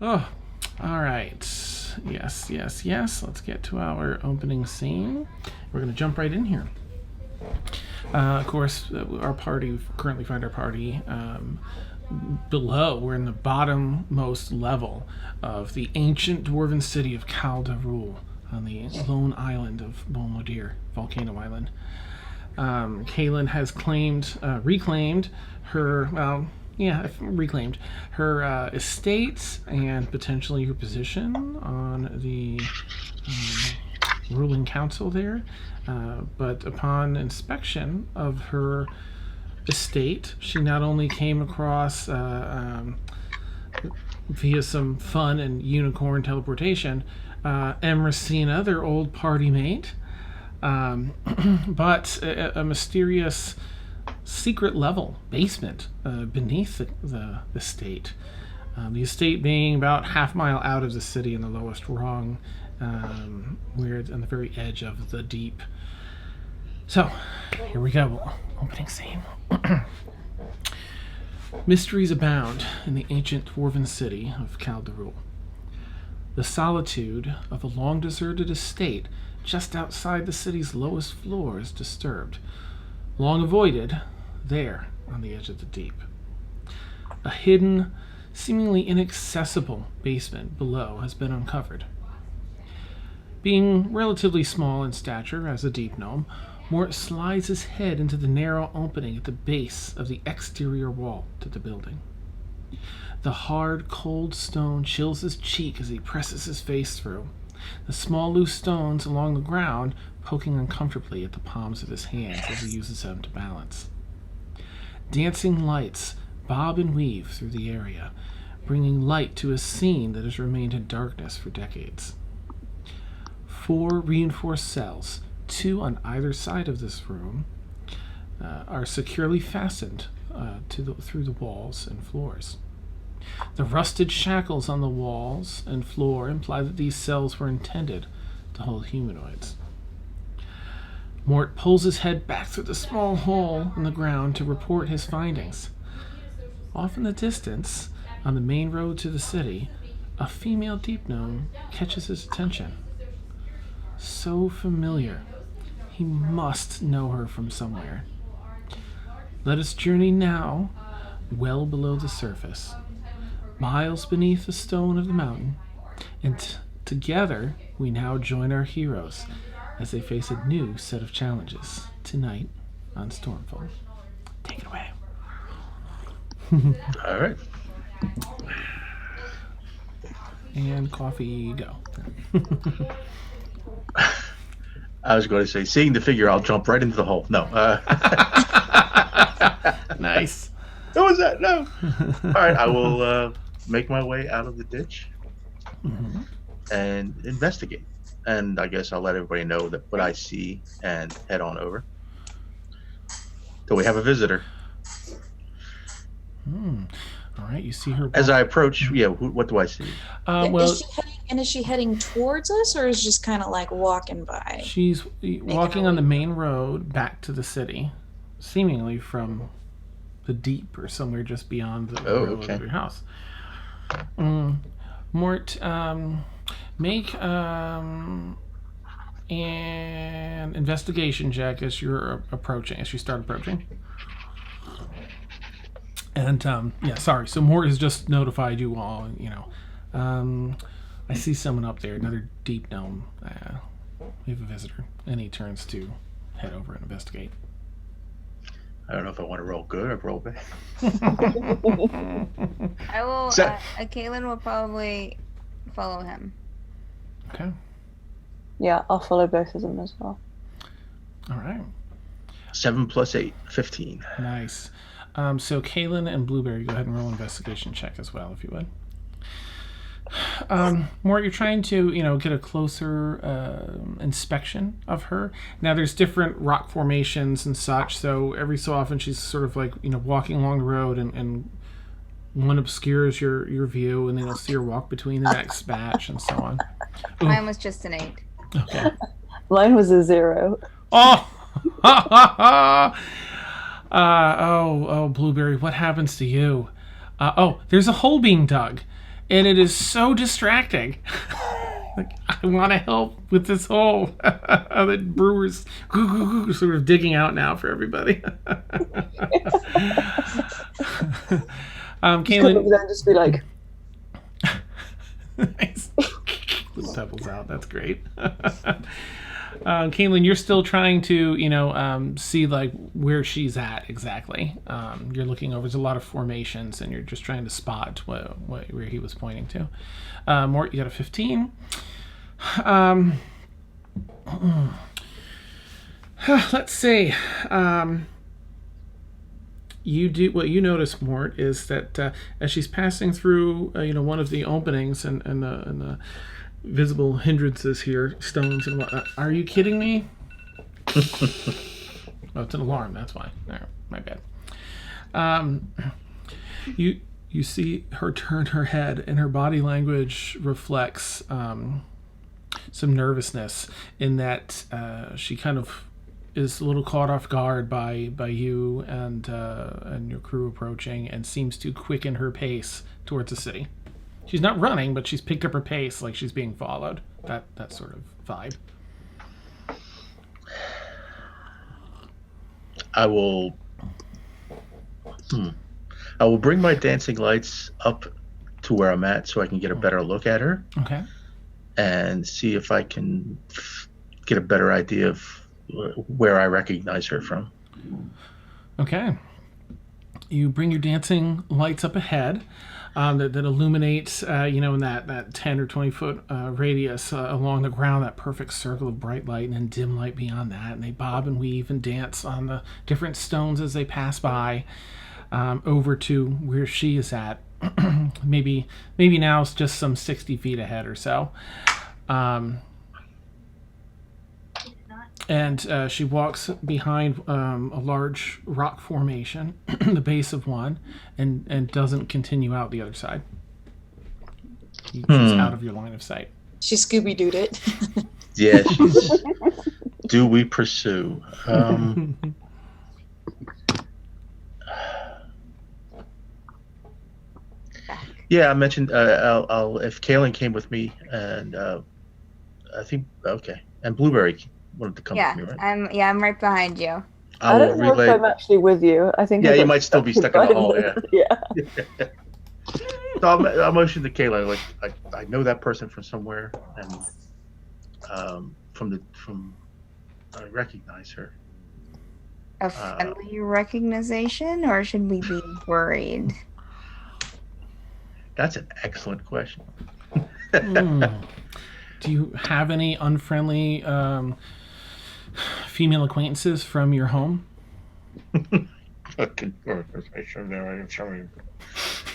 Oh, all right. Yes. Let's get to our opening scene. We're going to jump right in here. Of course, our party, currently find our party below. We're in the bottommost level of the ancient dwarven city of Caelynn on the lone island of Bolmodir, Volcano Island. Caelynn has reclaimed her, reclaimed her estates and potentially her position on the ruling council there. But upon inspection of her estate, she not only came across, via some fun and unicorn teleportation, Emracina, their old party mate, but a mysterious secret level basement beneath the estate. The estate being about half mile out of the city in the lowest rung, where it's on the very edge of the deep. So, here we go. Opening scene. Mysteries abound in the ancient dwarven city of Caelynn. The solitude of a long-deserted estate just outside the city's lowest floor is disturbed. Long avoided, there on the edge of the deep. A hidden, seemingly inaccessible basement below has been uncovered. Being relatively small in stature as a deep gnome, Mort slides his head into the narrow opening at the base of the exterior wall to the building. The hard, cold stone chills his cheek as he presses his face through, the small loose stones along the ground poking uncomfortably at the palms of his hands as he uses them to balance. Dancing lights bob and weave through the area, bringing light to a scene that has remained in darkness for decades. 4 reinforced cells, 2 on either side of this room, are securely fastened through the walls and floors. The rusted shackles on the walls and floor imply that these cells were intended to hold humanoids. Mort pulls his head back through the small hole in the ground to report his findings. Off in the distance, on the main road to the city, a female deep gnome catches his attention. So familiar. He must know her from somewhere. Let us journey now, well below the surface, miles beneath the stone of the mountain, and together we now join our heroes as they face a new set of challenges tonight on Stormfall. Take it away. All right. And coffee, go. I was going to say, seeing the figure, I'll jump right into the hole. No. Nice. What was that? No. All right, I will make my way out of the ditch and investigate. And I guess I'll let everybody know that what I see and head on over. So we have a visitor. All right, you see her. As I approach, what do I see? Is she heading towards us, or is she just kind of like walking by? She's walking on the main road back to the city, seemingly from the deep or somewhere just beyond the road of your house. Mort, make an investigation check as you start approaching. And so Mort has just notified you all. I see someone up there, another deep gnome. We have a visitor, and he turns to head over and investigate. I don't know if I want to roll good or roll bad. I will. Caelynn will probably follow him. Okay. Yeah, I'll follow both of them as well. All right. 7 + 8, 15. Nice. So Caelynn and Blueberry, go ahead and roll an investigation check as well, if you would. Mort, you're trying to, get a closer inspection of her. Now, there's different rock formations and such, so every so often she's sort of like, walking along the road, and one obscures your view, and then you'll see her walk between the next batch, and so on. Ooh. Mine was just an 8. Okay. Mine was a 0. Oh! Blueberry, what happens to you? There's a hole being dug. and it is so distracting. Like, I want to help with this hole that Brewer's sort of digging out now for everybody. Caelynn, Then just be like, nice. Little pebbles out. That's great. Caelynn, you're still trying to, see like where she's at exactly. You're looking over. There's a lot of formations, and you're just trying to spot where he was pointing to. Mort, you got a 15. Let's see. You do what you notice, Mort, is that as she's passing through, one of the openings and the visible hindrances here, stones and whatnot. Are you kidding me? Oh, it's an alarm. That's why. My bad. You see her turn her head, and her body language reflects some nervousness in that she kind of is a little caught off guard by you and your crew approaching, and seems to quicken her pace towards the city. She's not running, but she's picked up her pace like she's being followed. That sort of vibe. I will bring my dancing lights up to where I'm at so I can get a better look at her. Okay. And see if I can get a better idea of where I recognize her from. Okay. You bring your dancing lights up ahead that illuminates, in that 10 or 20 foot radius along the ground, that perfect circle of bright light, and then dim light beyond that. And they bob and weave and dance on the different stones as they pass by over to where she is at. maybe now it's just some 60 feet ahead or so. And she walks behind a large rock formation, the base of one, and doesn't continue out the other side. She's out of your line of sight. She Scooby-Dooed it. Yeah, she's... Do we pursue? Yeah, I mentioned I'll if Caelynn came with me, and I think and Blueberry wanted to come with me, right? I'm right behind you. I don't know if I'm actually with you. I think. Yeah, you might still be stuck in the hole. Yeah. Yeah. So I motioned to Caelynn, like I know that person from somewhere, and from I recognize her. A friendly recognition, or should we be worried? That's an excellent question. Do you have any unfriendly female acquaintances from your home?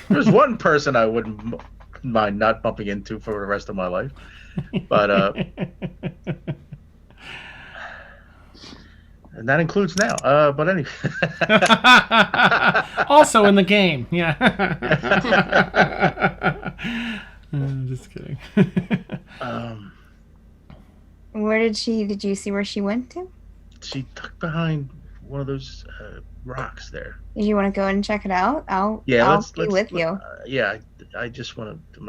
There's one person I wouldn't mind not bumping into for the rest of my life, but and that includes now. But anyway, also in the game, yeah. Just kidding. Where did you see where she went to? She tucked behind one of those rocks there. Did you want to go and check it out? I'll be with you. Yeah, I just want to.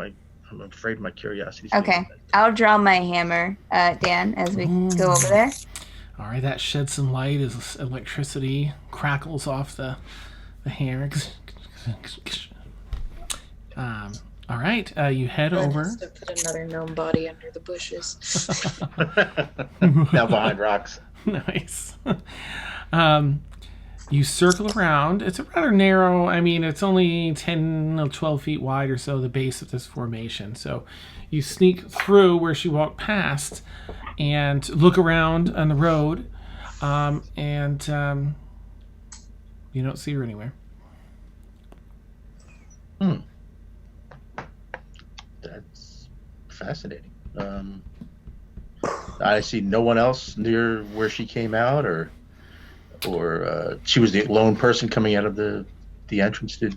I'm afraid my curiosity. Okay, I'll draw my hammer, Dan, as we go over there. All right, that sheds some light as electricity crackles off the hammer. All right, you head over. Put another gnome body under the bushes. Now behind rocks. Nice. You circle around. It's a rather narrow, it's only 10 or 12 feet wide or so, the base of this formation. So you sneak through where she walked past and look around on the road, and you don't see her anywhere. That's fascinating. I see no one else near where she came out, or she was the lone person coming out of the entrance to.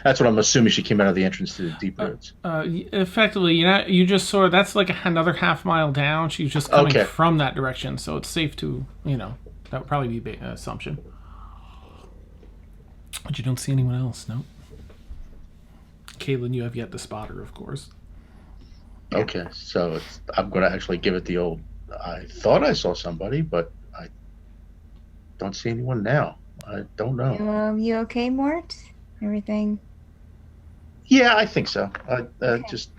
That's what I'm assuming. She came out of the entrance to the deep roads. Effectively, you just saw that's like another half mile down. She's just coming from that direction, so it's safe to, that would probably be an assumption. But you don't see anyone else, no? Caelynn, you have yet to spot her, of course. Okay, so I'm going to actually give it the old. I thought I saw somebody, but I don't see anyone now. I don't know. You okay, Mort? Everything? Yeah, I think so. Okay. Just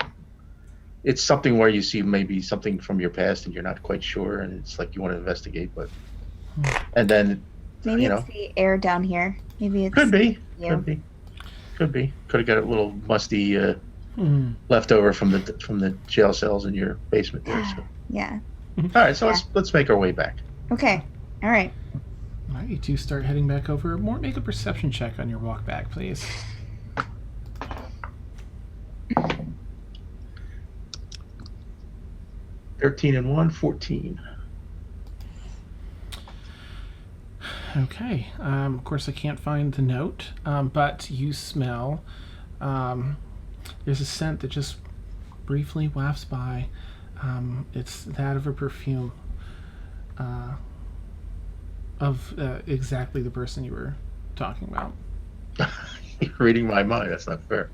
it's something where you see maybe something from your past and you're not quite sure, and it's like you want to investigate, but and then Maybe it's the air down here. Maybe it's could be, you. could be. Could have got a little musty leftover from the jail cells in your basement there. So. Yeah. All right, so let's make our way back. Okay. All right. All right, you two start heading back over. Mort, make a perception check on your walk back, please. 13 and 1, 14. Okay. Of course, I can't find the note, but you smell. There's a scent that just briefly wafts by. It's that of a perfume of exactly the person you were talking about. You're reading my mind. That's not fair.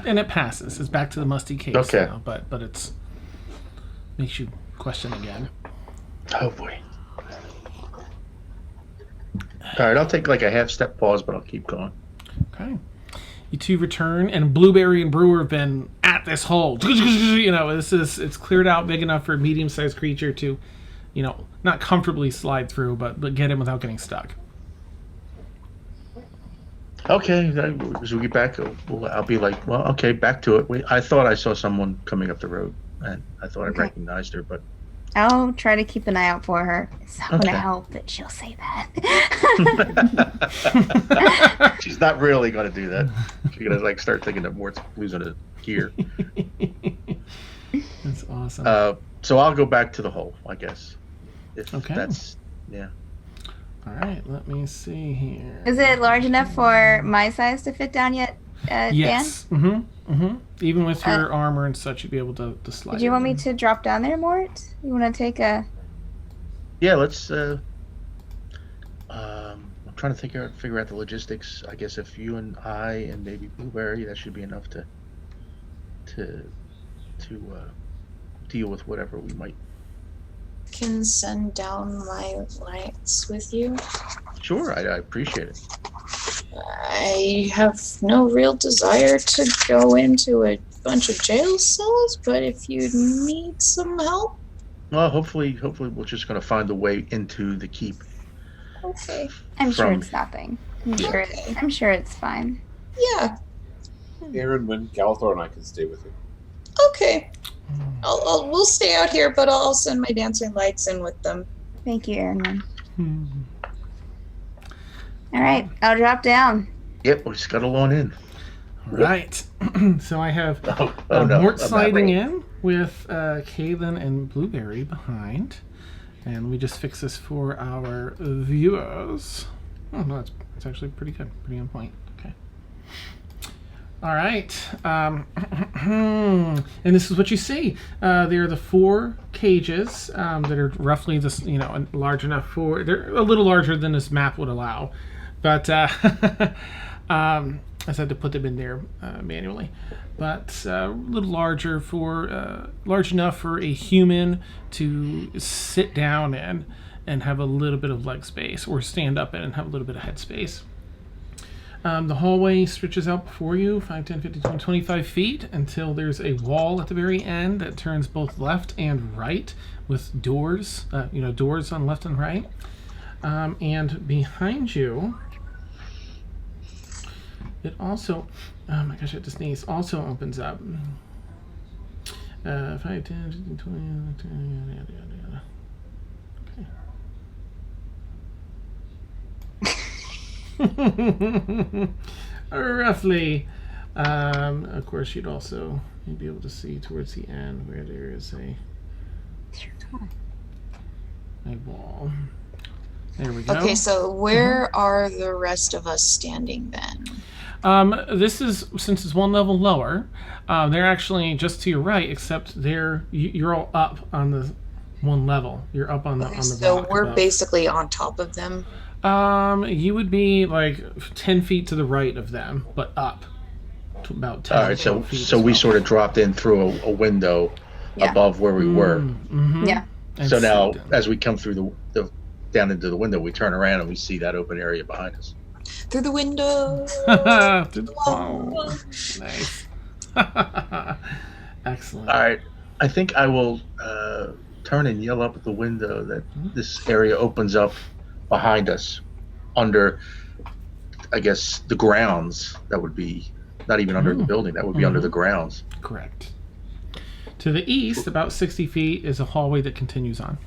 And it passes. It's back to the musty case now, but it's makes you question again. Oh boy. All right, I'll take like a half-step pause, but I'll keep going. Okay. You two return, and Blueberry and Brewer have been at this hole. You know, it's cleared out big enough for a medium-sized creature to, you know, not comfortably slide through, but get in without getting stuck. Okay, as we get back, I'll be like, well, okay, back to it. I thought I saw someone coming up the road, and I thought I recognized her, but... I'll try to keep an eye out for her. It's not going to help that she'll say that. She's not really going to do that. She's going to like start thinking that Mort's losing a gear. That's awesome. So I'll go back to the hole, I guess. If okay. That's, yeah. All right, let me see here. Is it large enough for my size to fit down yet, yes. Dan? Mm-hmm. Mm-hmm. Even with your armor and such, you'd be able to slide. Did you want me to drop down there, Mort? You want to take a... Yeah, let's... I'm trying to figure out the logistics. I guess if you and I and maybe Blueberry, that should be enough to deal with whatever we might. Can send down my lights with you. Sure, I appreciate it. I have no real desire to go into a bunch of jail cells, but if you need some help. Well, hopefully we're just going to find a way into the keep. Okay. I'm sure it's nothing. I'm sure it's fine. Yeah. Aaron, when Galthor and I can stay with you. Okay. We'll stay out here, but I'll send my dancing lights in with them. Thank you, Aaron. All right, I'll drop down. Yep, we'll scuttle on in. All right. So I have no, Mort sliding in with Caelynn and Blueberry behind. And we just fix this for our viewers. Oh, no, it's actually pretty good. Pretty on point. Okay. All right. And this is what you see. There are the 4 cages that are roughly this, large enough for... They're a little larger than this map would allow. But I just had to put them in there manually. But a little larger large enough for a human to sit down in and have a little bit of leg space, or stand up in and have a little bit of head space. The hallway stretches out before you 5, 10, 15, 20, 25 feet until there's a wall at the very end that turns both left and right with doors, doors on left and right. And behind you, it also, oh my gosh, I just sneezed, also opens up. 5, 10, 15, 20, yada, yada, yada. Roughly. Of course, you'd be able to see towards the end where there is a wall. There we go. Okay, so where are the rest of us standing then? This is, since it's one level lower, they're actually just to your right, except you're all up on the One level. You're up on the So block we're above. basically on top of them. You would be like 10 feet to the right of them, but up to about 10 All right, so 12 feet. so as we well. sort of dropped in through a window Yeah. above where we were. Mm-hmm. Yeah. And So now, see them. as we come through the down into the window, we turn around and we see that open area behind us. Through the window. Through the wall. Nice. Excellent. All right, I think I will turn and yell up at the window that this area opens up behind us, under, I guess, the grounds. That would be not even under the building. That would be under the grounds. Correct. To the east, about 60 feet, is a hallway that continues on.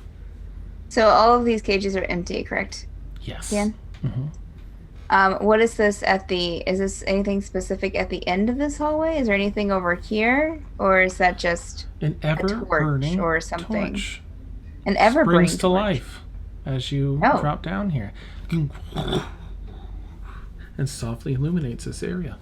So all of these cages are empty, correct? Yes. Dan? What is this is this anything specific at the end of this hallway? Is there anything over here? Or is that just An a torch ever-burning or something? torch An ever-burning springs to torch? life as you Oh. drop down here. And softly illuminates this area,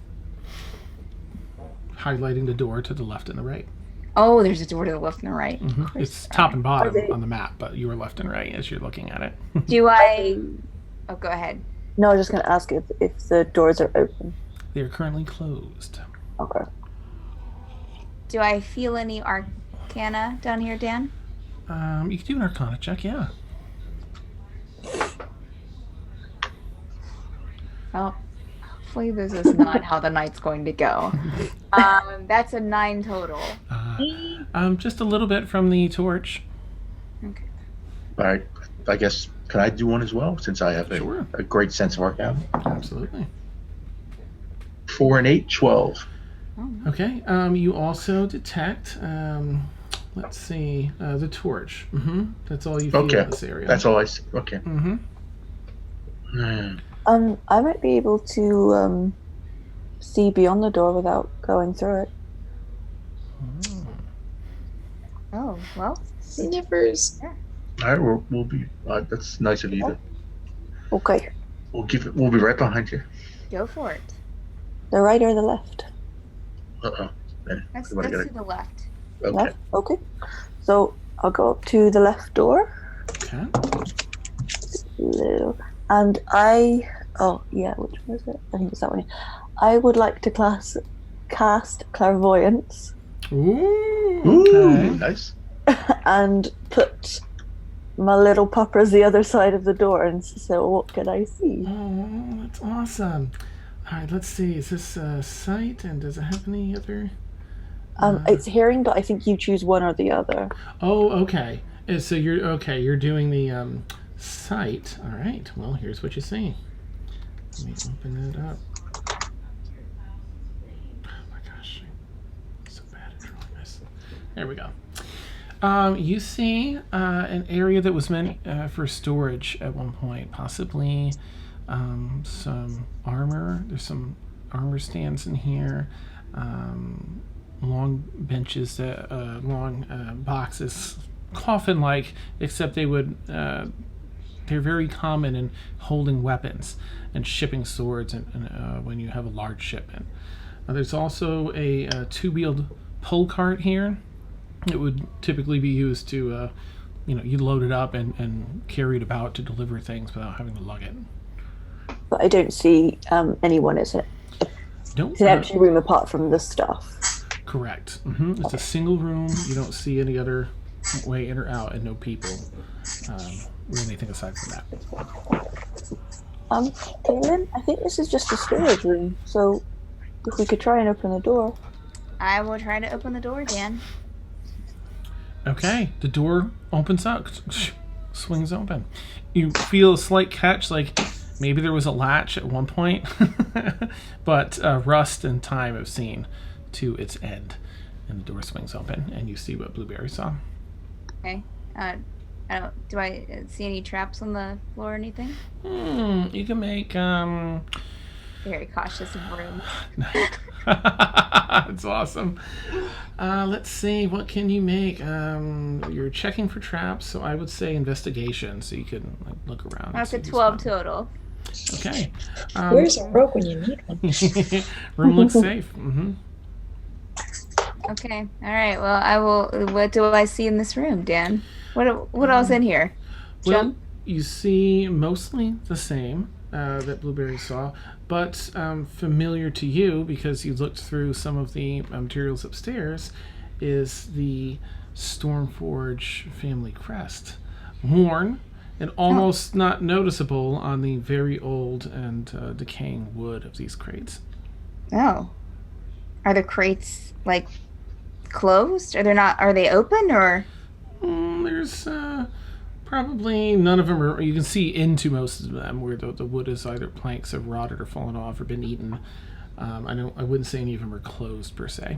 highlighting the door to the left and the right. Oh, there's a door to the left and the right. It's top and bottom they- on the map, but you are left and right as you're looking at it. Do I... Oh, go ahead. No, I was just going to ask if the doors are open. They are currently closed. Okay. Do I feel any arcana down here, Dan? You can do an Arcana check, yeah. Well, hopefully this is not how the night's going to go. That's a 9 total. Just a little bit from the torch. Okay. All right, I guess, can I do one as well, since I have Sure. a great sense of arcana? Absolutely. 4 and 8, 12. Okay. You also detect. Let's see. The torch. That's all you feel Okay, in this area. that's all I see. Okay. I might be able to see beyond the door without going through it. Oh, well. Sniffers. All right, we'll be. That's nice of you. Okay. We'll be right behind you. Go for it. The right or the left? Let's Everybody to got it? the left. Okay. Left? Okay. So I'll go up to the left door. Okay. And which one is it? I think it's that one. I would like to cast clairvoyance Ooh. Ooh, Okay. nice. and put my little puppers the other side of the door, and so what can I see? Oh, that's awesome. All right. Let's see. Is this sight, and does it have any other? It's hearing, but I think you choose one or the other. Oh, okay. So you're doing the sight. All right. Well, here's what you see. Let me open it up. Oh my gosh, I'm so bad at drawing this. There we go. You see an area that was meant for storage at one point, possibly some armor. There's some armor stands in here. Long benches, long boxes, coffin-like, except they would. They're very common in holding weapons and shipping swords, and when you have a large shipment. There's also a two-wheeled pull cart here. It would typically be used to, you load it up and carry it about to deliver things without having to lug it. But I don't see anyone, is it? Nope. It's an empty room apart from the stuff. Correct. It's a single room. You don't see any other way in or out, and no people or anything aside from that. Caelynn, I think this is just a storage room, so if we could try and open the door. I will try to open the door, Dan. Okay, the door opens up, swings open. You feel a slight catch, like maybe there was a latch at one point, but rust and time have seen to its end, and the door swings open, and you see what Blueberry saw. Okay. Do I see any traps on the floor or anything? You can make Very cautious of room. That's awesome. Let's see, what can you make? You're checking for traps, so I would say investigation, so you can look around. That's a and see 12 what's fun. total. Okay. Where's a rope when you need one? Room looks safe. Okay. All right. Well, I will. What do I see in this room, Dan? What else in here? Well, Jim? you see mostly the same that Blueberry saw, but familiar to you because you looked through some of the materials upstairs is the Stormforge family crest. Worn and almost not noticeable on the very old and decaying wood of these crates. Oh. Are the crates, like, closed? Are they open, or? There's probably none of them are. You can see into most of them where the wood is either planks have rotted or fallen off or been eaten. I wouldn't say any of them are closed per se.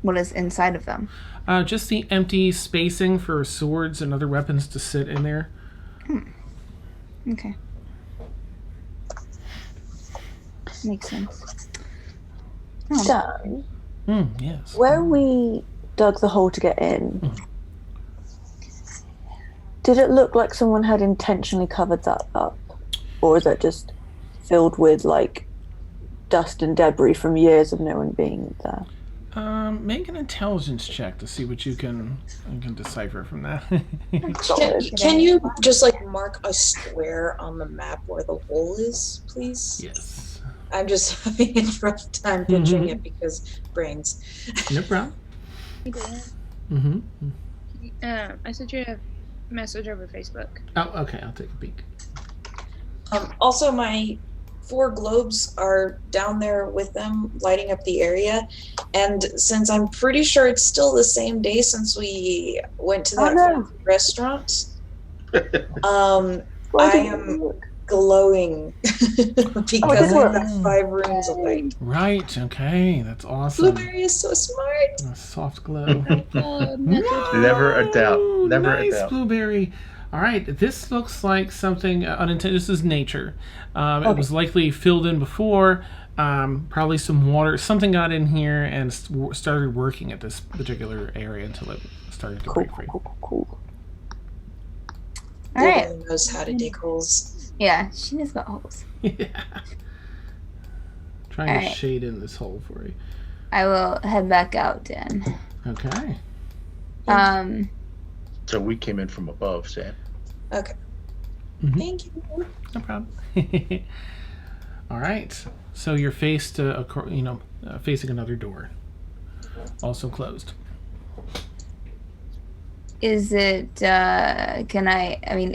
What is inside of them? Just the empty spacing for swords and other weapons to sit in there. Okay. Makes sense. Oh. Dan, Yes. where we dug the hole to get in, did it look like someone had intentionally covered that up? Or is it just filled with, like, dust and debris from years of no one being there? Make an intelligence check to see what you can decipher from that. Can you just like mark a square on the map where the hole is, please? Yes. I'm just having a rough time picturing it because brains. No problem. Hey, Dan. Mm-hmm. I sent you a message over Facebook. Oh, okay. I'll take a peek. Also, my 4 globes are down there with them, lighting up the area. And since I'm pretty sure it's still the same day since we went to that restaurant, I am glowing because I have 5 rooms of light. Right. Okay. That's awesome. Blueberry is so smart. A soft glow. Never a doubt. Never nice, a doubt. Blueberry. All right, this looks like something unintended. This is nature. It was likely filled in before. Probably some water. Something got in here and started working at this particular area until it started to break free. Cool. All right. Blueberry knows how to dig holes. Yeah, she knows about holes. Yeah. Trying All to right. shade in this hole for you. I will head back out then. Okay. So we came in from above, Sam. Okay. Mhm. Thank you. No problem. All right. So you're faced, facing another door, also closed. Is it? Can I? I mean,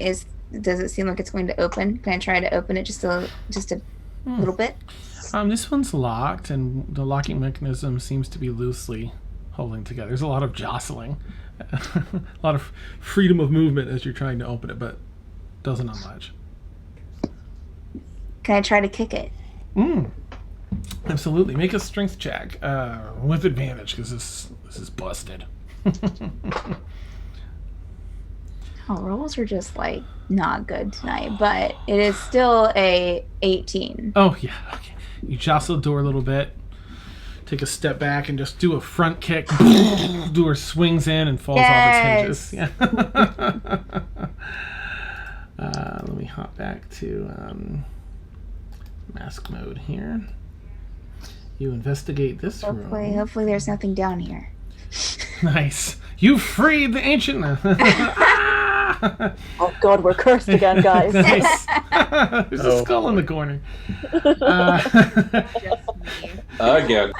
does it seem like it's going to open? Can I try to open it just a little bit? This one's locked, and the locking mechanism seems to be loosely holding together. There's a lot of jostling, a lot of freedom of movement as you're trying to open it, but doesn't unlatch. Can I try to kick it? Absolutely. Make a strength check with advantage because this is busted. Oh, rolls are just like not good tonight, but it is still a 18. Oh yeah. Okay. You jostle the door a little bit. Take a step back and just do a front kick. Door swings in and falls off its hinges. Yeah. Let me hop back to mask mode here. You investigate this room. Hopefully there's nothing down here. Nice. You freed the ancient. Oh God, we're cursed again, guys. Nice. There's a skull in the corner. Again.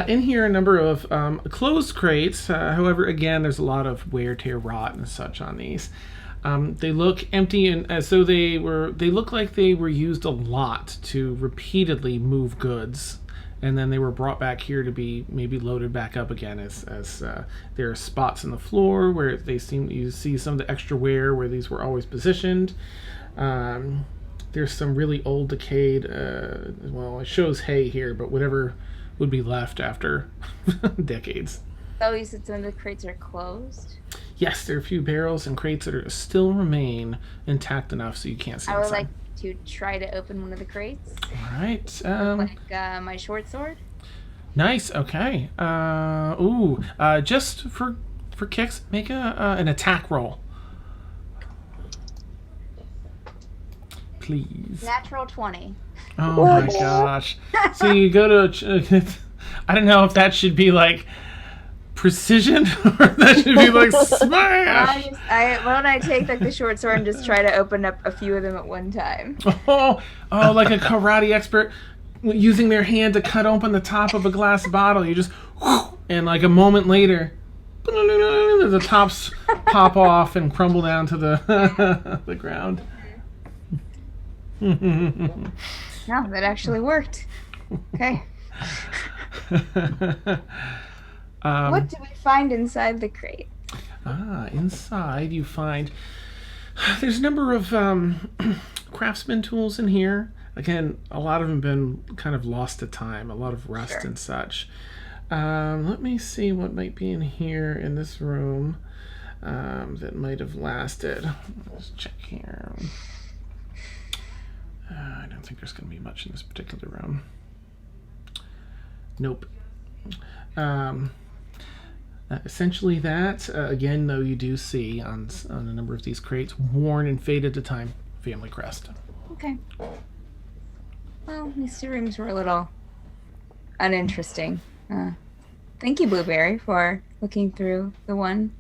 In here, a number of closed crates. However, again, there's a lot of wear, tear, rot, and such on these. They look empty, and as though they look like they were used a lot to repeatedly move goods, and then they were brought back here to be maybe loaded back up again. As there are spots in the floor where you see some of the extra wear where these were always positioned. There's some really old, decayed. It shows hay here, but whatever would be left after decades. Oh, you said some of the crates are closed? Yes, there are a few barrels and crates that still remain intact enough so you can't see I would inside. like to try to open one of the crates. All right. My short sword. Nice. Okay. Just for kicks, make an attack roll, please. Natural 20. Oh my gosh. So you go to. I don't know if that should be like precision, or that should be like smash. Why don't I take like the short sword and just try to open up a few of them at one time? Oh, like a karate expert using their hand to cut open the top of a glass bottle. You just, and like a moment later, the tops pop off and crumble down to the the ground. No, that actually worked. Okay. What do we find inside the crate? Inside you find there's a number of craftsman tools in here. Again, a lot of them been kind of lost to time, a lot of rust and such. Let me see what might be in here in this room that might have lasted. Let's check here. I don't think there's going to be much in this particular room. Nope. Essentially that, again, though, you do see on a number of these crates, worn and faded to time, family crest. Okay. Well, these two rooms were a little uninteresting. Thank you, Blueberry, for looking through the one.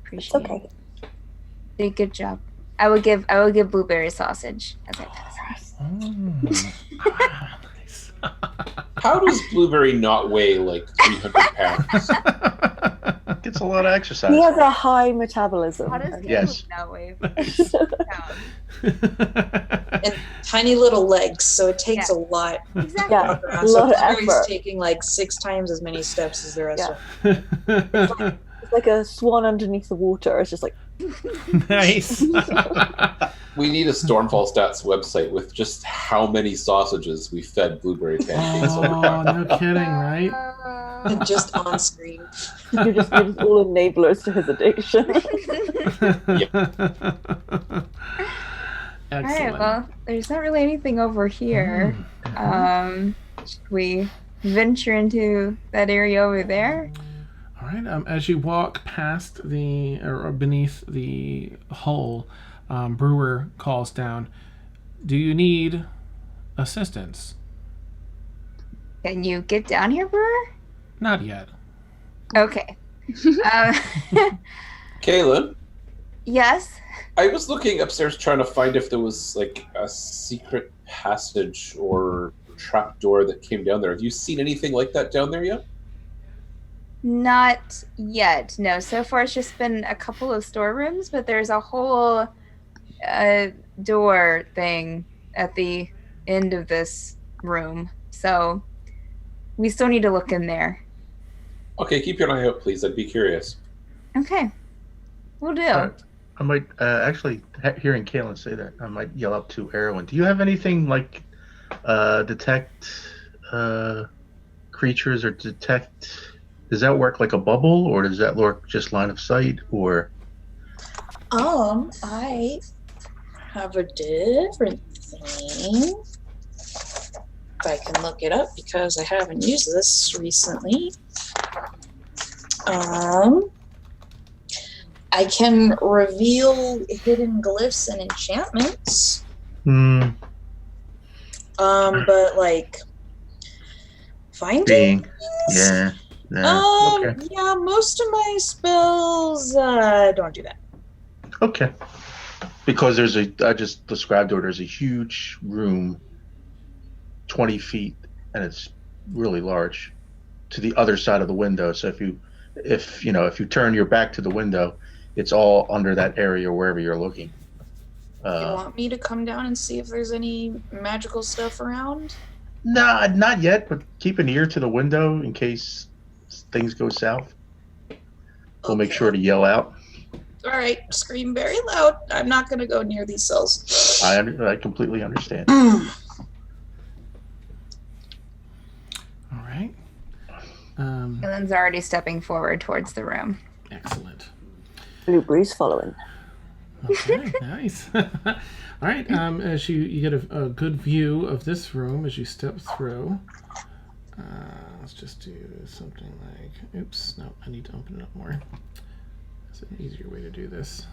Appreciate Okay. it. Did a good job. I will give Blueberry sausage as I pass. Nice. How does Blueberry not weigh like 300 pounds? Gets a lot of exercise. He has a high metabolism. How does Yes. that way? And tiny little legs, so it takes Yeah. a lot. Exactly. Yeah, Walk a around. lot So of Blueberry's effort. taking like 6 times as many steps as the rest Yeah. of them. It's like a swan underneath the water. It's just like, Nice. We need a Stormfall Stats website with just how many sausages we fed Blueberry pancakes over Oh, time. no kidding, right? And just on screen. you're just all enablers to his addiction. All right. Excellent. Well, there's not really anything over here. Should we venture into that area over there? All right. As you walk past or beneath the hull, Brewer calls down, "Do you need assistance?" Can you get down here, Brewer? Not yet. Okay. Caelynn, Yes. I was looking upstairs trying to find if there was like a secret passage or trapdoor that came down there. Have you seen anything like that down there yet? Not yet. No. So far, it's just been a couple of storerooms, but there's a whole door thing at the end of this room. So we still need to look in there. Okay, keep your eye out, please. I'd be curious. Okay. We'll do. All right. I might actually, hearing Caelynn say that, I might yell up to Erwin. Do you have anything like detect creatures or detect? Does that work like a bubble, or does that work just line of sight, or? I have a different thing. If I can look it up because I haven't used this recently. I can reveal hidden glyphs and enchantments. But like finding Being, yeah. Okay. yeah, most of my spells don't do that. Okay. Because I just described it, there's a huge room, 20 feet, and it's really large, to the other side of the window. So if you turn your back to the window, it's all under that area wherever you're looking. You want me to come down and see if there's any magical stuff around? Nah, not yet, but keep an ear to the window in case things go south. We'll make Okay. sure to yell out. All right, scream very loud. I'm not going to go near these cells. I completely understand. All right. Caelynn's already stepping forward towards the room. Excellent. Blueberry's following. Okay, nice. All right. As you get a good view of this room as you step through. Let's just do something like. Oops. No, I need to open it up more. It's an easier way to do this.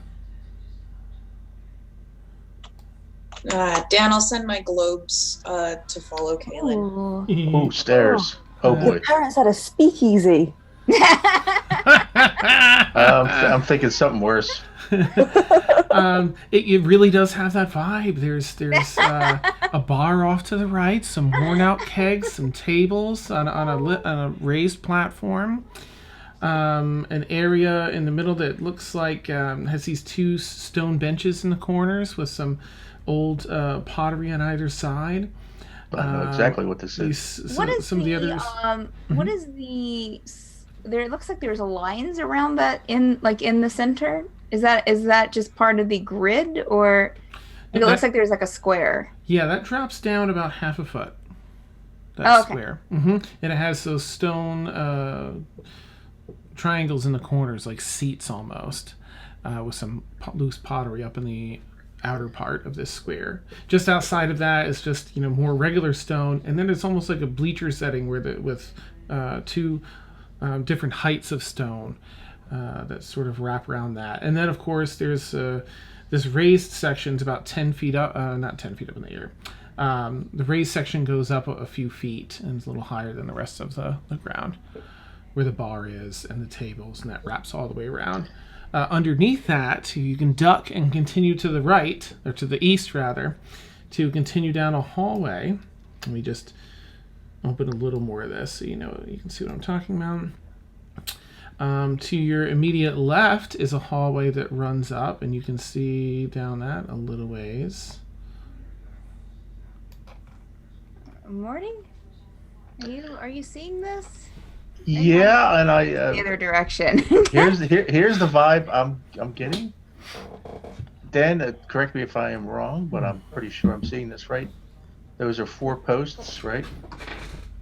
Dan, I'll send my globes to follow Caelynn. Ooh. Oh, stairs. Oh boy. Your parents had a speakeasy. I'm thinking something worse. It really does have that vibe. There's a bar off to the right, some worn out kegs, some tables on a raised platform. An area in the middle that looks like has these two stone benches in the corners with some old pottery on either side. I know exactly what this is. What is some of the others? What is the? There it looks like there's lines around that in the center. Is that just part of the grid, or it looks like there's like a square? Yeah, that drops down about half a foot. That square. And it has those stone triangles in the corners, like seats almost, with some loose pottery up in the outer part of this square. Just outside of that is just more regular stone, and then it's almost like a bleacher setting with two different heights of stone that sort of wrap around that. And then of course there's this raised section. It's about 10 feet up, not 10 feet up in the air. The raised section goes up a few feet and is a little higher than the rest of the ground, where the bar is and the tables, and that wraps all the way around. Underneath that, you can duck and continue to the right, or to the east rather, to continue down a hallway. Let me just open a little more of this so you can see what I'm talking about. To your immediate left is a hallway that runs up, and you can see down that a little ways. Morty, are you seeing this? Yeah, and I The other direction. here's the vibe I'm getting. Dan, correct me if I am wrong, but I'm pretty sure I'm seeing this right. Those are 4 posts, right,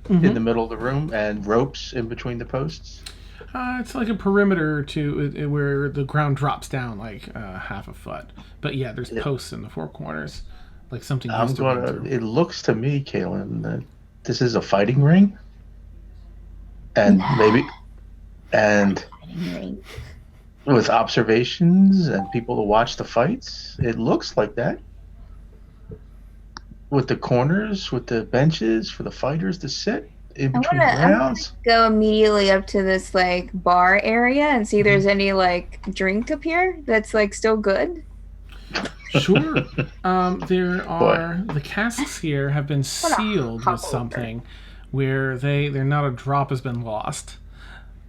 in the middle of the room, and ropes in between the posts. It's like a perimeter to where the ground drops down like half a foot. But yeah, there's posts in the 4 corners, like something. It looks to me, Caelynn, that this is a fighting ring, and with observations and people to watch the fights. It looks like that. With the corners, with the benches for the fighters to sit in between rounds. Go immediately up to this like bar area and see if there's any like drink up here that's like still good. Sure. There are the casks here have been sealed with something where they're not a drop has been lost.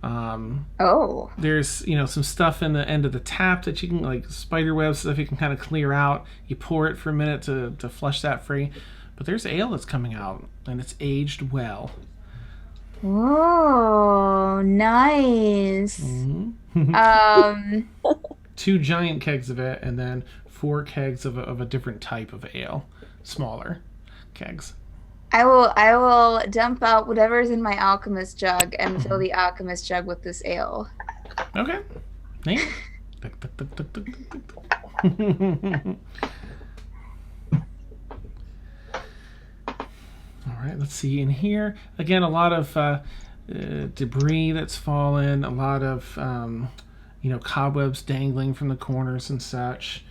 There's some stuff in the end of the tap that you can, like spider web stuff you can kind of clear out. You pour it for a minute to flush that free. But there's ale that's coming out, and it's aged well. Oh, nice. 2 giant kegs of it, and then 4 kegs of a different type of ale, smaller kegs. I will dump out whatever's in my alchemist jug and fill the alchemist jug with this ale. Okay. Neat. All right, let's see in here. Again, a lot of debris that's fallen, a lot of cobwebs dangling from the corners and such.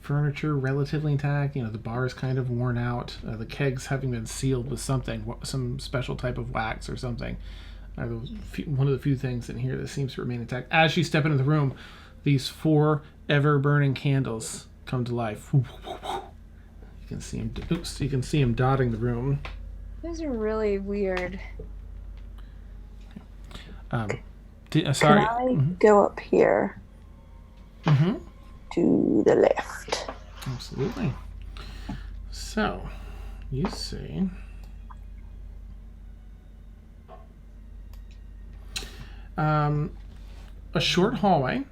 Furniture relatively intact. The bar is kind of worn out. The kegs having been sealed with some special type of wax or something. One of the few things in here that seems to remain intact. As you step into the room, these 4 ever-burning candles come to life. You can see them. You can see them dotting the room. Those are really weird. Sorry. Can I go up here? To the left. Absolutely. So, you see a short hallway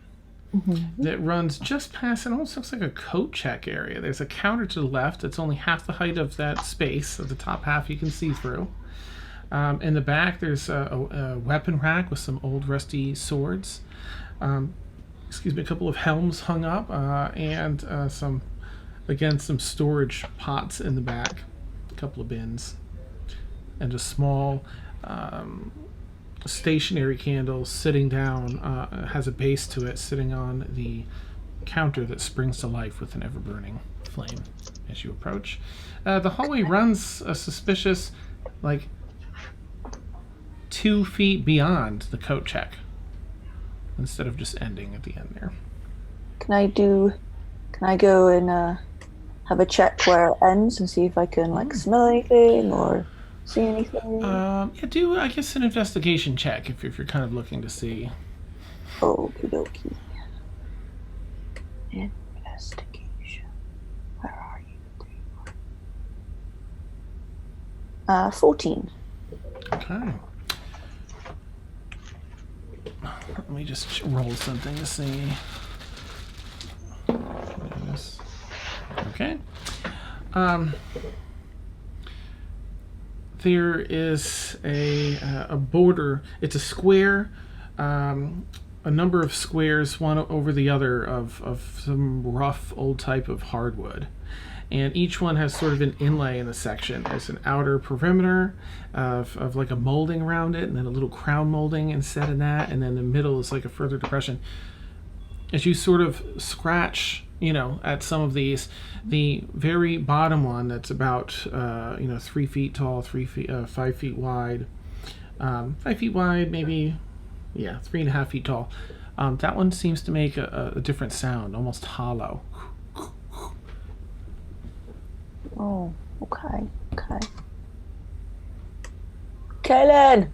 that runs just past. It almost looks like a coat check area. There's a counter to the left. It's only half the height of that space. Of the top half you can see through. In the back, there's a weapon rack with some old rusty swords. A couple of helms hung up, and some storage pots in the back, a couple of bins, and a small stationary candle sitting down, has a base to it, sitting on the counter that springs to life with an ever-burning flame as you approach. The hallway runs a suspicious, 2 feet beyond the coat check instead of just ending at the end there. Can I go and have a check where it ends and see if I can like smell anything or see anything? Yeah, do I guess an investigation check if you're kind of looking to see. Okie dokie. Investigation. Where are you? 14. Okay. Let me just roll something to see. Yes. Okay. There is a border. It's a square. A number of squares, one over the other, of some rough old type of hardwood. And each one has sort of an inlay in the section. There's an outer perimeter of like a molding around it, and then a little crown molding instead of that, and then the middle is like a further depression. As you sort of scratch, at some of these, the very bottom one that's about 3 feet tall, 5 feet wide, 5 feet wide, maybe, 3.5 feet tall. That one seems to make a different sound, almost hollow. Oh, okay. Caelynn!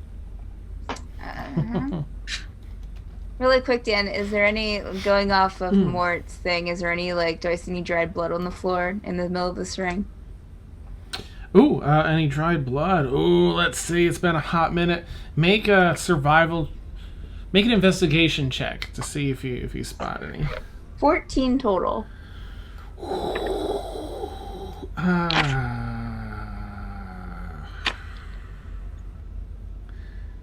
Really quick, Dan, is there any, going off of Mort's thing, is there any, do I see any dried blood on the floor in the middle of this ring? Ooh, any dried blood? Ooh, let's see, it's been a hot minute. Make an investigation check to see if you spot any. 14 total.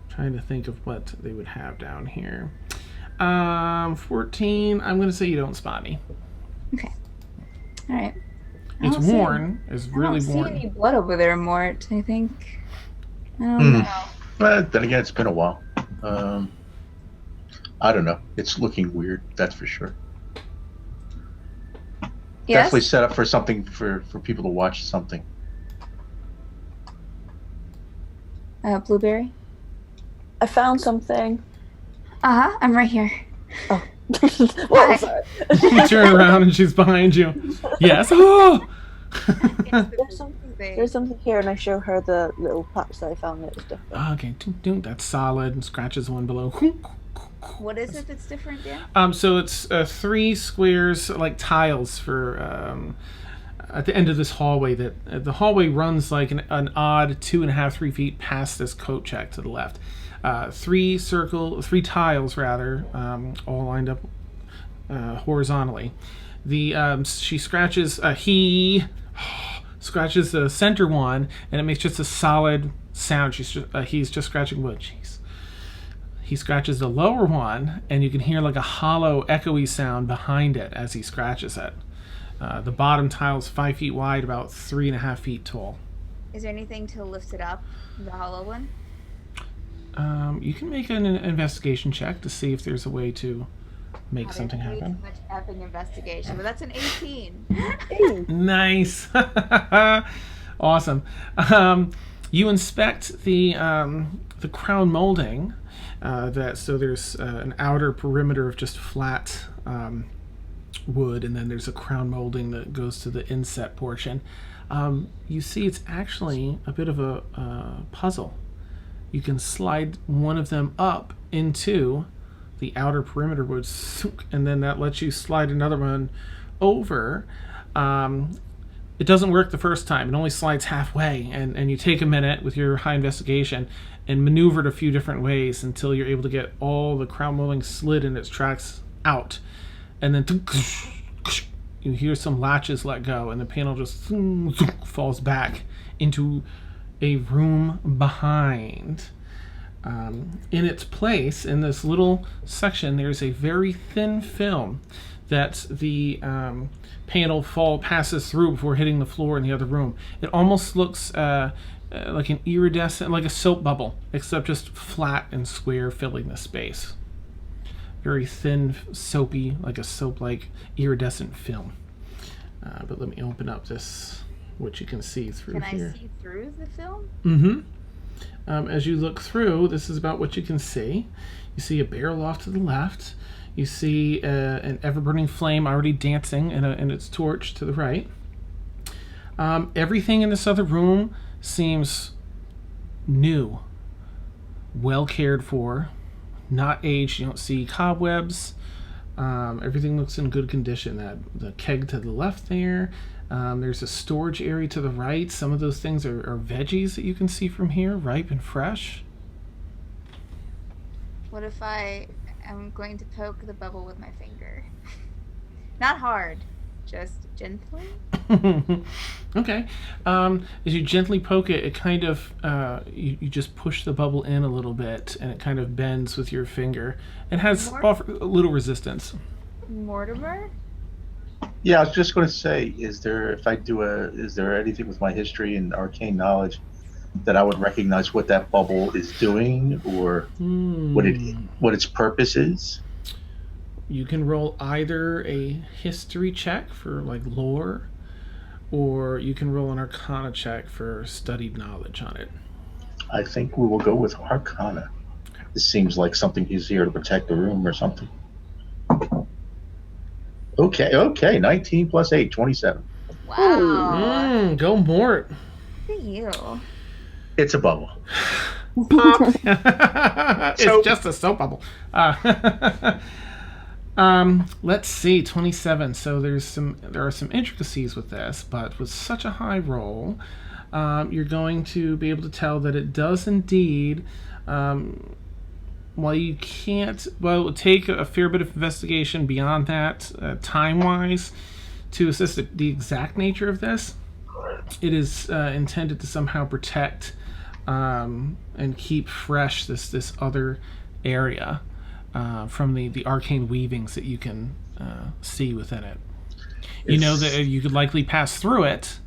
Trying to think of what they would have down here. 14. I'm going to say you don't spot any. Okay. All right. It's worn. It's really worn. I don't see any blood over there, Mort. I think. I don't know. But then again, it's been a while. I don't know. It's looking weird. That's for sure. Yes? Definitely set up for something for people to watch something. Blueberry? I found something. I'm right here. Oh. Whoa, sorry. You turn around and she's behind you. Yes. Oh! There's something here, and I show her the little patch that I found that was different. Okay, that's solid. And scratches one below. What is it that's different, Dan? So it's 3 squares, like tiles for at the end of this hallway. That the hallway runs like an odd 2.5, 3 feet past this coat check to the left. 3 tiles rather, all lined up horizontally. She scratches. He scratches the center one, and it makes just a solid sound. He's just scratching wood. Jeez. He scratches the lower one, and you can hear like a hollow, echoey sound behind it as he scratches it. The bottom tile is 5 feet wide, about 3.5 feet tall. Is there anything to lift it up, the hollow one? You can make an investigation check to see if there's a way to make something happen. Too much effing investigation, but that's an 18. Nice. Awesome. You inspect the crown molding. So there's an outer perimeter of just flat wood, and then there's a crown molding that goes to the inset portion. You see it's actually a bit of a puzzle. You can slide one of them up into the outer perimeter wood, and then that lets you slide another one over. It doesn't work the first time. It only slides halfway, and you take a minute with your high investigation and maneuver it a few different ways until you're able to get all the crown molding slid in its tracks out. And then you hear some latches let go, and the panel just falls back into a room behind. In its place, in this little section, there's a very thin film that the panel passes through before hitting the floor in the other room. It almost looks like an iridescent, like a soap bubble, except just flat and square, filling the space. Very thin, soapy, like a soap-like iridescent film. But let me open up this, what you can see through here. Can I see through the film? Mm-hmm. As you look through, this is about what you can see. You see a barrel off to the left. You see an ever-burning flame already dancing in its torch to the right. Everything in this other room seems new, well cared for, not aged. You don't see cobwebs. Everything looks in good condition. The keg to the left there. There's a storage area to the right. Some of those things are veggies that you can see from here, ripe and fresh. What if I am going to poke the bubble with my finger? Not hard, just gently. Okay. As you gently poke it, it kind of you just push the bubble in a little bit, and it kind of bends with your finger. It has a little resistance. Mortimer? Yeah, I was just going to say, is there anything with my history and arcane knowledge that I would recognize what that bubble is doing, or what its purpose is? You can roll either a history check for like lore, or you can roll an arcana check for studied knowledge on it. I think we will go with arcana. This seems like something he's here to protect the room or something. Okay, 19 plus 8, 27. Wow. Go Mort. Look at you. It's a bubble. Pop. It's just a soap bubble. Let's see, 27. So there are some intricacies with this, but with such a high roll, you're going to be able to tell that it does indeed. While you can't, it would take a fair bit of investigation beyond that, time-wise, to assess the exact nature of this. It is intended to somehow protect and keep fresh this other area from the arcane weavings that you can see within it. You know that you could likely pass through it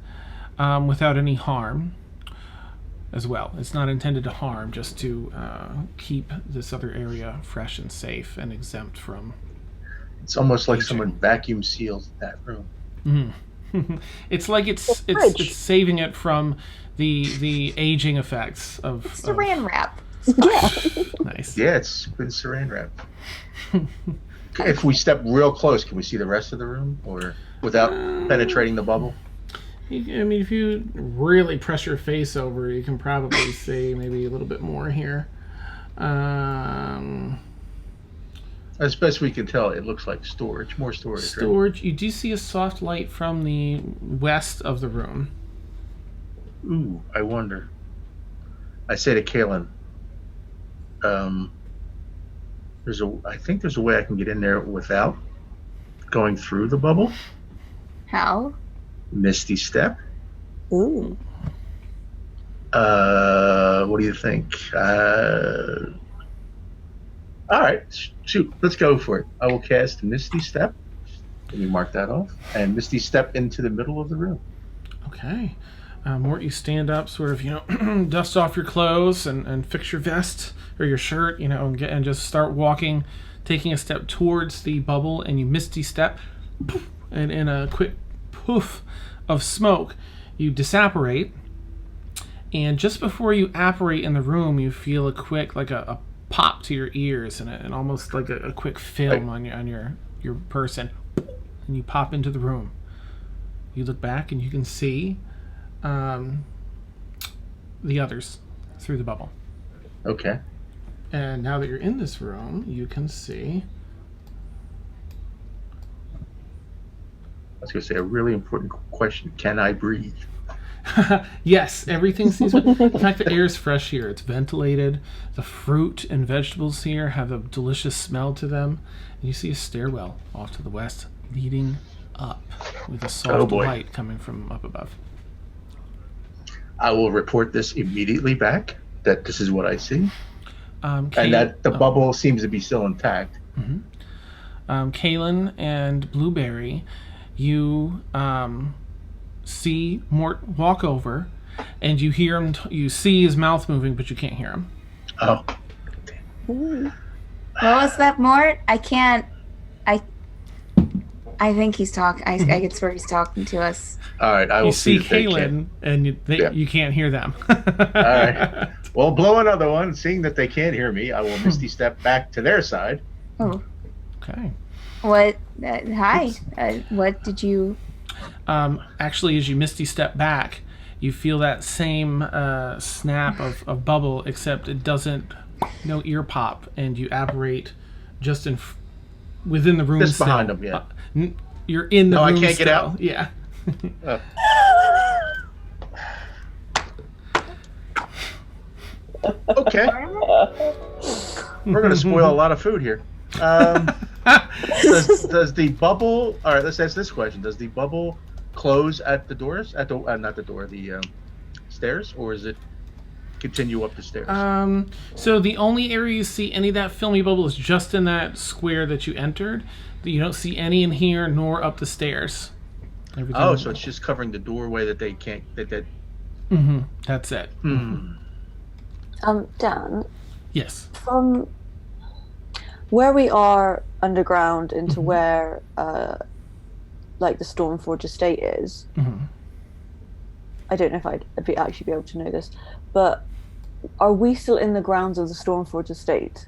without any harm as well. It's not intended to harm, just to keep this other area fresh and safe and exempt from. It's almost like someone vacuum sealed that room. Mm-hmm. It's like it's saving it from the aging effects of Saran wrap. Yeah. Nice. Yeah, it's been saran wrap. If we step real close, can we see the rest of the room, or without penetrating the bubble? I mean, if you really press your face over, you can probably see maybe a little bit more here. As best we can tell, it looks like storage, more storage. Storage. Right? You do see a soft light from the west of the room. Ooh, I wonder. I say to Caelynn, I think there's a way I can get in there without going through the bubble. How? Misty Step. Ooh. What do you think? All right, shoot, let's go for it. I will cast Misty Step. Let me mark that off. And Misty Step into the middle of the room. Okay. Mort, you stand up, sort of, dust off your clothes and fix your vest or your shirt, and just start walking, taking a step towards the bubble, and you Misty Step, and in a quick poof of smoke, you disapparate, and just before you apparate in the room, you feel a quick, like a pop to your ears, and almost like a quick film on your person, and you pop into the room. You look back and you can see the others through the bubble. Okay. And now that you're in this room, you can see. I was going to say a really important question. Can I breathe? Yes, everything seems. In fact, the air is fresh here. It's ventilated. The fruit and vegetables here have a delicious smell to them. And you see a stairwell off to the west leading up with a soft light coming from up above. I will report this immediately back, that this is what I see. And that the bubble seems to be still intact. Mm-hmm. Caelynn and Blueberry, you see Mort walk over, and you hear him. You see his mouth moving, but you can't hear him. Oh. What was that, Mort? I can't. I think he's talking. I can swear he's talking to us. All right, I will you see if they Caelynn, and you can't hear them. All right. Well, blow another one. Seeing that they can't hear me, I will misty step back to their side. Oh, Okay. what? Hi. What did you? Actually, as you misty step back, you feel that same snap of bubble, except it doesn't, no ear pop, and you apparate just within the room. Just still. behind them, yeah. You're in the No, I room. can't get still. out? Yeah. Okay. We're going to spoil a lot of food here. Does the bubble? All right, let's ask this question: does the bubble close at the doors? At the not the door, the stairs, or is it continue up the stairs? So the only area you see any of that filmy bubble is just in that square that you entered. You don't see any in here nor up the stairs. Everything. Oh, so it's just covering the doorway that they can't. That's it. Dan, Yes. from where we are underground into where like the Stormforge estate is, I don't know if I'd actually be able to know this, but are we still in the grounds of the Stormforge estate?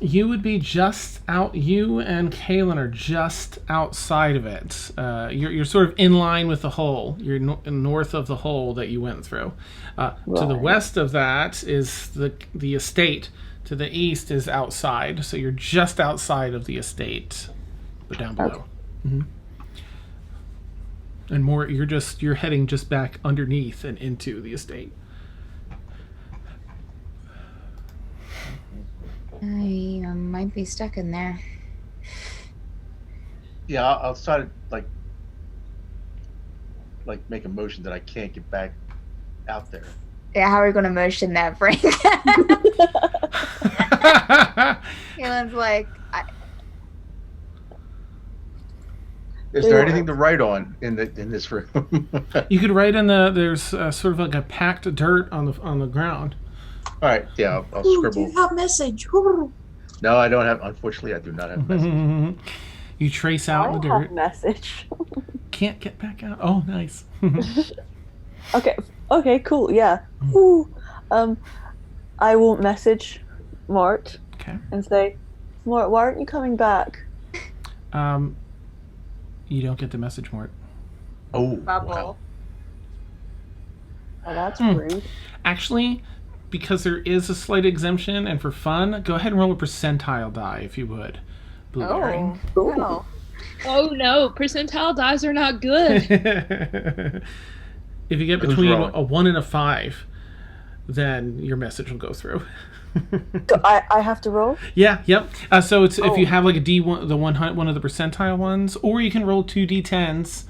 You would be just out. You and Caelynn are just outside of it. You're sort of in line with the hole. You're north of the hole that you went through. To the west of that is the estate. To the east is outside. So you're just outside of the estate, but down below. Okay. And more, you're heading just back underneath and into the estate. I might be stuck in there. Yeah, I'll try to like make a motion that I can't get back out there. Yeah, how are we going to motion that, Frank? Caelynn's like, Is there anything to write on in this room? You could write there's sort of like a packed dirt on the ground. All right, yeah, I'll Ooh, scribble. do you have message? Ooh. No, I don't have. Unfortunately, I do not have message. You trace out the I have dirt. message. Can't get back out. Oh, nice. Okay, cool, yeah. Ooh. I will message Mort Okay. and say, Mort, why aren't you coming back? You don't get the message, Mort. Oh, bubble. wow. Oh, that's rude. Actually, because there is a slight exemption, and for fun, go ahead and roll a percentile die, if you would. Blueberry. Ooh. no. Oh no, percentile dies are not good. If you get Who's between rolling? a 1 and a 5, then your message will go through. So I have to roll? Yeah, yep. So it's if you Oh. have like a D1, one of the percentile ones, or you can roll 2 D10s,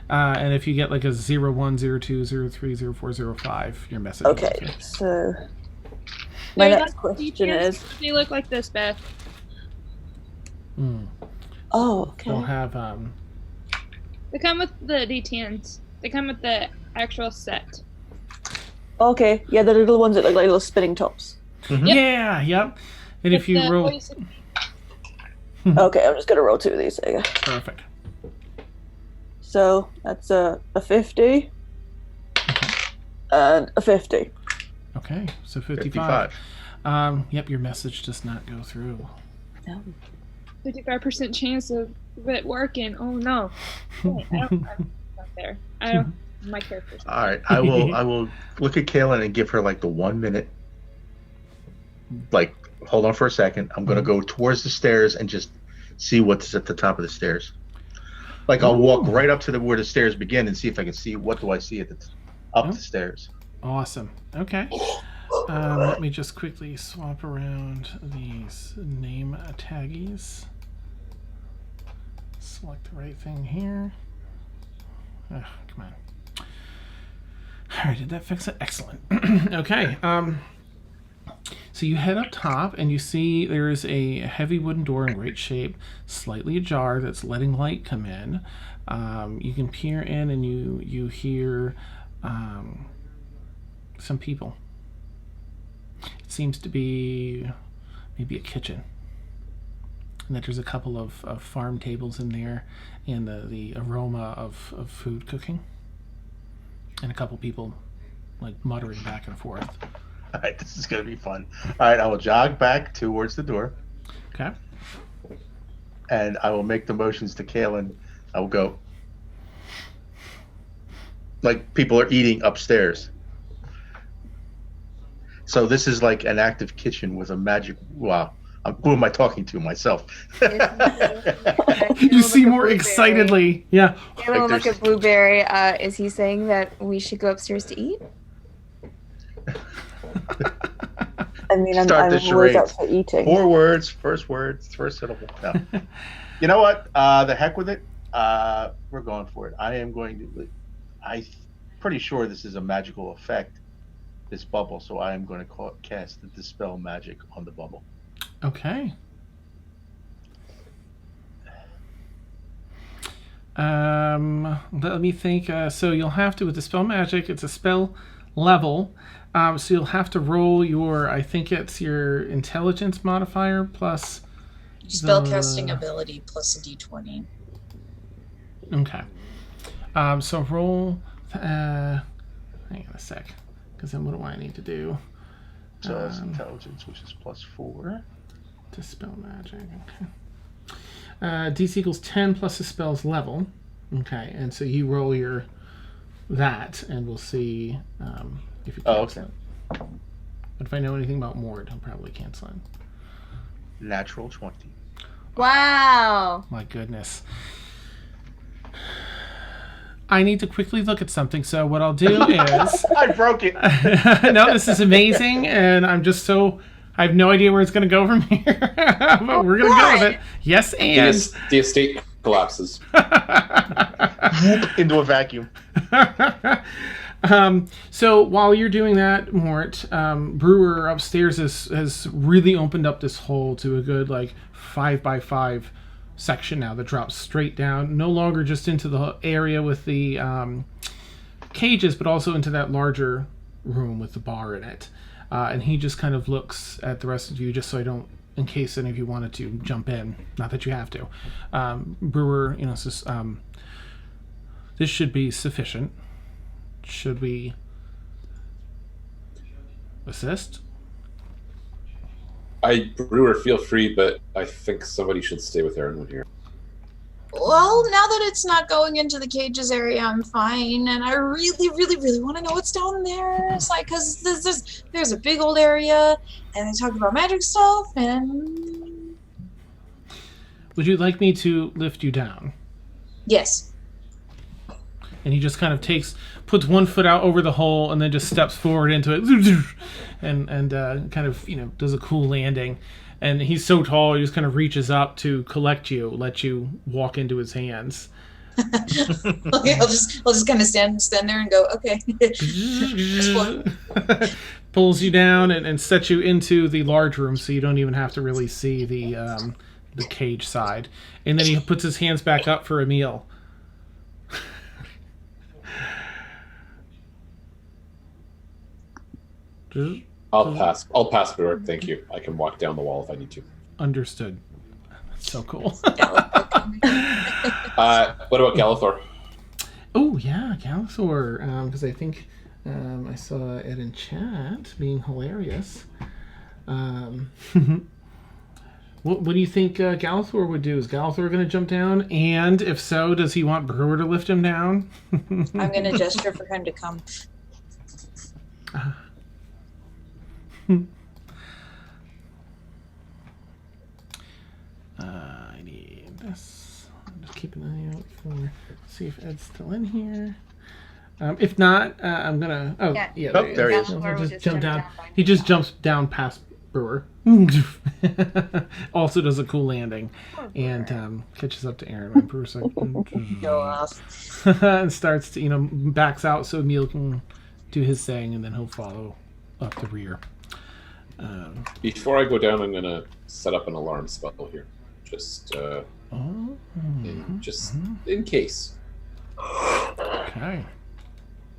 and if you get like a 0, 1, 0, 2, 0, 3, 0, 4, 0, 5, your message will go Okay, through. so my They're next not question D10s, is, they look like this, Beth. oh, They'll okay. have They come with the D10s. They come with the actual set. Okay, yeah, the little ones that look like little spinning tops. yeah, yep. And if With you the roll voice- Okay, I'm just gonna roll 2 of these. There you go. perfect. So that's a 50 and a 50. Okay, so 55. 55. Yep, your message does not go through. 55% chance of it working. Oh no. Wait, I'm not there. I don't. My character's not All right, I will look at Caelynn and give her like the 1 minute. Like, hold on for a second. I'm gonna go towards the stairs and just see what's at the top of the stairs. Like, I'll walk right up to where the stairs begin and see if I can see what do I see at up the stairs. Awesome. Okay. Let me just quickly swap around these name taggies. Select the right thing here. Oh, come on. All right, did that fix it? Excellent. Okay. So you head up top and you see there is a heavy wooden door in great shape, slightly ajar that's letting light come in. You can peer in and you hear some people. It seems to be maybe a kitchen. And that there's a couple of farm tables in there and the aroma of food cooking. And a couple people like muttering back and forth. All right, this is going to be fun. All right, I will jog back towards the door, Okay. and I will make the motions to Caelynn. I will go. Like people are eating upstairs. So this is like an active kitchen with a magic. Wow. Who am I talking to? Myself. You see more excitedly. Yeah. Caleb will look at Blueberry. Is he saying that we should go upstairs to eat? I mean, I'm Start the always up charades. for eating. 4 words, first syllable. No. You know what? The heck with it. We're going for it. I am going to. I'm pretty sure this is a magical effect, this bubble. So I am going to cast the dispel magic on the bubble. Okay. Let me think. So you'll have to, with the spell magic, it's a spell level. So you'll have to roll your, I think it's your intelligence modifier plus Spellcasting ability plus a d20. Okay. So roll. Hang on a sec, because then what do I need to do? So that's intelligence, which is +4. Dispel magic. Okay. DC equals 10 plus the spell's level. Okay, and so you roll your that, and we'll see if you cancel it. But if I know anything about Mord, I'll probably cancel it. Natural 20. Wow. My goodness. I need to quickly look at something, so what I'll do is... I broke it. No, this is amazing, and I'm just so... I have no idea where it's going to go from here, but we're going to go with it. Yes, and... The estate collapses. Into a vacuum. So while you're doing that, Mort, Brewer upstairs has really opened up this hole to a good, 5x5 section now that drops straight down, no longer just into the area with the cages, but also into that larger room with the bar in it. And he just kind of looks at the rest of you, just so I don't, in case any of you wanted to jump in, not that you have to. Brewer, says, this should be sufficient. Should we assist? Brewer, feel free, but I think somebody should stay with Aaron here. Well, now that it's not going into the cages area, I'm fine, and I really, really, really want to know what's down there. It's because there's a big old area, and they talk about magic stuff, and... Would you like me to lift you down? Yes. And he just kind of puts one foot out over the hole, and then just steps forward into it, and kind of, does a cool landing. And he's so tall, he just kind of reaches up to collect you, let you walk into his hands. Okay, I'll just kind of stand there and go, okay. Pulls you down and sets you into the large room, so you don't even have to really see the cage side. And then he puts his hands back up for a meal. I'll pass, Brewer. Thank you. I can walk down the wall if I need to. Understood. That's so cool. What about Galithor? Oh, yeah, Galithor. Because I think I saw it in chat being hilarious. What do you think Galithor would do? Is Galithor going to jump down? And if so, does he want Brewer to lift him down? I'm going to gesture for him to come. I need this. I'll just keep an eye out for see if Ed's still in here. If not, I'm gonna. Oh, yeah, there he is. I'll just jump down. He just jumps down past Brewer. Also does a cool landing and catches up to Aaron. Brewer's like, Go off. and starts to backs out so Emil can do his thing, and then he'll follow up the rear. Before I go down, I'm gonna set up an alarm spell here, just in case. Okay.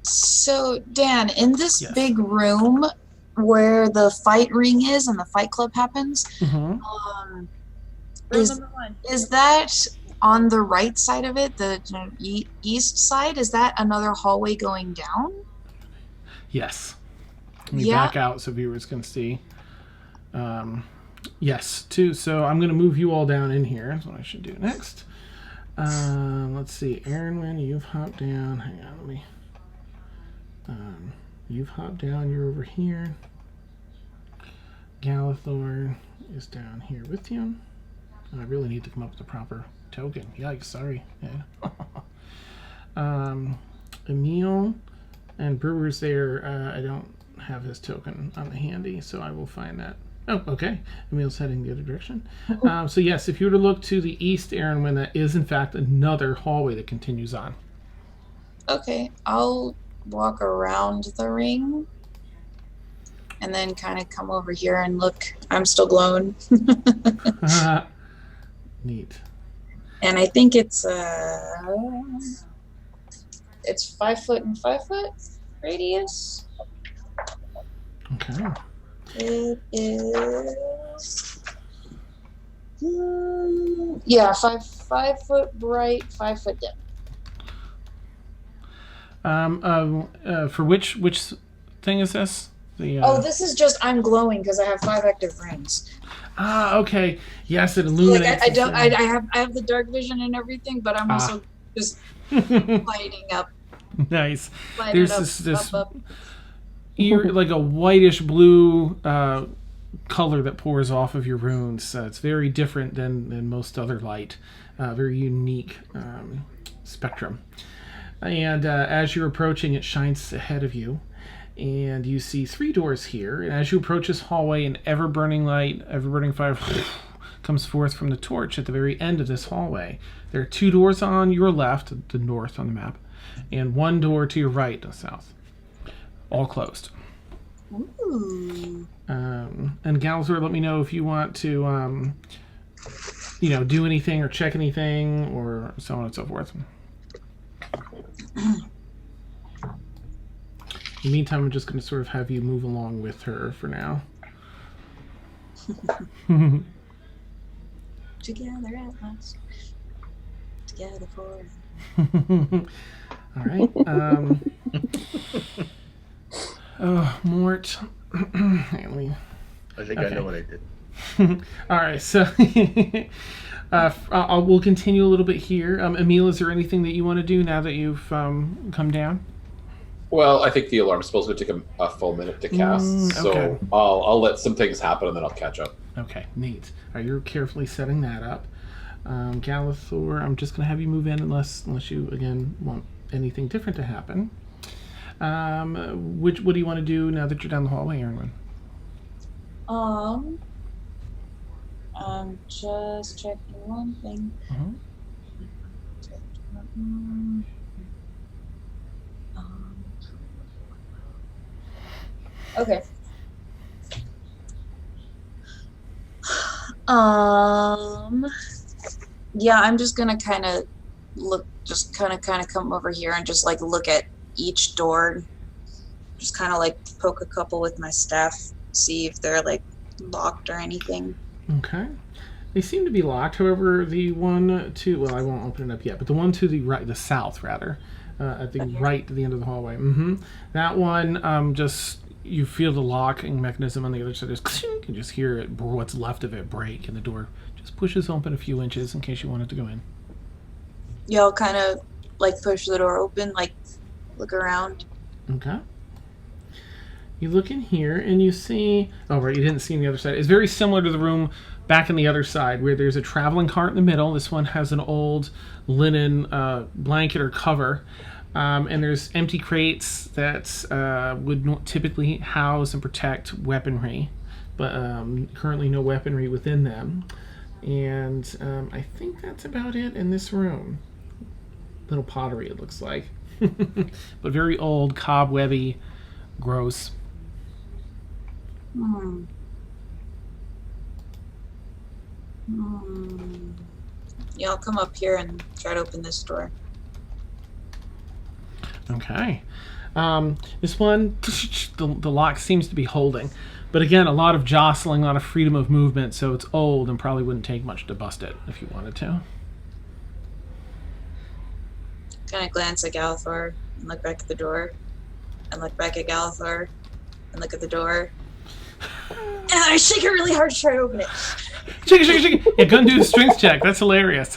So, Dan, in this Yes. big room where the fight ring is and the fight club happens, Mm-hmm. Rule number 1. is that on the right side of it, the east side? Is that another hallway going down? Yes. Let me Yeah. back out so viewers can see. Yes, two. So I'm going to move you all down in here. That's what I should do next. Let's see. Aaron, you've hopped down. Hang on, let me. You've hopped down. You're over here. Galathor is down here with you. I really need to come up with a proper token. Yikes, sorry. Yeah. Emil and Brewer's there. I don't have his token on the handy, so I will find that. Oh, okay. Emil's heading the other direction. So yes, if you were to look to the east, Aaron, when that is in fact another hallway that continues on. Okay, I'll walk around the ring and then kind of come over here and look. I'm still glowing. Neat. And I think it's 5 foot and 5 foot radius. Okay. It is yeah, 5 foot bright, 5 foot dim. For which thing is this? The Oh, this is just I'm glowing because I have 5 active rings. Ah, okay. Yes, it Like illuminates. I have the dark vision and everything, but I'm also just lighting up. Nice. Lighting There's up, this up. like a whitish blue color that pours off of your runes. It's very different than most other light. Very unique spectrum. And as you're approaching, it shines ahead of you. And you see 3 doors here. And as you approach this hallway, an ever-burning light, ever-burning fire comes forth from the torch at the very end of this hallway. There are 2 doors on your left, the north on the map, and 1 door to your right, the south. All closed. Ooh. And Galzor, let me know if you want to, do anything or check anything or so on and so forth. In the meantime, I'm just going to sort of have you move along with her for now. Together at last. Together for. All right. Mort. I think I know what I did. All right. So we'll continue a little bit here. Emil, is there anything that you want to do now that you've come down? Well, I think the alarm spell's going to take a full minute to cast, okay. so I'll let some things happen and then I'll catch up. Okay, neat. All right, you're carefully setting that up. Galathor, I'm just going to have you move in unless you, again, want anything different to happen. What do you want to do now that you're down the hallway, Aaron? I'm just checking one thing. Okay. Yeah, I'm just gonna kind of look, just kind of come over here and just like look at each door, just kind of like poke a couple with my staff, see if they're like locked or anything. Okay. They seem to be locked. However, the one to, well, I won't open it up yet, but the one to the right, the south rather, at the right to the end of the hallway. That one, just, you feel the locking mechanism on the other side. Just, you can just hear it, what's left of it break, and the door just pushes open a few inches in case you wanted to go in. Y'all kind of like push the door open, like look around. Okay. You look in here and you see, oh right, you didn't see on the other side. It's very similar to the room back on the other side where there's a traveling cart in the middle. This one has an old linen blanket or cover. And there's empty crates that would typically house and protect weaponry, but currently no weaponry within them. And I think that's about it in this room. Little pottery, it looks like. But very old, cobwebby, gross. Yeah, I'll come up here and try to open this door. Okay. This one, the lock seems to be holding. But again, a lot of jostling, a lot of freedom of movement, so it's old and probably wouldn't take much to bust it if you wanted to. Kind of glance at Galathor and look back at the door. and look back at Galithor and look at the door. And then I shake it really hard to try to open it. Shake it. Yeah, go and do the strength check. That's hilarious.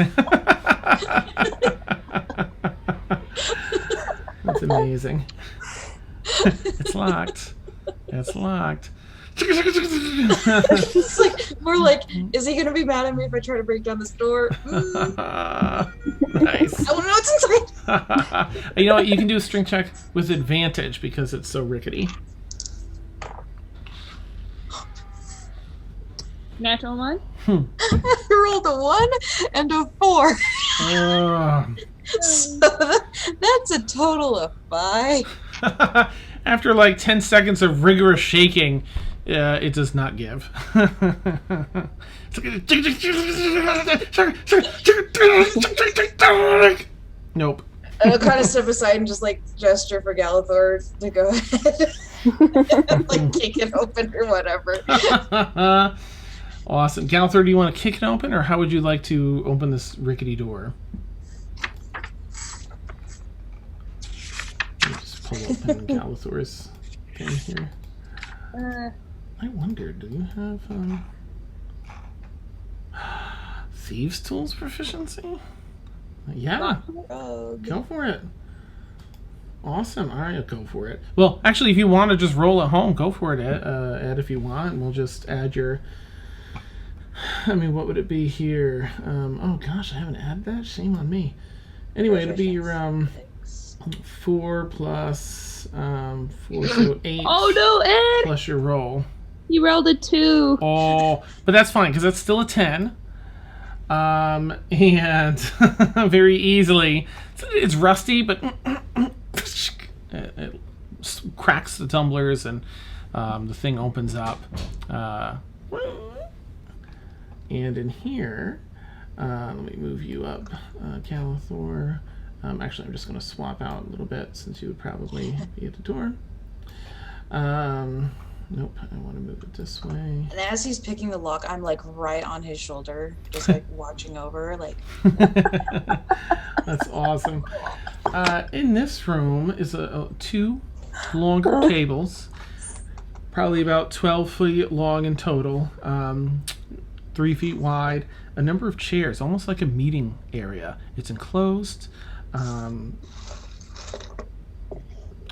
That's amazing. It's locked. It's locked. It's like more like, is he gonna be mad at me if I try to break down this door? Nice. I want to know what's inside. You know what? You can do a strength check with advantage because it's so rickety. Natural 1? I rolled a 1 and a 4. So that's a total of 5. After like 10 seconds of rigorous shaking, it does not give. Nope. I'll kind of step aside and just like gesture for Galithor to go ahead. Like kick it open or whatever. Awesome. Galithor, do you want to kick it open, or how would you like to open this rickety door? Let me just pull open Galithor's thing here. I wonder, do you have Thieves' Tools proficiency? Yeah. Go for it. Awesome. All right, go for it. Well, actually, if you want to just roll at home, go for it, Ed, if you want. And we'll just add your... I mean, what would it be here? Oh, gosh, I haven't added that? Shame on me. Anyway, it'll be your 4 plus 4, so 8. Oh, no, Ed! Plus your roll. You rolled a 2. Oh, but that's fine, because that's still a 10. And very easily, it's rusty, but it cracks the tumblers, and the thing opens up. And in here, let me move you up, Galithor. Actually, I'm just going to swap out a little bit since you would probably be at the door. Nope, I want to move it this way. And as he's picking the lock, I'm like right on his shoulder, just like watching over, like. That's awesome. In this room is 2 longer tables, probably about 12 feet long in total, 3 feet wide, a number of chairs, almost like a meeting area. It's enclosed. I'm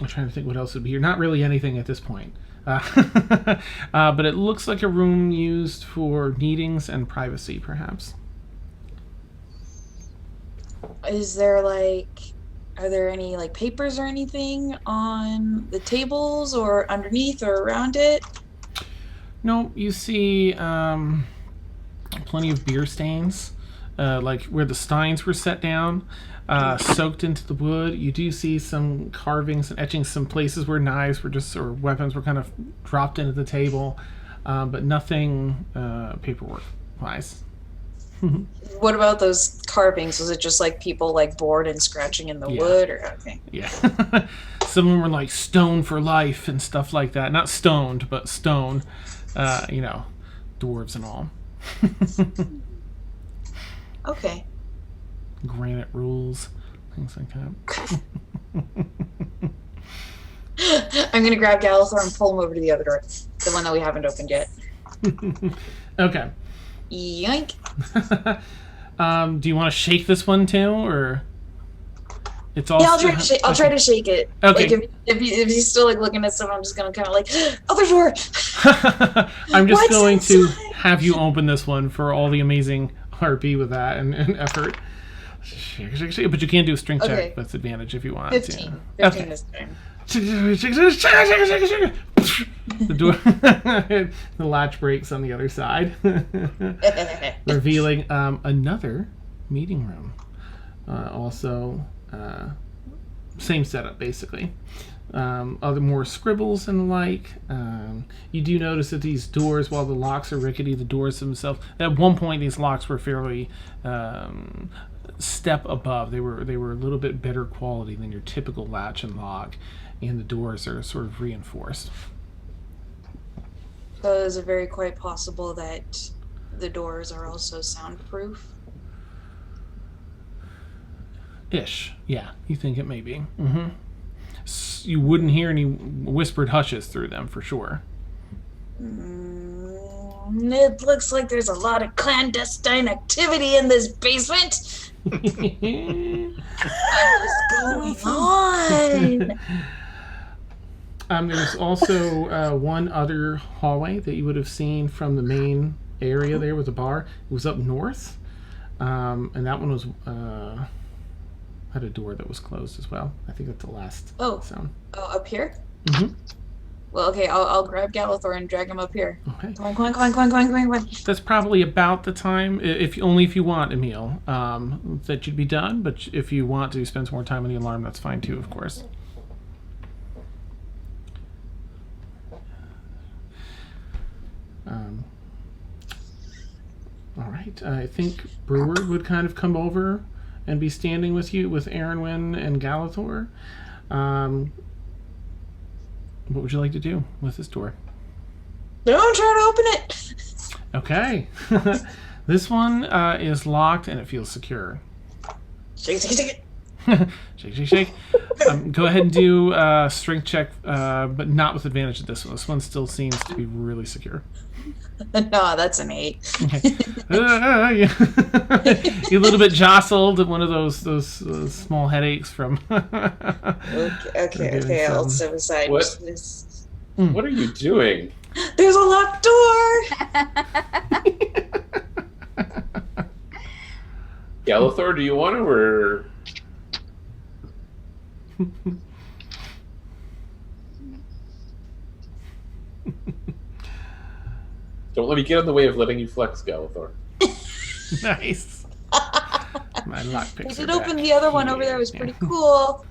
trying to think what else would be here. Not really anything at this point. But it looks like a room used for meetings and privacy, perhaps. Is there like, are there any like papers or anything on the tables or underneath or around it? No, you see plenty of beer stains, like where the steins were set down, soaked into the wood. You do see some carvings and etchings, some places where knives were just, or weapons were kind of dropped into the table, but nothing paperwork-wise. What about those carvings? Was it just like people like bored and scratching in the wood, or okay? Yeah. Some of them were like stone for life and stuff like that. Not stoned, but stone. Dwarves and all. Okay. Granite rules, things like that. I'm gonna grab Galithor and pull him over to the other door, the one that we haven't opened yet. Okay. Yoink. Do you want to shake this one too, or it's all? Yeah, I'll try to shake it. Okay. Like if he's still like looking at stuff, I'm just gonna kind of like other door. I'm just What's going inside? to have you open this one for all the amazing RP with that and effort. Shake, shake, shake. But you can do a strength check. That's advantage if you want. 15. Yeah. 15 this time. The door, the latch breaks on the other side, revealing another meeting room. Also, same setup basically. Other more scribbles and the like. You do notice that these doors, while the locks are rickety, the doors themselves, at one point these locks were fairly step above. They were a little bit better quality than your typical latch and lock, and the doors are sort of reinforced. So is it very quite possible that the doors are also soundproof? Ish, yeah. You think it may be. Mm-hmm. you wouldn't hear any whispered hushes through them for sure. It looks like there's a lot of clandestine activity in this basement. What is going on? There's also one other hallway that you would have seen from the main area there with the bar. It was up north, and that one was had a door that was closed as well. I think that's the last sound. Oh, up here? Mm-hmm. Well, okay, I'll grab Galithor and drag him up here. Okay. Come on. That's probably about the time, if you want, Emil, that you'd be done. But if you want to spend some more time on the alarm, that's fine too, of course. All right. I think Brewer would kind of come over and be standing with you, with Aaronwyn and Galithor. What would you like to do with this door? Don't try to open it. Okay. This one is locked and it feels secure. Shake it. Shake. Go ahead and do a strength check, but not with advantage of this one. This one still seems to be really secure. No, that's an 8. Okay. You're a little bit jostled. One of those small headaches from. Okay. I'll step aside. What? What are you doing? There's a locked door. Galithor, do you want to, or? Don't let me get in the way of letting you flex, Galithor. Nice. My lockpicks. We did open the other one over there. It was pretty cool.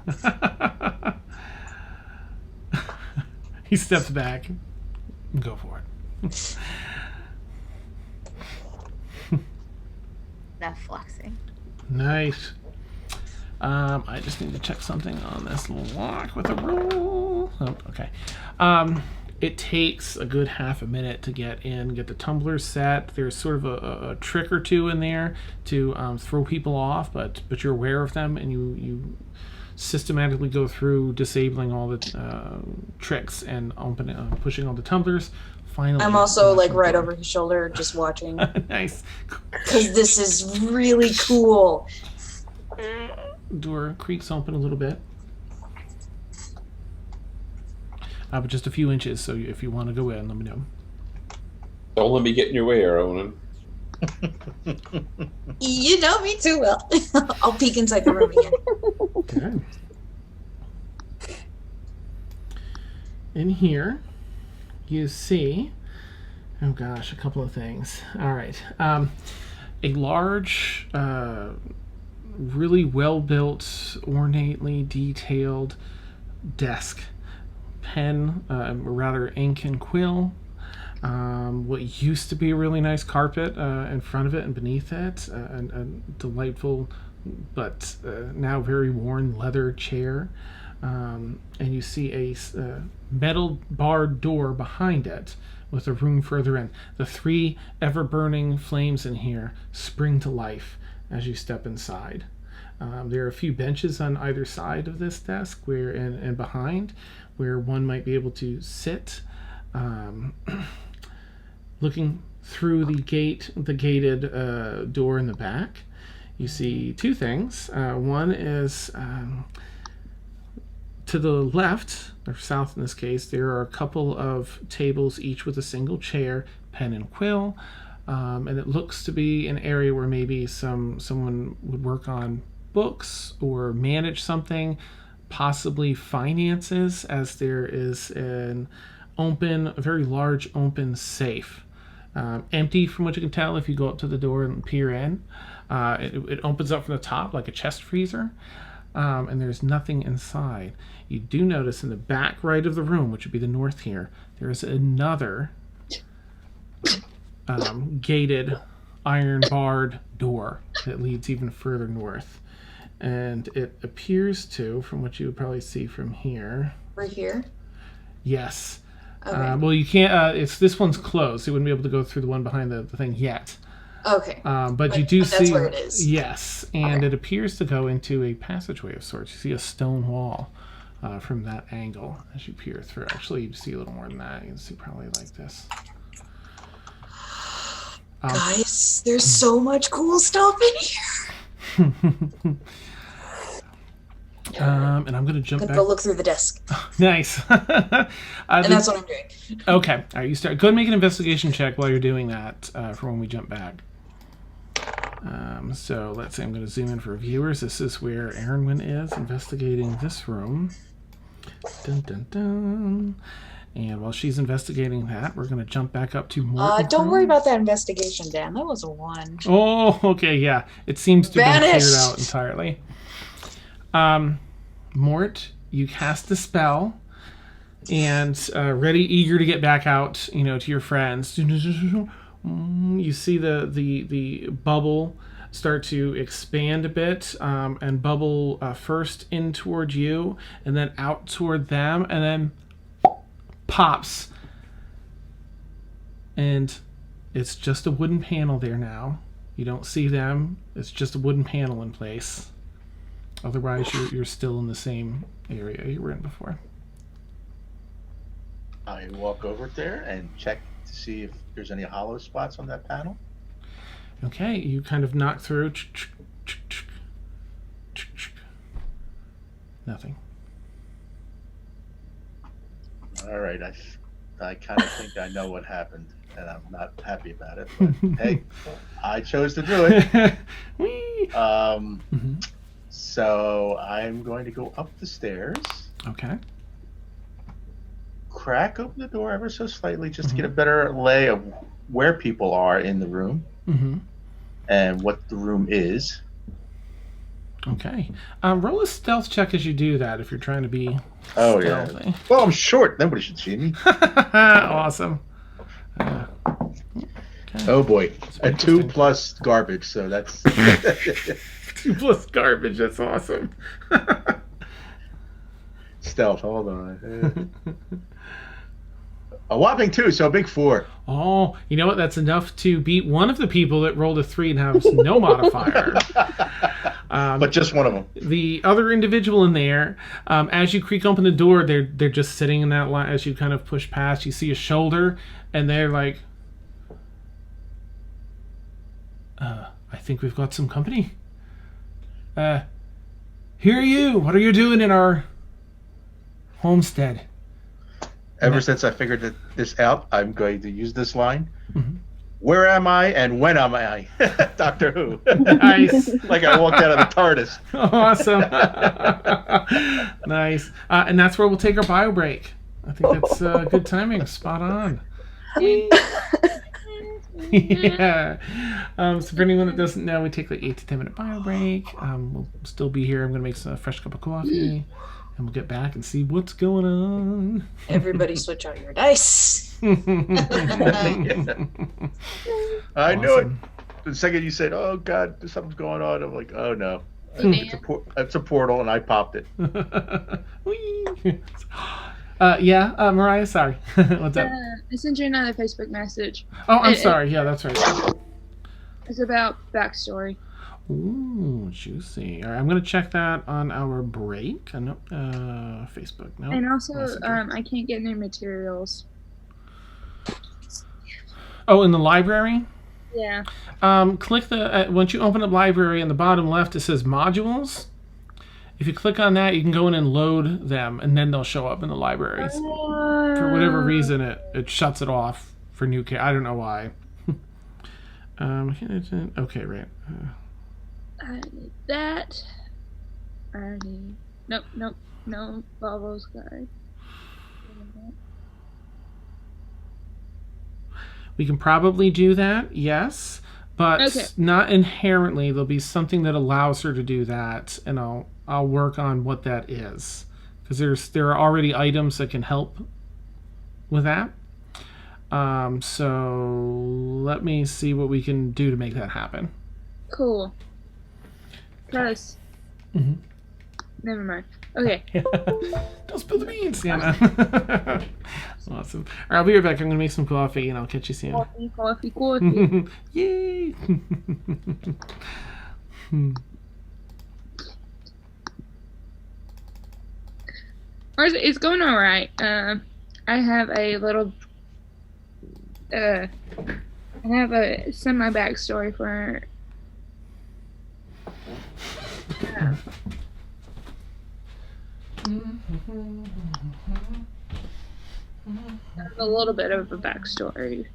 He steps back. Go for it. Enough flexing. Nice. I just need to check something on this lock with a rule. Oh, okay. It takes a good half a minute to get in, get the tumblers set. There's sort of a trick or two in there to throw people off, but you're aware of them, and you systematically go through disabling all the tricks and pushing all the tumblers. Finally, I'm also like right over his shoulder, just watching. Nice. Because this is really cool. Door creaks open a little bit. But just a few inches, so if you want to go in, let me know. Don't let me get in your way, Ronan. You know me too well. I'll peek inside the room again. Okay. In here, you see, oh gosh, a couple of things. All right. A large, really well-built, ornately detailed desk. Pen, rather ink and quill, what used to be a really nice carpet in front of it and beneath it, and a delightful but now very worn leather chair, and you see a metal barred door behind it with a room further in. The 3 ever-burning flames in here spring to life as you step inside. There are a few benches on either side of this desk and behind where one might be able to sit. Looking through the gated door in the back, you see 2 things. One is to the left, or south in this case, there are a couple of tables, each with a single chair, pen and quill, and it looks to be an area where maybe someone would work on books or manage something, possibly finances, as there is a very large open safe, empty from what you can tell if you go up to the door and peer in. It opens up from the top like a chest freezer, and there's nothing inside. You do notice in the back right of the room, which would be the north here, there is another gated iron barred door that leads even further north. And it appears to, from what you would probably see from here. Right here? Yes. Okay. Well, you can't. This one's closed. So you wouldn't be able to go through the one behind the thing yet. Okay. But you do see. That's where it is. Yes, and Okay. it appears to go into a passageway of sorts. You see a stone wall from that angle as you peer through. Actually, you see a little more than that. You can see probably like this. Guys, there's so much cool stuff in here. And I'm going to jump I'm back. gonna go look through the desk. Nice. And that's what I'm doing. Okay. All right, you start. Go ahead and make an investigation check while you're doing that for when we jump back. So let's say I'm going to zoom in for viewers. This is where Erwin is investigating this room. Dun, dun, dun. And while she's investigating that, we're going to jump back up to Morty. Don't worry about that investigation, Dan. That was a 1. Oh, okay, yeah. It seems to be cleared Vanished. out entirely. Mort, you cast the spell, and ready, eager to get back out, to your friends. You see the bubble start to expand a bit, and bubble first in toward you, and then out toward them, and then pops. And it's just a wooden panel there now. You don't see them. It's just a wooden panel in place. Otherwise, you're still in the same area you were in before. I walk over there and check to see if there's any hollow spots on that panel. Okay, you kind of knock through. Nothing. All right, I kind of think I know what happened, and I'm not happy about it. But hey, I chose to do it. Whee! So I'm going to go up the stairs, Okay. crack open the door ever so slightly, just to get a better lay of where people are in the room and what the room is. Okay. Roll a stealth check as you do that if you're trying to be Oh stealthy. yeah. Well, I'm short. Nobody should see me. Awesome. Okay. Oh boy, a interesting. 2 plus garbage. So that's 2 plus garbage. That's awesome. stealth. Hold on. A whopping 2, so a big 4. Oh, you know what? That's enough to beat one of the people that rolled a 3 and has no modifier. But just one of them. The other individual in there, as you creak open the door, they're just sitting in that line. As you kind of push past, you see a shoulder, and they're like, I think we've got some company. Who are you? What are you doing in our homestead? Ever since I figured this out, I'm going to use this line. Where am I and when am I? Doctor Who. Nice. Like I walked out of the TARDIS. Awesome. Nice. And that's where we'll take our bio break. I think that's good timing. Spot on. Yeah. So for anyone that doesn't know, we take like 8 to 10 minute bio break. We'll still be here. I'm going to make some fresh cup of coffee. And we'll get back and see what's going on. Everybody switch out your dice. I knew it. The second you said, "Oh God, something's going on," I'm like, "Oh no, it's a portal," and I popped it. Yeah, Mariah. Sorry, what's up? I sent you another Facebook message. Oh, I'm sorry. Yeah, that's right. It's about backstory. Ooh, juicy. All right, I'm gonna check that on our break. No, Facebook. No. And also, Messenger. I can't get new materials. Oh, in the library. Yeah. Click the once you open up library in the bottom left, it says modules. If you click on that, you can go in and load them, and then they'll show up in the libraries. For whatever reason, it shuts it off for new care. I don't know why. Okay, right. I need that. I need. Nope. No. Volvo's guide. We can probably do that, yes, but Okay. not inherently. There'll be something that allows her to do that, and I'll work on what that is, because there are already items that can help with that. So let me see what we can do to make that happen. Cool. Plus. Never mind. Okay. Don't spill the beans, Sienna. Awesome. All right, I'll be right back. I'm gonna make some coffee, and I'll catch you soon. Coffee. Yay! It's going all right. I have a little. I have a semi backstory for. A little bit of a backstory.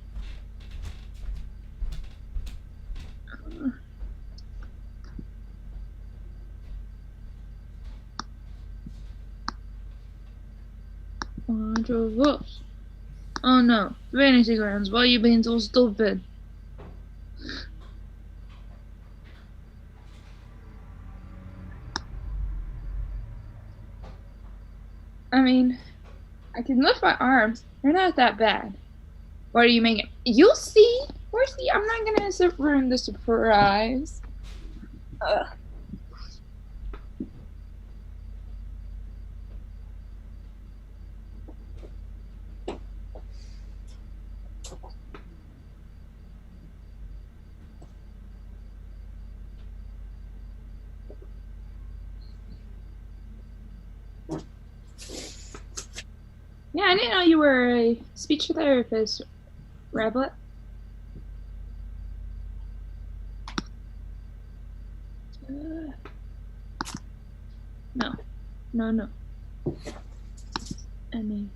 Oh no, vanity grounds. Why are you being so stupid? I mean, I can lift my arms. They're not that bad. What are you making? You'll see. I'm not gonna ruin the surprise. Yeah, I didn't know you were a speech therapist, Rablet. No. I mean.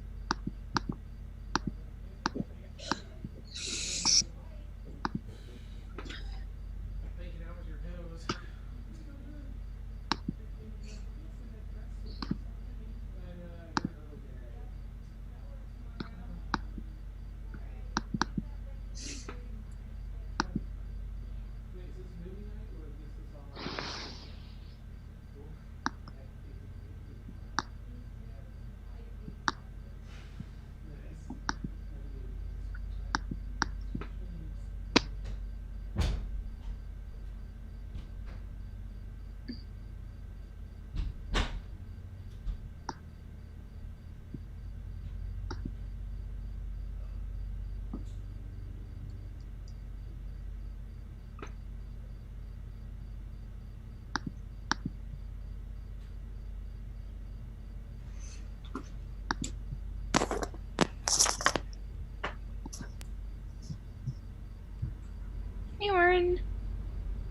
Hey, Warren.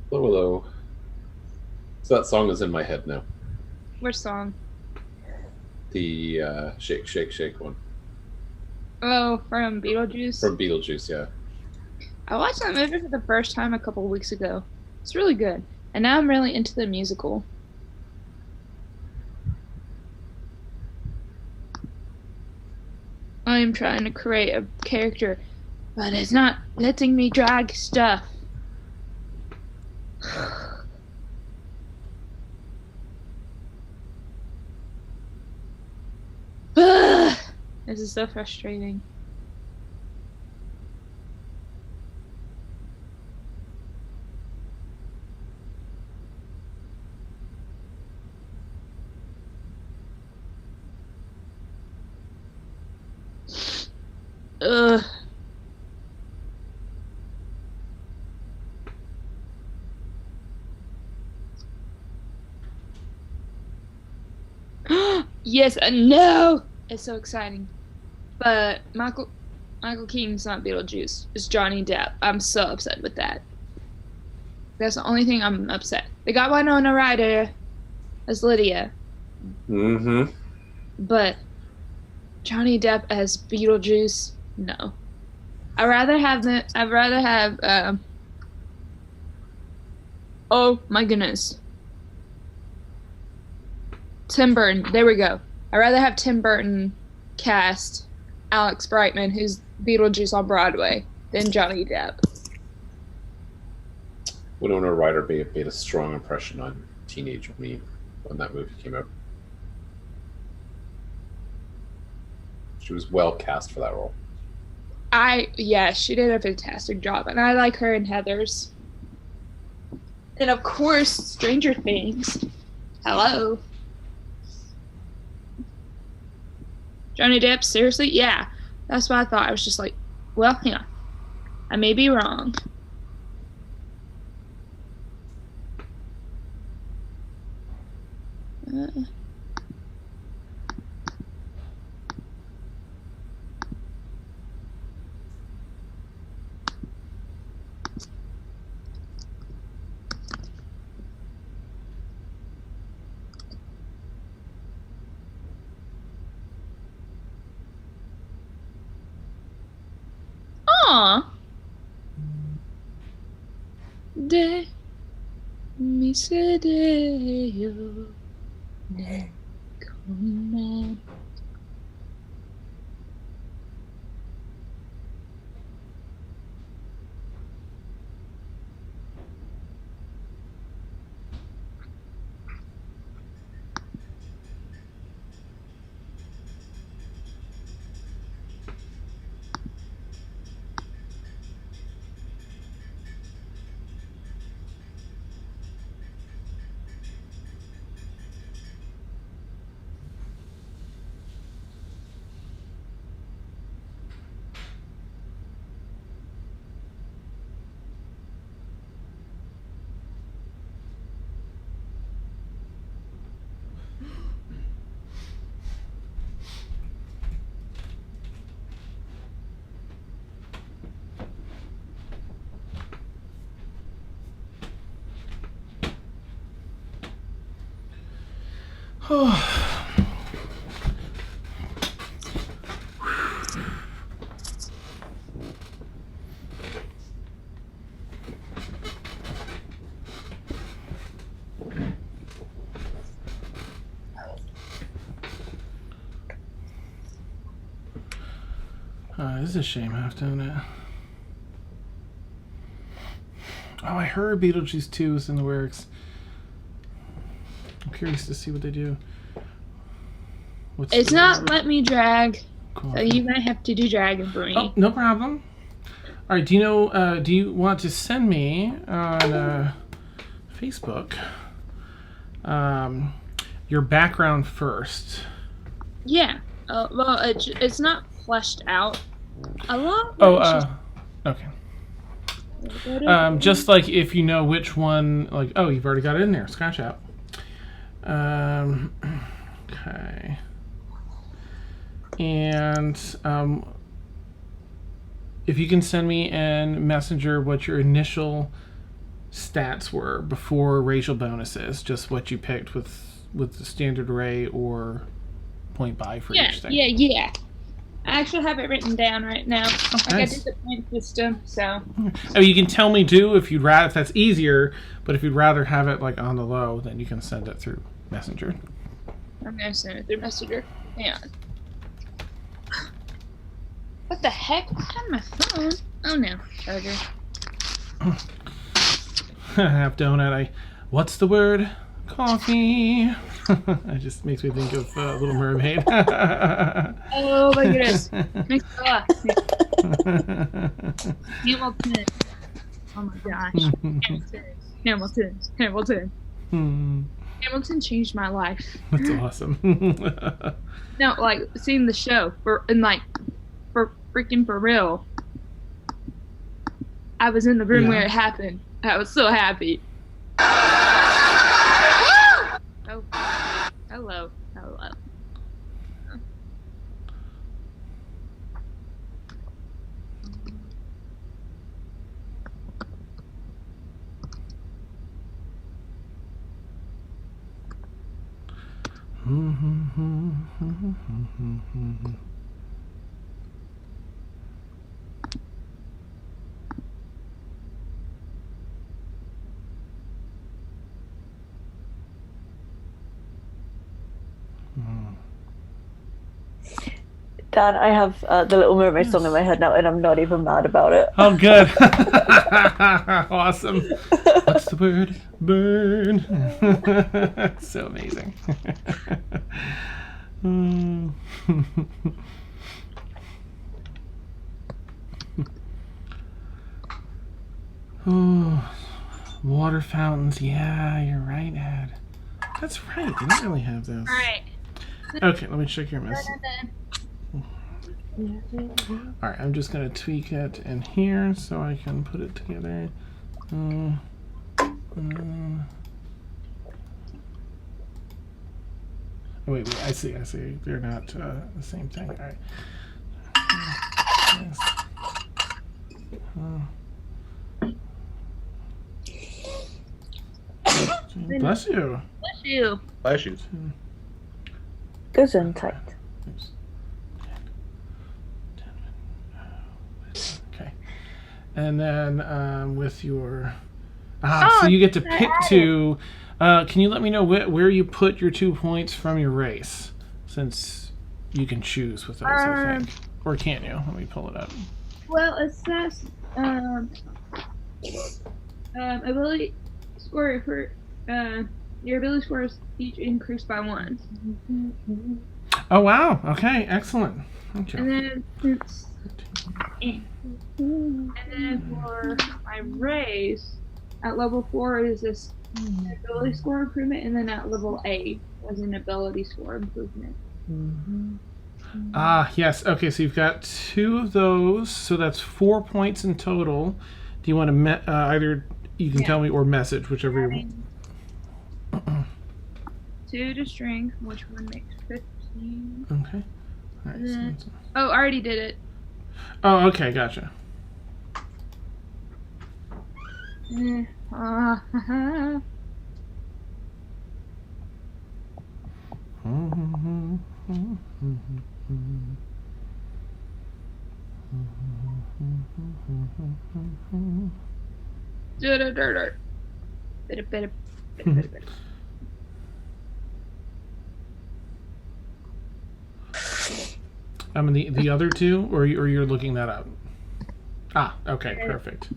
Hello. So that song is in my head now. Which song? The Shake, Shake, Shake one. Oh, from Beetlejuice? From Beetlejuice, yeah. I watched that movie for the first time a couple of weeks ago. It's really good. And now I'm really into the musical. I'm trying to create a character, but it's not letting me drag stuff. This is so frustrating. Ugh. Yes, I know. It's so exciting. But Michael Keaton's not Beetlejuice. It's Johnny Depp. I'm so upset with that. That's the only thing I'm upset. They got Winona Ryder as Lydia. Mm-hmm. But Johnny Depp as Beetlejuice, no. I'd rather have oh my goodness. Tim Burton. There we go. I'd rather have Tim Burton cast Alex Brightman, who's Beetlejuice on Broadway, than Johnny Depp. Winona Ryder made a strong impression on teenage me when that movie came out. She was well cast for that role. She did a fantastic job, and I like her in Heathers. And of course, Stranger Things. Hello. Johnny Depp, seriously? Yeah. That's what I thought. I was just like, well, hang on. I may be wrong. De miserio ne come. This is a shame I have to own it. Oh, I heard Beetlejuice 2 is in the works. I'm curious to see what they do. It's not let me drag, Cool. so you might have to do dragon for me. Oh, no problem. All right, do you know? Do you want to send me on Facebook your background first? Yeah. Well, it's not fleshed out a lot. Okay. Just like if you know which one, like, oh, you've already got it in there. Scratch out. Okay. And if you can send me in Messenger what your initial stats were before racial bonuses, just what you picked with the standard array or point buy for each thing. Yeah. I actually have it written down right now. Like nice. I did the point system, so. I mean, you can tell me too if that's easier. But if you'd rather have it like on the low, then you can send it through Messenger. I'm gonna send it through Messenger. Hang on. What the heck? I had my phone. Oh no, charger. Half donut. What's the word? Coffee. It just makes me think of Little Mermaid. Oh my goodness. Makes me laugh. Hamilton. Oh my gosh. Hamilton. Hamilton changed my life. That's awesome. No, like seeing the show for real. I was in the room where it happened. I was so happy. Oh, hello. Dan, I have the Little Mermaid song in my head now, and I'm not even mad about it. Oh, good. Awesome. What's the word? Burn. So amazing. Oh, water fountains. Yeah, you're right, Ed. That's right. They don't really have those. All right. Okay, let me check your message. Alright, I'm just going to tweak it in here so I can put it together. Wait, I see. They're not the same thing. Alright. Bless you. Bless you. Bless you. Gesundheit. Oops. Okay. And then with your So you get to pick two. Can you let me know where you put your 2 points from your race? Since you can choose with those, I think. Or can't you? Let me pull it up. Well, it says ability score for your ability scores each increased by 1. Oh wow! Okay, excellent. Okay. And then for my race at level 4 is this ability score improvement, and then at level 8 was an ability score improvement. Yes. Okay, so you've got 2 of those, so that's 4 points in total. Do you want to either you can tell me or message, whichever you want. 2 to strength, which one makes 15. Okay. All right, I already did it. Oh, okay, gotcha. And the other 2, or you're looking that up? Okay, perfect.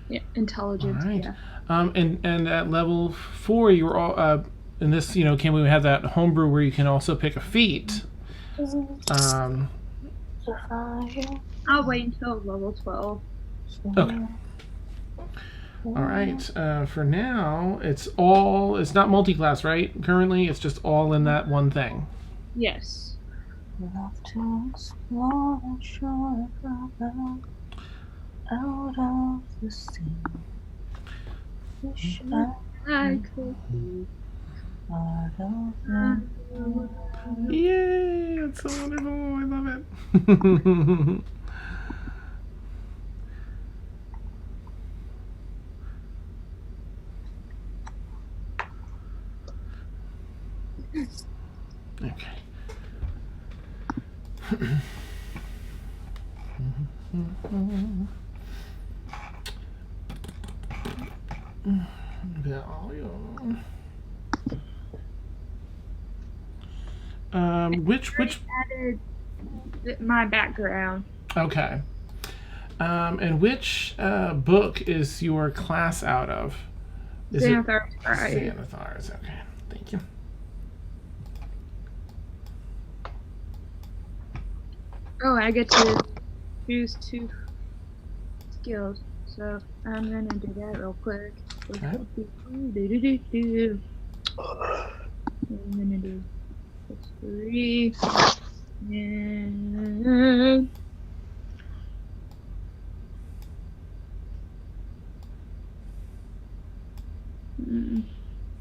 Yeah, intelligence. All right. Yeah. And at level 4, you were all in this. Can we have that homebrew where you can also pick a feat? I'll wait until level 12. Okay. All right. For now, it's not multi-class, right? Currently, it's just all in that one thing. Yes. Out of the sea. I could be part of the Yay! That's so wonderful. I love it. Okay. Which added my background. Okay. And which book is your class out of? Is Xanathars. Okay. Thank you. Oh, I get to choose 2 skills, so I'm gonna do that real quick. Okay. I'm gonna do 3 and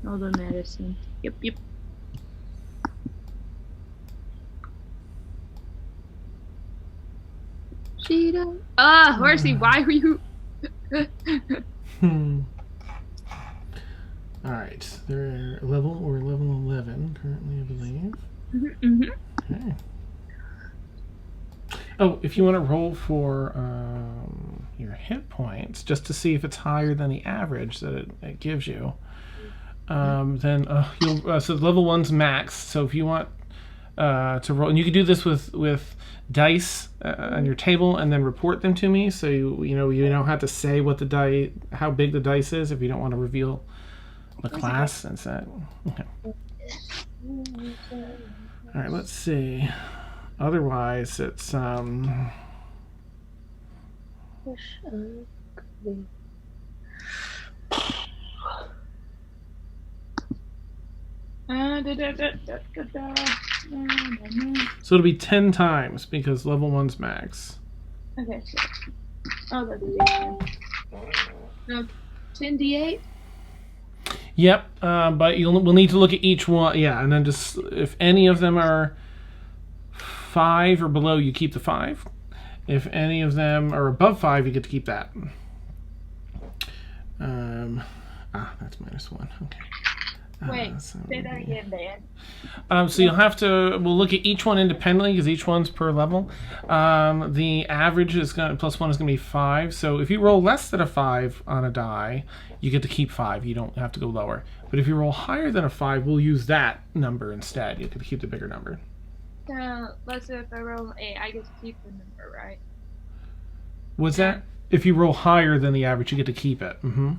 all the medicine. Yep. Cheetah. Horsey, why were you? All right. They're level 11 currently, I believe. Okay. Oh, if you want to roll for your hit points, just to see if it's higher than the average that it gives you, then you'll. So level 1's max. So if you want to roll, and you can do this with dice on your table, and then report them to me. So you don't have to say what how big the dice is if you don't want to reveal the class. And that. Okay. All right. Let's see. Otherwise, it's so it'll be 10 times because level 1's max. Okay. So, that'd be 10d8. Yep. But we'll need to look at each one. Yeah, and then just if any of them are 5 or below, you keep the 5. If any of them are above 5, you get to keep that. That's -1. Okay. Wait, say that again, Dan. So you'll have to. We'll look at each one independently because each one's per level. The average is going +1 is going to be 5. So if you roll less than a 5 on a die, you get to keep 5. You don't have to go lower. But if you roll higher than a 5, we'll use that number instead. You get to keep the bigger number. So let's say if I roll an 8, I get to keep the number, right? What's that? If you roll higher than the average, you get to keep it. Mm-hmm.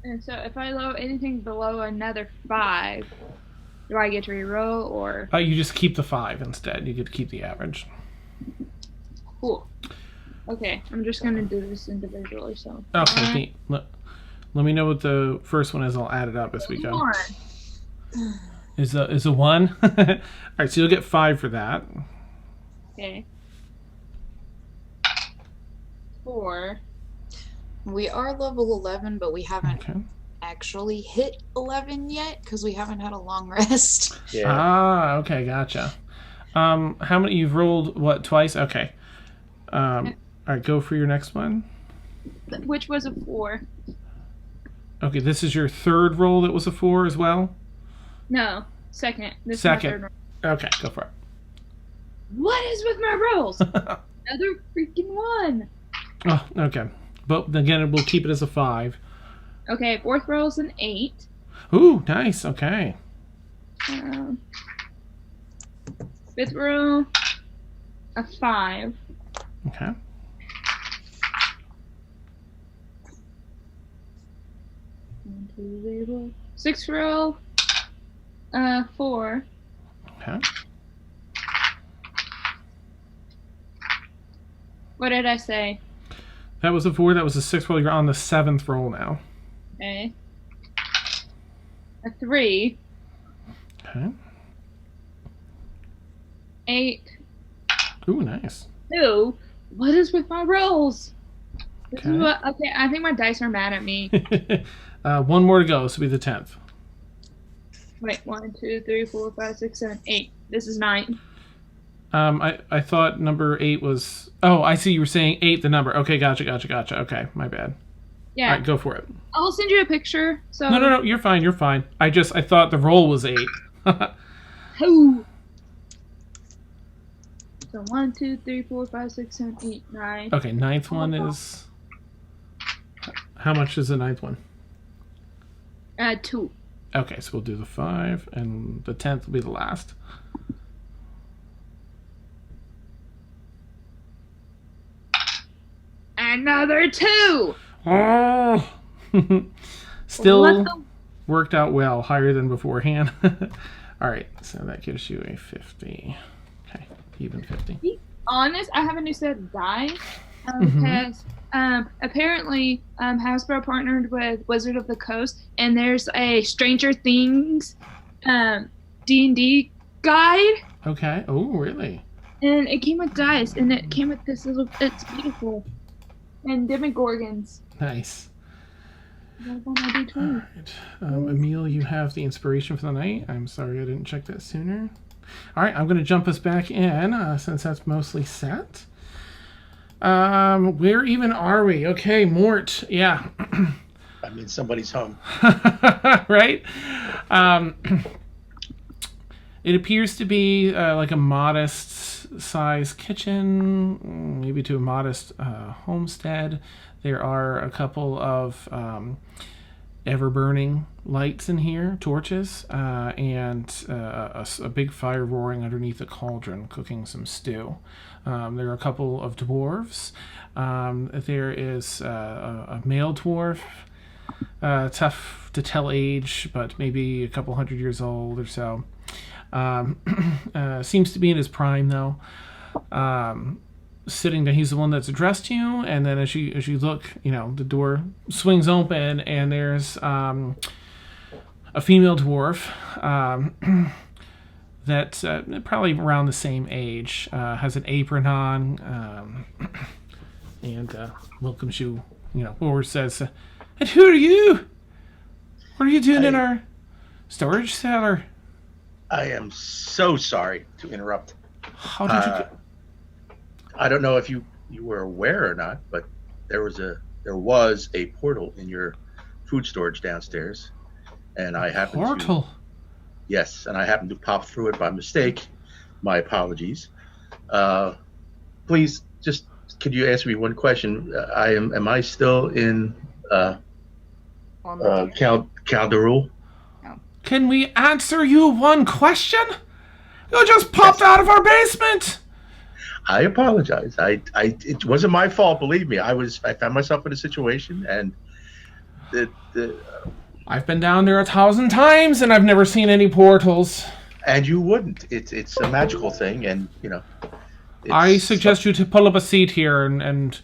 And so if I roll anything below another 5, do I get to reroll or? You just keep the 5 instead. You get to keep the average. Cool. Okay, I'm just gonna do this individually. So. Okay. Neat. Let me know what the first one is. I'll add it up as we go. 1. Is a 1? All right. So you'll get 5 for that. Okay. 4. We are level 11, but we haven't Okay. actually hit 11 yet because we haven't had a long rest. Yeah. Ah, okay, gotcha. How many you've rolled? What, twice? Okay. All right, go for your next one. Which was a 4. Okay, this is your third roll that was a 4 as well? No, second. This Second. is my third roll. Okay, go for it. What is with my rolls? Another freaking 1. Oh, okay. But again, we'll keep it as a 5. Okay, fourth roll is an 8. Ooh, nice. Okay. Fifth roll, a 5. Okay. Sixth roll, 4. Okay. What did I say? That was a 4. That was a 6 roll. You're on the 7th roll now. Okay. A 3. Okay. 8. Ooh, nice. 2. What is with my rolls? This Okay. is what, okay, I think my dice are mad at me. One more to go. This will be the 10th. Wait, 1, 2, 3, 4, 5, 6, 7, 8. This is 9. I thought number 8 was... Oh, I see. You were saying 8, the number. Okay, gotcha. Okay, my bad. Yeah. All right, go for it. I'll send you a picture. So. No. You're fine. I thought the roll was 8. Hoo. So 1, 2, 3, 4, 5, 6, 7, 8, 9. Okay, 9th one is... How much is the 9th one? 2. Okay, so we'll do the 5, and the 10th will be the last. Another 2. Oh! What Still the- worked out well, higher than beforehand. All right, so that gives you a 50. Okay, even 50. Be honest, I have a new set of dice because apparently Hasbro partnered with Wizard of the Coast, and there's a Stranger Things D&D guide, Okay. Oh, really? and it came with dice, and it came with this little. It's beautiful, and Demogorgons. Nice. That's on my D20. Right. Emil, you have the inspiration for the night. I'm sorry I didn't check that sooner. All right, I'm going to jump us back in since that's mostly set. Where even are we? Okay, Mort. Yeah. I mean, somebody's home. Right? It appears to be like a modest size kitchen, maybe to a modest homestead. There are a couple of ever-burning lights in here, torches, and a big fire roaring underneath a cauldron, cooking some stew. There are a couple of dwarves. There is a male dwarf, tough to tell age, but maybe a couple 100 years old or so. Seems to be in his prime, though. Sitting there, he's the one that's addressed you, and then as you look, the door swings open, and there's a female dwarf that's probably around the same age, has an apron on, and welcomes you, or says, "And who are you? What are you doing in our storage cellar?" I am so sorry to interrupt. How did you get... I don't know if you were aware or not, but there was a portal in your food storage downstairs, and I happened to Portal. yes, and I happened to pop through it by mistake. My apologies. Please, just could you answer me one question? Am I still in Calderul? Can we answer you one question? You just popped out of our basement. I apologize. It wasn't my fault. Believe me. I found myself in a situation, and I've been down there 1,000 times, and I've never seen any portals. and you wouldn't. It's a magical thing, and I suggest you to pull up a seat here and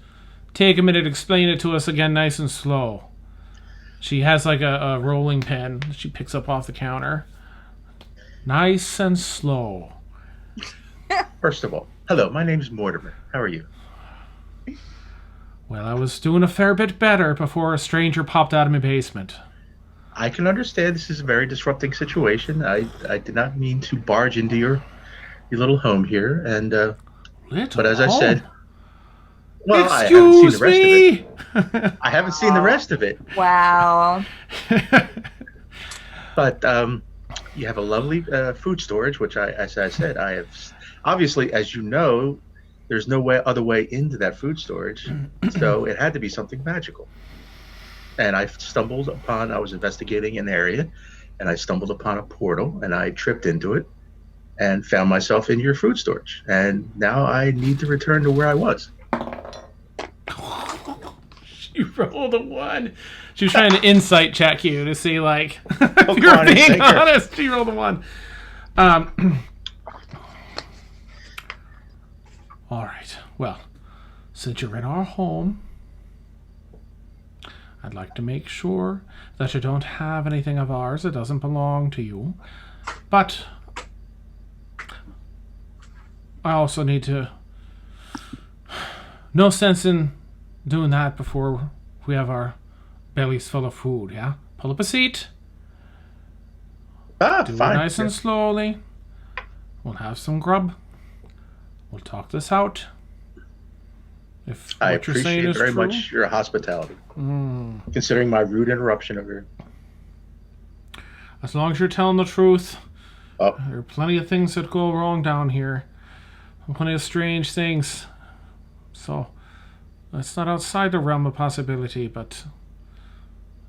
take a minute, explain it to us again, nice and slow. She has like a rolling pin that she picks up off the counter. Nice and slow. First of all, hello. My name's Mortimer. How are you? Well, I was doing a fair bit better before a stranger popped out of my basement. I can understand this is a very disrupting situation. I did not mean to barge into your little home here, and but as I said, well, I haven't seen the rest of it. I haven't seen the rest of it. Wow. But you have a lovely food storage, which as I said, I have. Obviously, as you know, there's no other way into that food storage, so it had to be something magical. And I was investigating an area, and I stumbled upon a portal, and I tripped into it, and found myself in your food storage. And now I need to return to where I was. She rolled a 1. She was trying to insight check you to see, like, if Oh, you're Connor, being take her. honest. She rolled a 1. All right. Well, since you're in our home, I'd like to make sure that you don't have anything of ours that doesn't belong to you. But I also need to... No sense in doing that before we have our bellies full of food, yeah? Pull up a seat. Do Fine. it nice and slowly. We'll have some grub. We'll talk this out. If I what you're saying appreciate is very true, much your hospitality, considering my rude interruption of your. as long as you're telling the truth, Oh, there are plenty of things that go wrong down here. Plenty of strange things. So, it's not outside the realm of possibility, but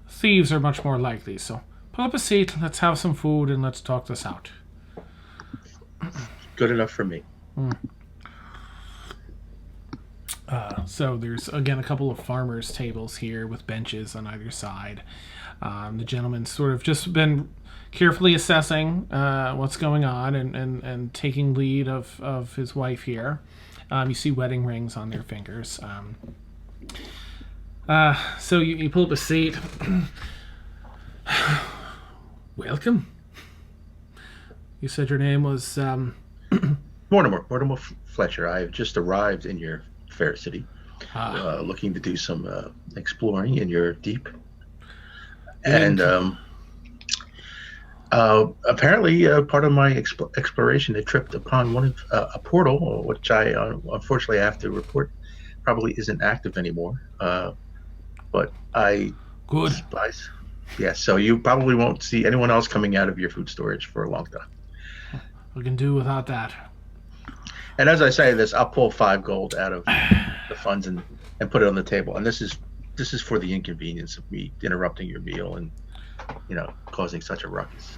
thieves are much more likely. So, pull up a seat, let's have some food, and let's talk this out. good enough for me. So there's, again, a couple of farmers' tables here with benches on either side. The gentleman's sort of just been carefully assessing what's going on and taking lead of his wife here. You see wedding rings on their fingers. So you pull up a seat. Welcome. You said your name was... Mortimer Fletcher. I have just arrived in your fair city, looking to do some exploring in your deep. And apparently, part of my exploration, it tripped upon a portal, which I unfortunately have to report probably isn't active anymore. But I Good. yeah, so you probably won't see anyone else coming out of your food storage for a long time. We can do without that. And as I say this, I'll pull 5 gold out of the funds and put it on the table. And this is for the inconvenience of me interrupting your meal and causing such a ruckus.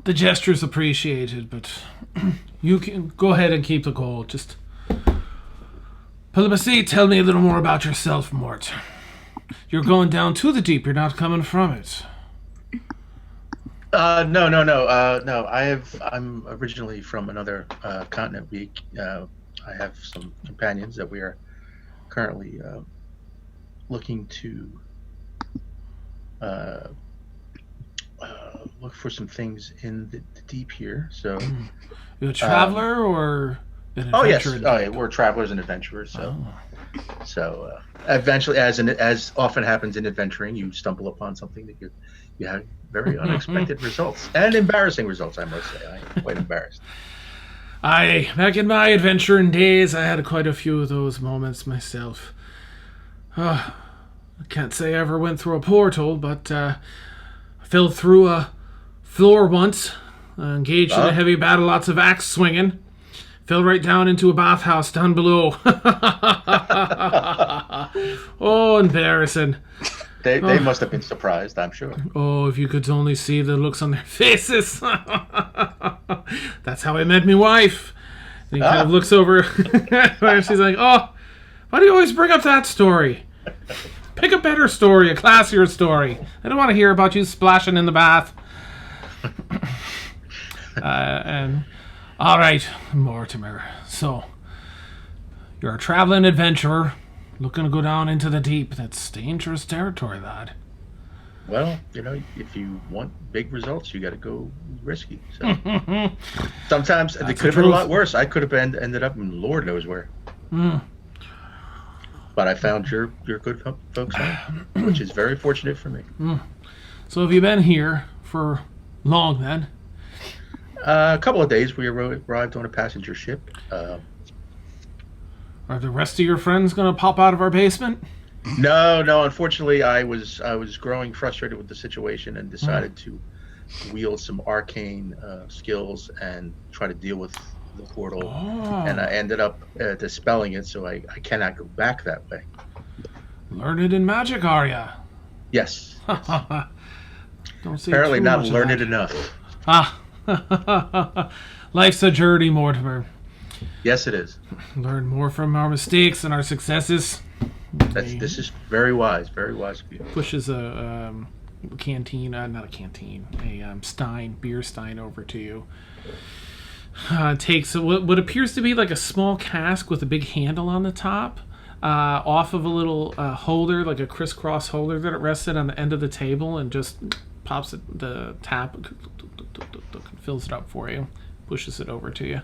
The gesture's appreciated, but you can go ahead and keep the gold. Just pull up a seat. Tell me a little more about yourself, Mort. You're going down to the deep. You're not coming from it. No. I'm originally from another continent. I have some companions that we are currently looking to look for some things in the deep here. So, You a traveler or an oh yes, adventurer? we're travelers and adventurers. So eventually, as often happens in adventuring, you stumble upon something that you have very unexpected results and embarrassing results. I must say, I'm quite embarrassed. Back in my adventuring days, I had quite a few of those moments myself. I can't say I ever went through a portal, but I fell through a floor once, engaged in a heavy battle, lots of axe swinging. Fell right down into a bathhouse down below. Oh, embarrassing. They must have been surprised, I'm sure. Oh, if you could only see the looks on their faces. That's how I met my wife. And he kind of looks over and she's like, oh, why do you always bring up that story? Pick a better story, a classier story. I don't want to hear about you splashing in the bath. And all right, Mortimer. So, you're a traveling adventurer looking to go down into the deep. That's dangerous territory, lad. Well, if you want big results, you got to go risky. So sometimes it could have been a lot worse. I could have ended up in Lord knows where. But I found your good folks home, which is very fortunate for me. So have you been here for long then? A couple of days. We arrived on a passenger ship. Are the rest of your friends going to pop out of our basement? No. Unfortunately, I was growing frustrated with the situation and decided to wield some arcane skills and try to deal with the portal. And I ended up dispelling it, so I cannot go back that way. Learned in magic, are ya? Yes. Don't say Apparently too not much of learned that. enough. Life's a journey, Mortimer. Yes, it is. Learn more from our mistakes and our successes. This is very wise of you. Pushes a canteen, not a canteen, a beer stein over to you. Takes what appears to be like a small cask with a big handle on the top, off of a little holder, like a crisscross holder that it rested on the end of the table, and just pops the tap, fills it up for you, pushes it over to you.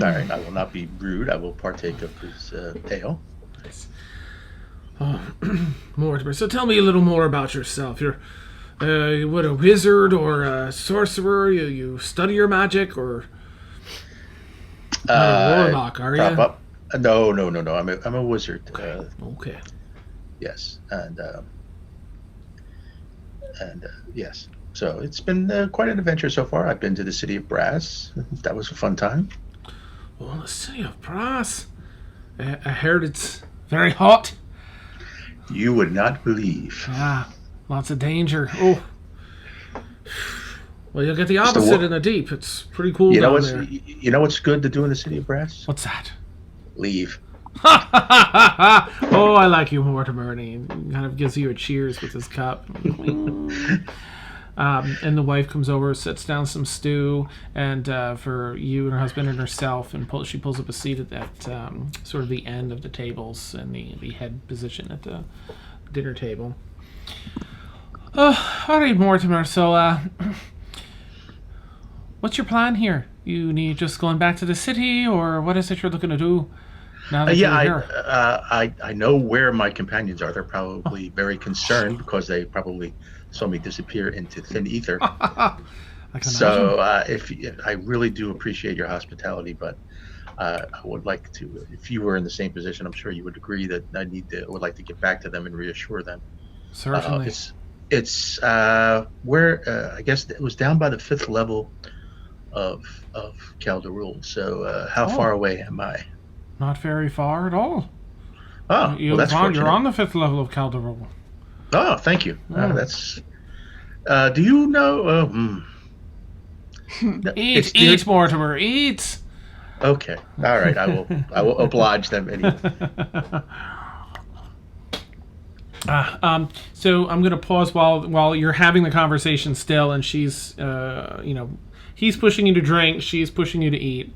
All right, I will not be rude. I will partake of his ale. Oh, Mortimer, so tell me a little more about yourself. You're a wizard or a sorcerer? You study your magic, or not a warlock, are you? No. I'm a wizard. Okay. Yes, and yes. So it's been quite an adventure so far. I've been to the city of Brass. That was a fun time. Well, the city of Brass. I heard it's very hot. You would not believe. Lots of danger. Oh. Well, you'll get the opposite in the deep. It's pretty cool down there. You know what's good to do in the city of Brass? What's that? Leave. Oh, I like you, Mortimer. And he kind of gives you a cheers with his cup. And the wife comes over, sets down some stew, and for you and her husband and herself, and she pulls up a seat at that sort of the end of the tables and the head position at the dinner table. All right, Mortimer. So, what's your plan here? You need just going back to the city, or what is it you're looking to do now that you're here? I know where my companions are. They're probably very concerned because they probably saw me disappear into thin ether. So I really do appreciate your hospitality, but I would like to, if you were in the same position, I'm sure you would agree that I would like to get back to them and reassure them. Certainly. It's where I guess it was down by the 5th level of Calderul. So how far away am I? Not very far at all. Oh, well, that's fortunate. You're on the 5th level of Calderul. Oh, thank you. That's. Do you know? Eat, Mortimer, eat. Okay, all right. I will oblige them anyway. So I'm gonna pause while you're having the conversation still, and she's, he's pushing you to drink, she's pushing you to eat.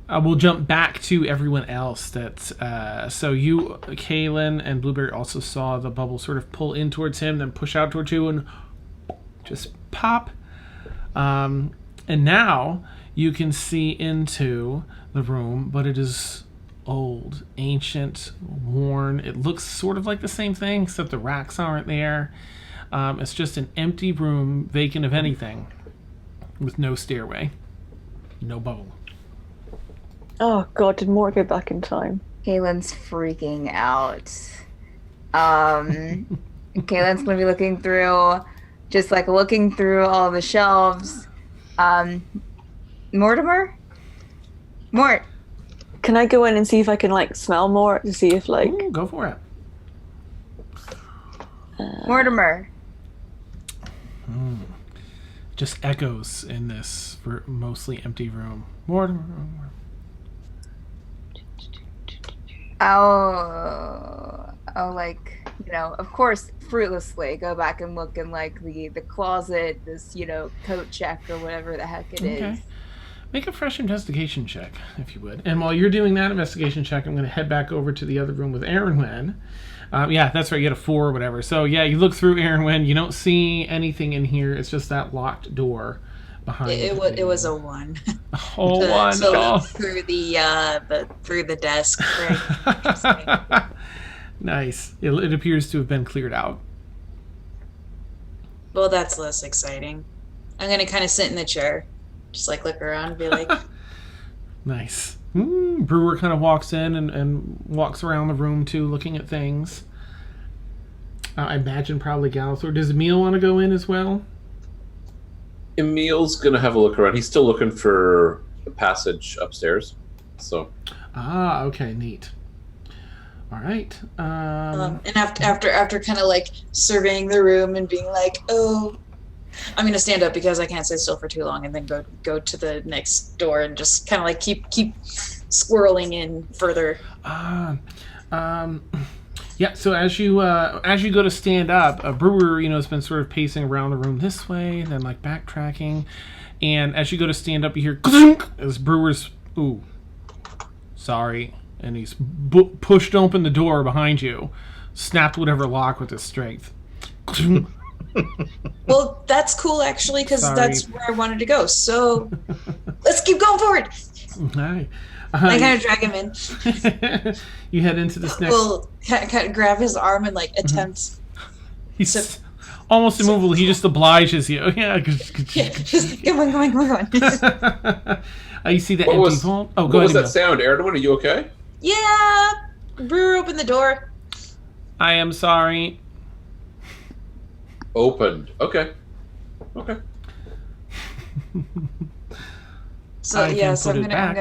I will jump back to everyone else. So you, Caelynn, and Blueberry also saw the bubble sort of pull in towards him, then push out towards you, and just pop. And now you can see into the room, but it is old, ancient, worn. It looks sort of like the same thing, except the racks aren't there. It's just an empty room, vacant of anything, with no stairway, no bubble. Oh God, did Mort go back in time? Caelynn's freaking out. Caelynn's gonna be looking through all the shelves. Mortimer? Mort. Can I go in and see if I can like smell more to see if like Ooh, go for it. Mortimer. Just echoes in this mostly empty room. Mortimer. I'll like, of course, fruitlessly go back and look in like the closet, this, coat check or whatever the heck it is. Make a fresh investigation check, if you would. And while you're doing that investigation check, I'm going to head back over to the other room with Erenwen. Yeah, that's right. You had a 4 or whatever. So, yeah, you look through Erenwen. You don't see anything in here. It's just that locked door behind It was a 1. Oh, 1. So through the desk. Right? Nice. It appears to have been cleared out. Well, that's less exciting. I'm going to kind of sit in the chair. Just like look around and be like... Nice. Brewer kind of walks in and walks around the room too, looking at things. I imagine probably Galithor. Does Emil want to go in as well? Emil's gonna have a look around. He's still looking for the passage upstairs. So. Okay, neat. All right. And after kind of like surveying the room and being like, oh, I'm gonna stand up because I can't stay still for too long, and then go to the next door and just kind of like keep swirling in further. Yeah. So as you go to stand up, Brewer, has been sort of pacing around the room this way, then like backtracking, and as you go to stand up, you hear clunk as Brewer's sorry, and he's pushed open the door behind you, snapped whatever lock with his strength. Well, that's cool actually, because that's where I wanted to go. So let's keep going forward. Hi. I kind of drag him in. You head into this next. Well, kind of grab his arm and like attempt. He's almost immovable. He just obliges you. Yeah. Just come on. You see the What empty was- vault. Oh, What go was ahead. that sound, Erdogan? Are you okay? Yeah. Brewer opened the door. I am sorry. Opened. Okay. So I yeah, can so put it back.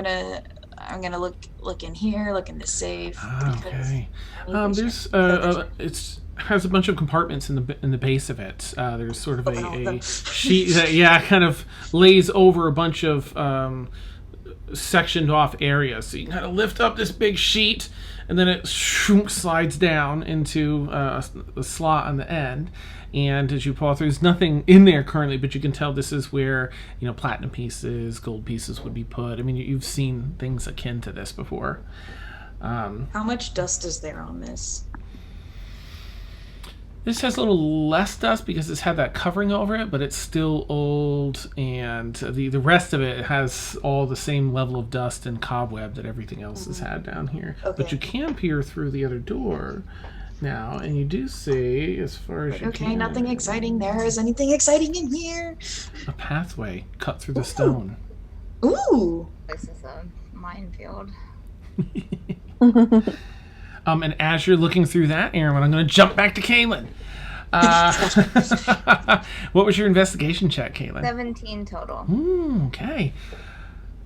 I'm gonna look in here, look in the safe. Okay. There's it's has a bunch of compartments in the base of it. There's sort of a sheet that kind of lays over a bunch of sectioned off areas. So you kind of lift up this big sheet, and then it slides down into a slot on the end. And as you paw through, there's nothing in there currently, but you can tell this is where platinum pieces, gold pieces would be put. I mean, you've seen things akin to this before. How much dust is there on this? This has a little less dust because it's had that covering over it, but it's still old, and the rest of it has all the same level of dust and cobweb that everything else has had down here. Okay. But you can peer through the other door now, and you do see, as far as you can... Okay, nothing exciting there. Is anything exciting in here? A pathway cut through the stone. Ooh. This is a minefield. And as you're looking through that, Aaron, I'm going to jump back to Caelynn. What was your investigation check, Caelynn? 17 total. Okay.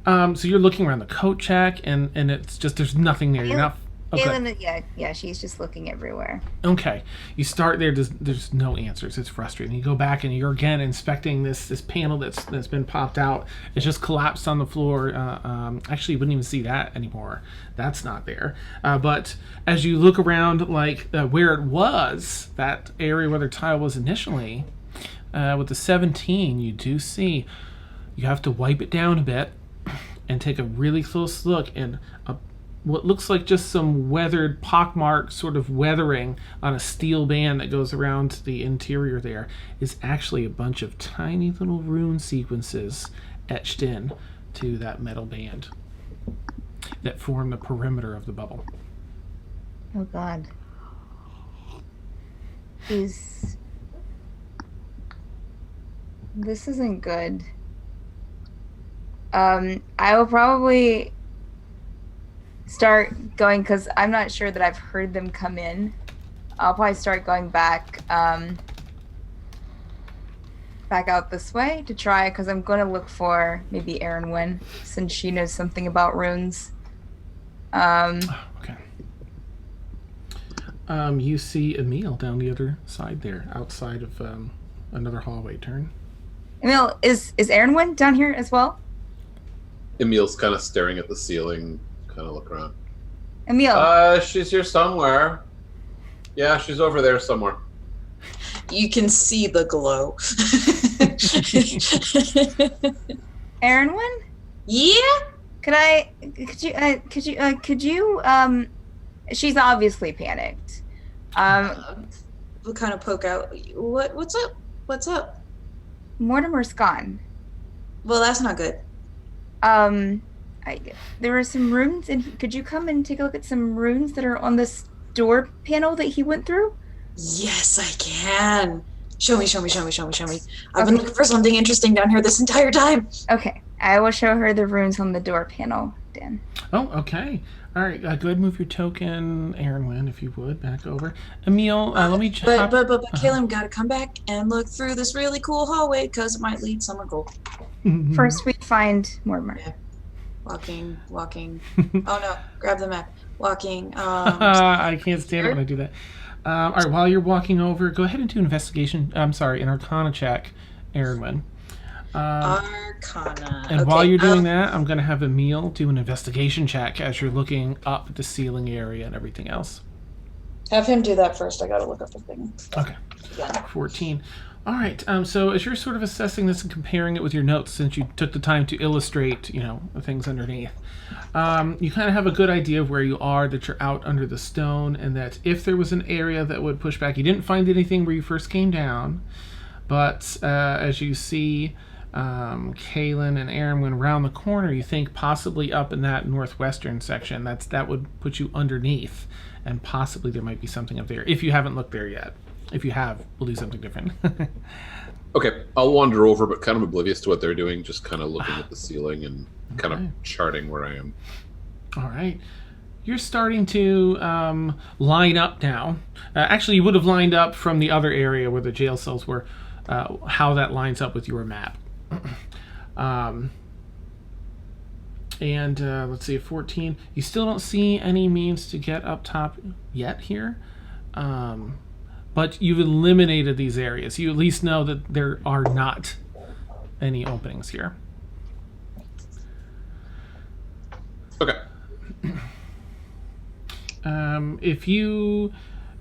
So you're looking around the coat check, and it's just there's nothing there. You're not. Okay. Caelynn, yeah, she's just looking everywhere. Okay. You start there. There's no answers. It's frustrating. You go back and you're again inspecting this panel that's been popped out. It's just collapsed on the floor. Actually, you wouldn't even see that anymore. That's not there. But as you look around, like where it was, that area where the tile was initially, with the 17, you do see you have to wipe it down a bit and take a really close look, and what looks like just some weathered, pockmarked sort of weathering on a steel band that goes around the interior there is actually a bunch of tiny little rune sequences etched in to that metal band that form the perimeter of the bubble. Oh God. This isn't good. I will probably start going, because I'm not sure that I've heard them come in. I'll probably start going back back out this way to try, because I'm going to look for maybe Erin, since she knows something about runes. Okay. You see Emil down the other side there, outside of another hallway turn. Emil, is Erin down here as well? Emil's kind of staring at the ceiling, kind of look around. Emil. She's here somewhere. Yeah, she's over there somewhere. You can see the glow. Erin? Yeah? Could you she's obviously panicked. We'll kind of poke out. What's up? What's up? Mortimer's gone. Well, that's not good. There were some runes, and could you come and take a look at some runes that are on this door panel that he went through? Yes, I can. Show me. I've been looking for something interesting down here this entire time. Okay, I will show her the runes on the door panel, Dan. Oh, okay. All right, go ahead and move your token, Erin, if you would, back over. Emil, let me... But Caelynn, gotta come back and look through this really cool hallway, because it might lead somewhere cool. First, we find Mortimer. Yeah. Walking. Oh, no, grab the map. Walking. I can't stand it when I do that. All right, while you're walking over, go ahead and do an an Arcana check, Erin. Arcana. And while you're doing that, I'm going to have Emil do an investigation check as you're looking up at the ceiling area and everything else. Have him do that first. I gotta look up the thing. Okay. Yeah. 14. All right. So as you're sort of assessing this and comparing it with your notes, since you took the time to illustrate, the things underneath, you kind of have a good idea of where you are, that you're out under the stone, and that if there was an area that would push back, you didn't find anything where you first came down, but as you see Caelynn and Erin went around the corner, you think possibly up in that northwestern section, that would put you underneath, and possibly there might be something up there, if you haven't looked there yet. If you have, we'll do something different. Okay, I'll wander over, but kind of oblivious to what they're doing, just kind of looking at the ceiling and kind of charting where I am. All right. You're starting to line up now. Actually, you would have lined up from the other area where the jail cells were, how that lines up with your map. Let's see, 14. You still don't see any means to get up top yet here. But you've eliminated these areas. You at least know that there are not any openings here. Okay. If you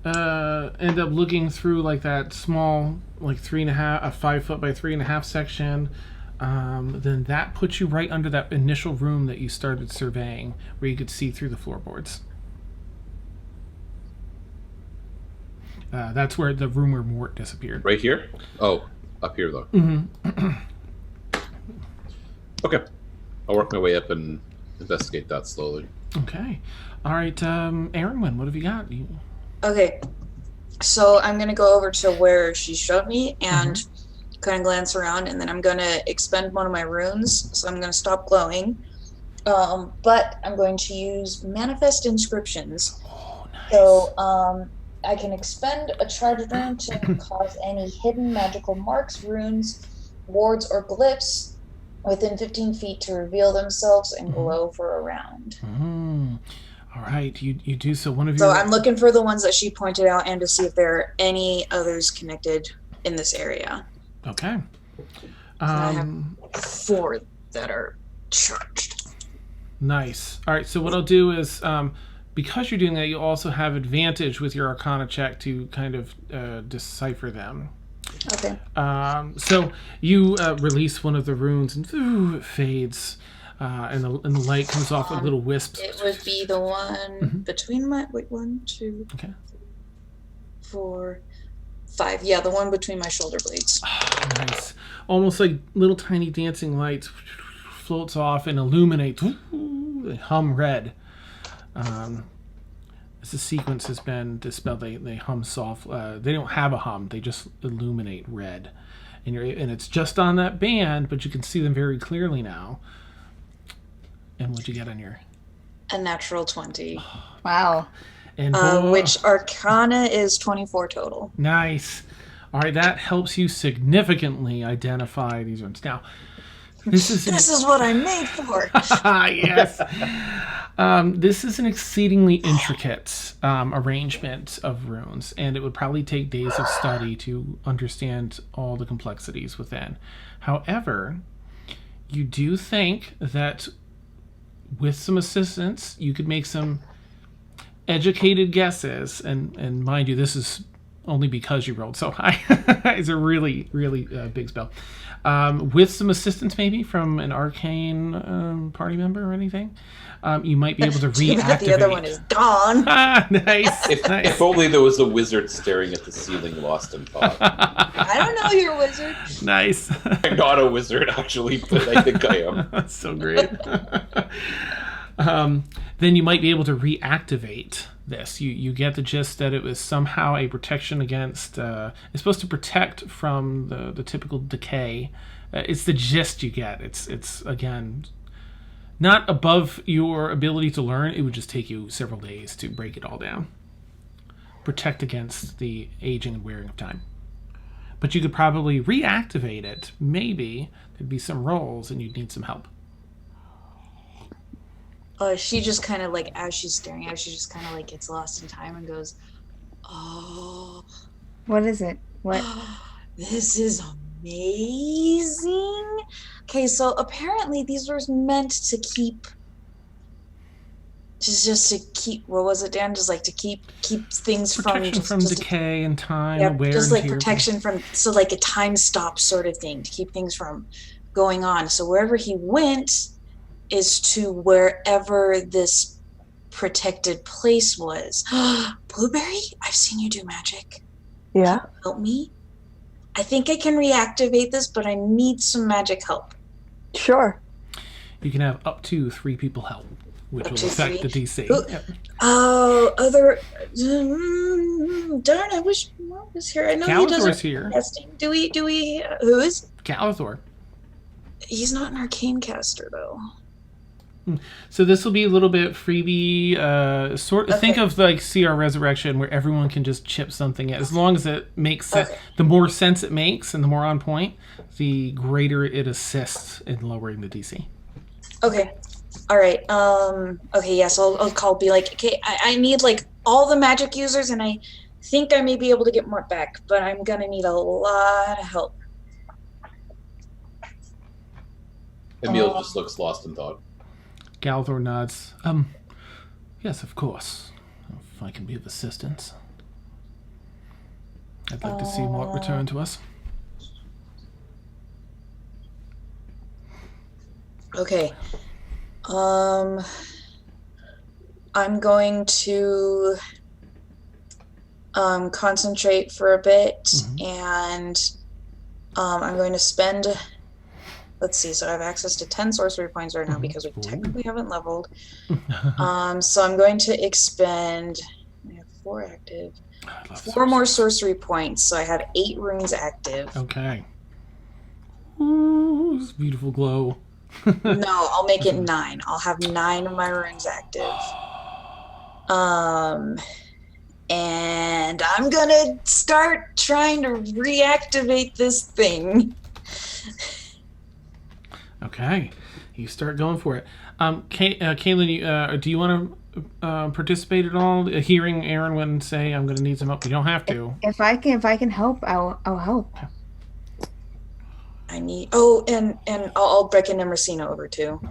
end up looking through like that small, like 5 foot by 3.5 section, then that puts you right under that initial room that you started surveying, where you could see through the floorboards. That's where the room where Mort disappeared. Right here? Oh, up here though. Mm-hmm. Okay. I'll work my way up and investigate that slowly. Okay. All right, Erin, what have you got? Okay. So I'm going to go over to where she showed me and kind of glance around, and then I'm going to expend one of my runes. So I'm going to stop glowing. But I'm going to use Manifest Inscriptions. Oh, nice. So I can expend a charged rune to cause any hidden magical marks, runes, wards, or glyphs within 15 feet to reveal themselves and glow for a round. All right, you do so. One of So your... I'm looking for the ones that she pointed out and to see if there are any others connected in this area. Okay. I have 4 that are charged. Nice. All right, so what I'll do is, because you're doing that, you also have advantage with your Arcana check to kind of decipher them. Okay. So you release one of the runes, and it fades, and the light comes off of little wisps. It would be the one between my... Wait, 1, 2, okay. 4, 5. Yeah, the one between my shoulder blades. Oh, nice. Almost like little tiny dancing lights floats off and illuminates. They hum red. As the sequence has been dispelled, they hum soft. They don't have a hum; they just illuminate red, and it's just on that band, but you can see them very clearly now. And what'd you get on your? a natural 20. Wow. And Which Arcana is 24 total. Nice. All right, that helps you significantly identify these runes. Now, this is what I'm made for. yes. This is an exceedingly intricate arrangement of runes, and it would probably take days of study to understand all the complexities within. However, you do think that with some assistance, you could make some educated guesses, and mind you, this is only because you rolled so high. It's a really, really big spell. With some assistance maybe from an arcane party member or anything, you might be able to reactivate. The other one is gone. Nice. If only there was a wizard staring at the ceiling, lost in thought. I don't know you're a wizard. Nice. I'm not a wizard, actually, but I think I am. That's so great. Then you might be able to reactivate this. You get the gist that it was somehow a protection against... it's supposed to protect from the typical decay. It's the gist you get. It's again, not above your ability to learn. It would just take you several days to break it all down. Protect against the aging and wearing of time. But you could probably reactivate it. Maybe there'd be some rolls and you'd need some help. She just kind of like, as she's staring at it, she just kind of like gets lost in time and goes, "Oh, What is it? What? this is amazing." Okay, so apparently these were meant to keep, just to keep. What was it, Dan? Just like to keep things Protection from just decay and time. yeah, wear just and like tear. protection from, so like a time stop sort of thing to keep things from going on. So wherever he went is to wherever this protected place was. Blueberry, I've seen you do magic. Yeah. Help me. I think I can reactivate this, but I need some magic help. Sure. You can have up to 3 people help, which Up will to affect 3? the DC. Ooh. Yep. Oh, darn, I wish Mark was here. I know he does Calathor's here. casting. Do we, who is? Calathor. He's not an arcane caster, though. So this will be a little bit freebie. Think of like CR Resurrection, where everyone can just chip something in. As long as it makes sense. Okay. The more sense it makes and the more on point, the greater it assists in lowering the DC. Okay. All right. Okay, yes, I'll be like, okay, I need like all the magic users, and I think I may be able to get more back, but I'm gonna need a lot of help. Emil just looks lost in thought. Calathor nods. Yes, of course. If I can be of assistance. I'd like to see what returned to us. Okay. I'm going to concentrate for a bit, and I'm going to spend. Let's see. So I have access to 10 sorcery points right now because we technically haven't leveled. So I'm going to expend. I have 4 active. 4 more sorcery points, so I have 8 runes active. Okay. Ooh, this beautiful glow. No, I'll make it 9. I'll have 9 of my runes active. And I'm gonna start trying to reactivate this thing. Okay, you start going for it. Caelynn, do you want to participate at all? Hearing Aaron say, "I'm going to need some help." You don't have to. If I can help, I'll help. I need. Oh, and I'll break in Emersina over too.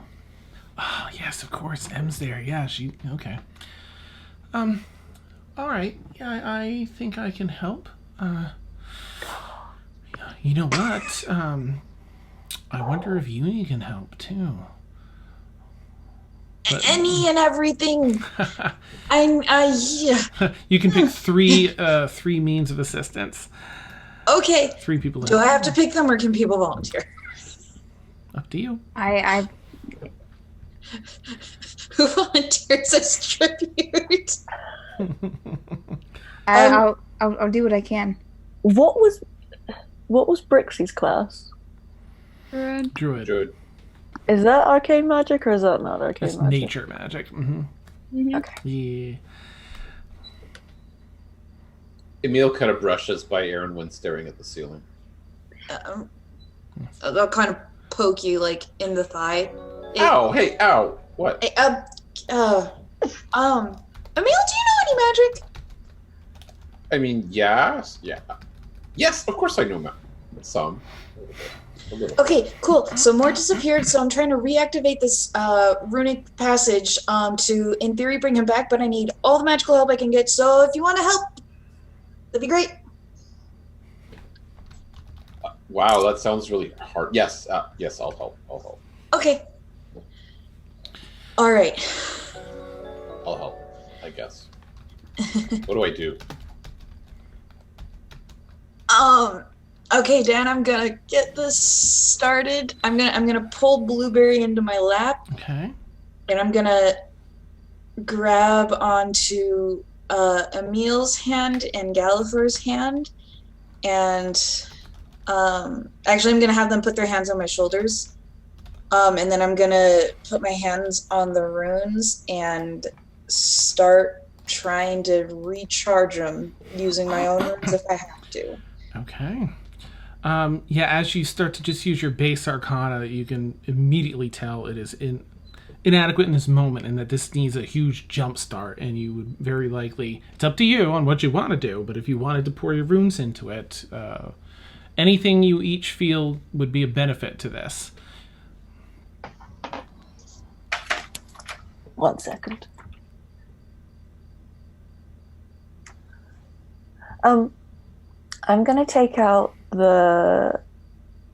Oh, yes, of course. Em's there. Yeah, she. Okay. All right. Yeah, I think I can help. You know what? I wonder if Uni can help too. But, Any and everything. Yeah. You can pick 3 means of assistance. Okay. 3 people. Do I have to pick them, or can people volunteer? Up to you. I Who volunteers as tribute? I'll do what I can. What was Brixie's class? Druid. Druid. Is that arcane magic or is that not arcane That's magic? nature magic. Mm-hmm. Okay. Yeah. Emil kind of brushes by Aaron when staring at the ceiling. I'll kind of poke you like in the thigh. Ow! Hey, ow! What? Emil, do you know any magic? I mean, yes, yeah, yes. Of course, I know some. A little. Okay, cool. So more disappeared, so I'm trying to reactivate this runic passage to, in theory, bring him back, but I need all the magical help I can get, so if you want to help, that'd be great. Wow, that sounds really hard. Yes, yes, I'll help. I'll help. Okay. All right. I'll help, I guess. What do I do? Okay, Dan, I'm gonna get this started. I'm gonna pull Blueberry into my lap, Okay. and I'm gonna grab onto Emil's hand and Gallifrey's hand, and actually I'm gonna have them put their hands on my shoulders, and then I'm gonna put my hands on the runes and start trying to recharge them using my own runes if I have to. Okay. Yeah, as you start to just use your base arcana, you can immediately tell it is inadequate in this moment and that this needs a huge jump start, and you would very likely, it's up to you on what you want to do, but if you wanted to pour your runes into it, anything you each feel would be a benefit to this. 1 second. I'm going to take out the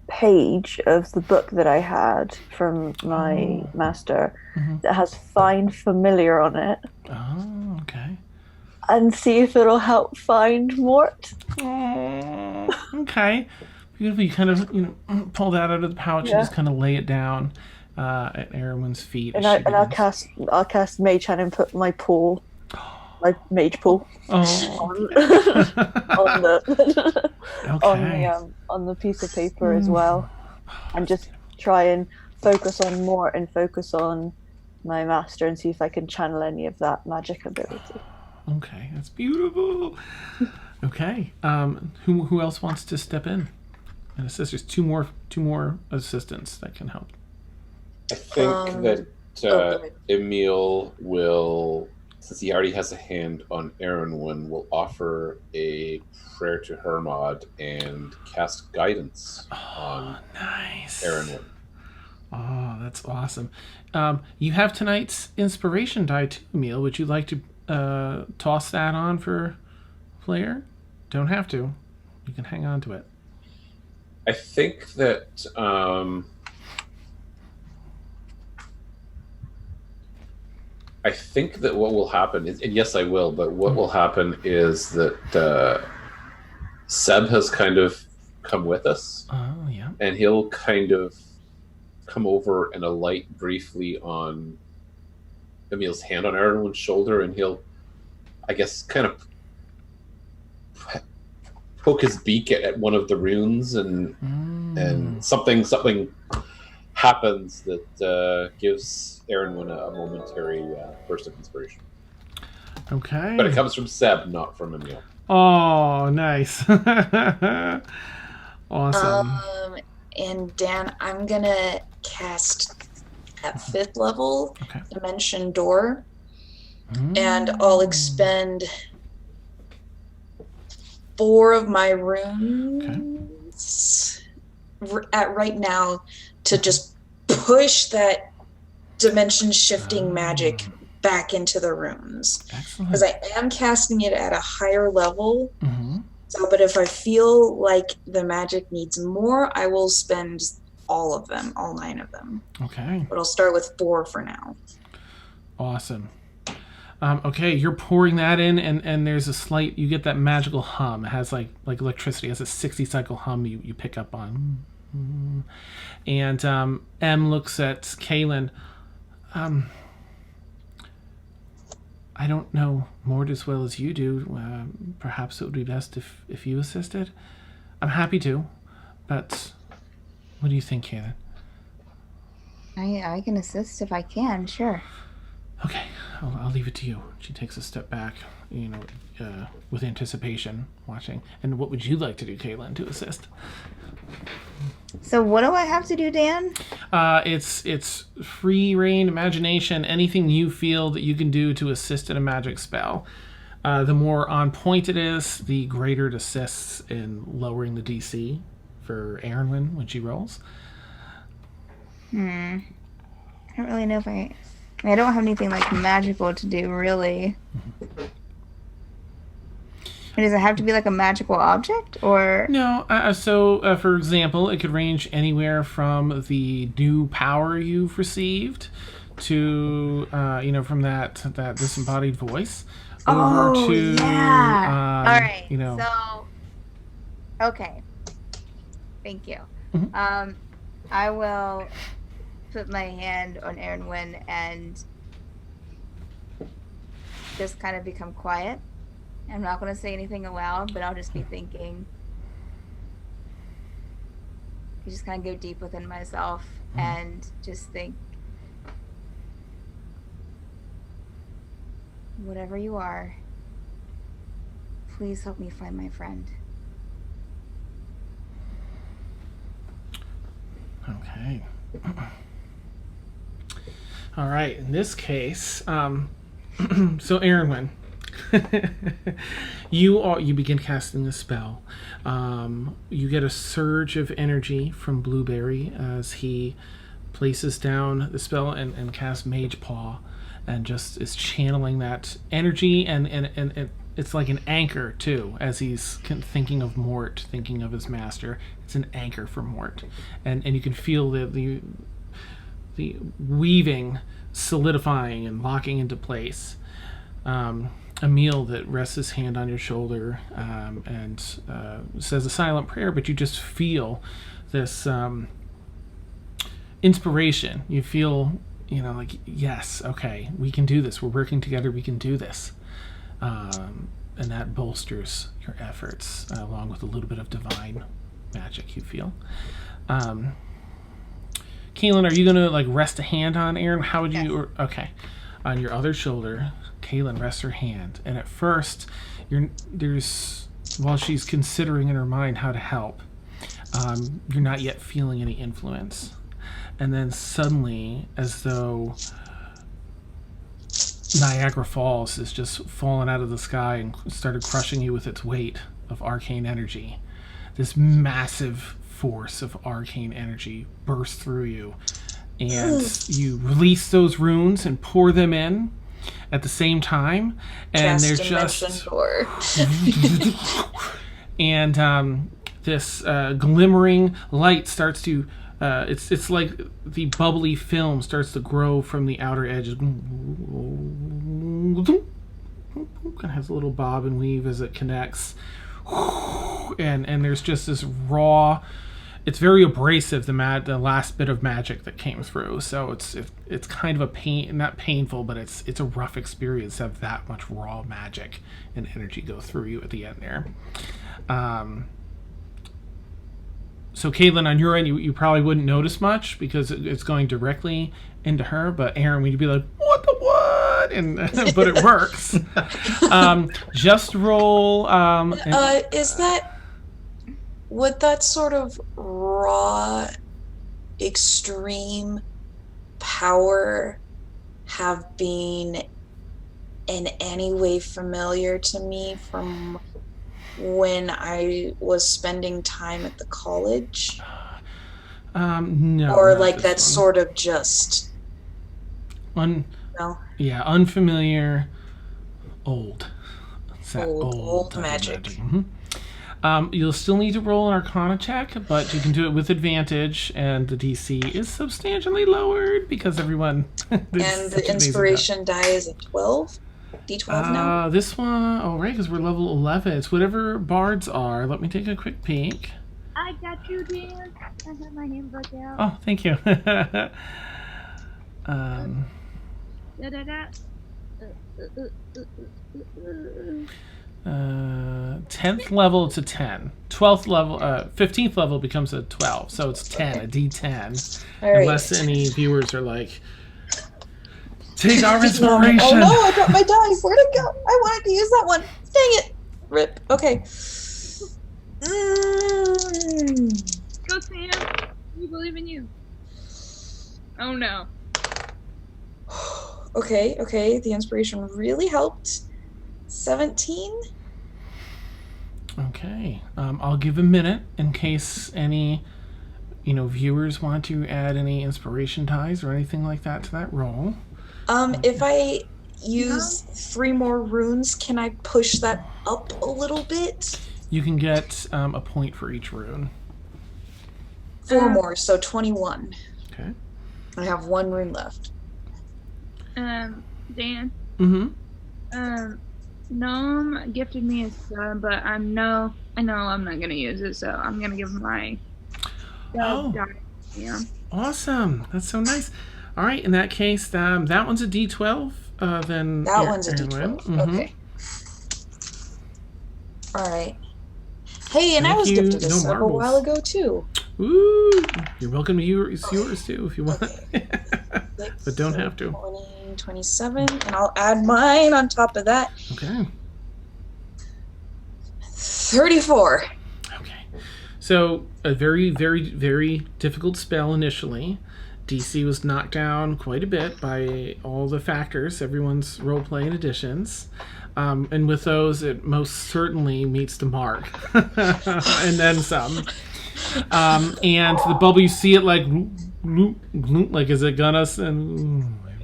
page of the book that I had from my master that has Find Familiar on it Oh, okay. and see if it'll help find Mort. Oh, okay. Beautiful. You kind of pull that out of the pouch and just kind of lay it down at Erwin's feet. And I'll cast Mage Hand and put my pool, my mage pool, on the Okay. on the piece of paper as well, and just try and focus on Mort and focus on my master and see if I can channel any of that magic ability. Okay, that's beautiful. Okay. Who else wants to step in and assist? There's two more assistants that can help. I think that Emil will, since he already has a hand on Erwin, will offer a prayer to Hermod and cast guidance on Nice. Erwin. Oh, that's awesome. You have tonight's inspiration die too, Emil. Would you like to toss that on for Flair? Don't have to. You can hang on to it. I think that what will happen is, and yes, I will, but what will happen is that Seb has kind of come with us, Oh, yeah. and he'll kind of come over and alight briefly on Emil's hand on Erwin's shoulder, and he'll, I guess, kind of poke his beak at one of the runes, and something happens that gives Erwin a momentary burst of inspiration. Okay. But it comes from Seb, not from Emil. Oh, nice. Awesome. And Dan, I'm gonna cast at 5th level Dimension Door, and I'll expend 4 of my runes at right now to just push that dimension shifting magic back into the runes. Excellent. Because I am casting it at a higher level. So, but if I feel like the magic needs more, I will spend all of them, all 9 of them. Okay. But I'll start with 4 for now. Awesome. Okay, you're pouring that in, and there's a slight, you get that magical hum. It has like electricity. It has a 60 cycle hum you pick up on. And M looks at Caelynn. I don't know Mort as well as you do. Perhaps it would be best if you assisted. I'm happy to, but what do you think, Caelynn? I can assist if I can, sure. Okay, I'll leave it to you. She takes a step back, with anticipation, watching. And what would you like to do, Caelynn, to assist? So what do I have to do, Dan? It's free reign, imagination, anything you feel that you can do to assist in a magic spell. The more on point it is, the greater it assists in lowering the DC for Erin when she rolls. I don't really know if I don't have anything like magical to do, really. And does it have to be like a magical object, or? No. So, for example, it could range anywhere from the new power you've received to, from that disembodied voice, over to, yeah. All right. So, okay. Thank you. Mm-hmm. I will put my hand on Erin and just kind of become quiet. I'm not going to say anything aloud, but I'll just be thinking. I just kind of go deep within myself and just think, whatever you are, please help me find my friend. Okay. All right. In this case, so Erin, you begin casting the spell. You get a surge of energy from Blueberry as he places down the spell and casts Mage Paw, and just is channeling that energy, and it's like an anchor too, as he's thinking of Mort, thinking of his master. It's an anchor for Mort, and you can feel the weaving solidifying and locking into place. Emil that rests his hand on your shoulder and says a silent prayer, but you just feel this inspiration. You feel, like, yes, okay, we can do this. We're working together. We can do this. And that bolsters your efforts, along with a little bit of divine magic you feel. Caelynn, are you going to rest a hand on Erin? How would you? Okay. On your other shoulder, Caelynn rests her hand, and at first, while she's considering in her mind how to help, you're not yet feeling any influence. And then suddenly, as though Niagara Falls has just fallen out of the sky and started crushing you with its weight of arcane energy, this massive force of arcane energy bursts through you, and you release those runes and pour them in at the same time, and they're just and this glimmering light starts to it's like the bubbly film starts to grow from the outer edges. Kind of has a little bob and weave as it connects, and there's just this raw. It's very abrasive, the last bit of magic that came through. So it's kind of a pain, not painful, but it's a rough experience to have that much raw magic and energy go through you at the end there. So Caelynn, on your end, you probably wouldn't notice much because it's going directly into her. But Erin, we'd be like, what the what? And but it works. Just roll. Would that sort of raw, extreme power have been in any way familiar to me from when I was spending time at the college? No. Or that's sort of just... No? Yeah, unfamiliar, old. Old magic. Mm-hmm. You'll still need to roll an Arcana check, but you can do it with advantage, and the DC is substantially lowered because everyone... and the inspiration die is a 12? D12 now? This one... right, because we're level 11. It's whatever bards are. Let me take a quick peek. I got you, Dan. I have my handbook out. Oh, thank you. 10th level, it's a 10. 12th level, 15th level becomes a 12. So it's 10, a D10. All right. Unless any viewers are like, take our inspiration. Oh no, I dropped my die. Where'd it go? I wanted to use that one. Dang it. Rip. Okay. Go, Sam. We believe in you. Oh no. Okay. The inspiration really helped. 17? Okay. I'll give a minute in case any, viewers want to add any inspiration ties or anything like that to that roll. If I use 3 more runes, can I push that up a little bit? You can get a point for each rune. 4 more, so 21. Okay. I have 1 rune left. Dan. Mm-hmm. Gnome gifted me a sub, but I know I'm not gonna use it, so I'm gonna give him my die. Yeah. Awesome. That's so nice. All right. In that case, that one's a D12. Then That one's a Caelynn. D12. Okay. All right. Hey, and I Thank was you. gifted a No sub a marbles. while ago too. Ooh, you're welcome to yours too if you want. Okay. But don't have to. 20, 27, and I'll add mine on top of that. Okay. 34. Okay. So a very, very, very difficult spell initially. DC was knocked down quite a bit by all the factors, everyone's roleplay and additions. And with those, it most certainly meets the mark. And then some. And the bubble, you see it like, like is it gonna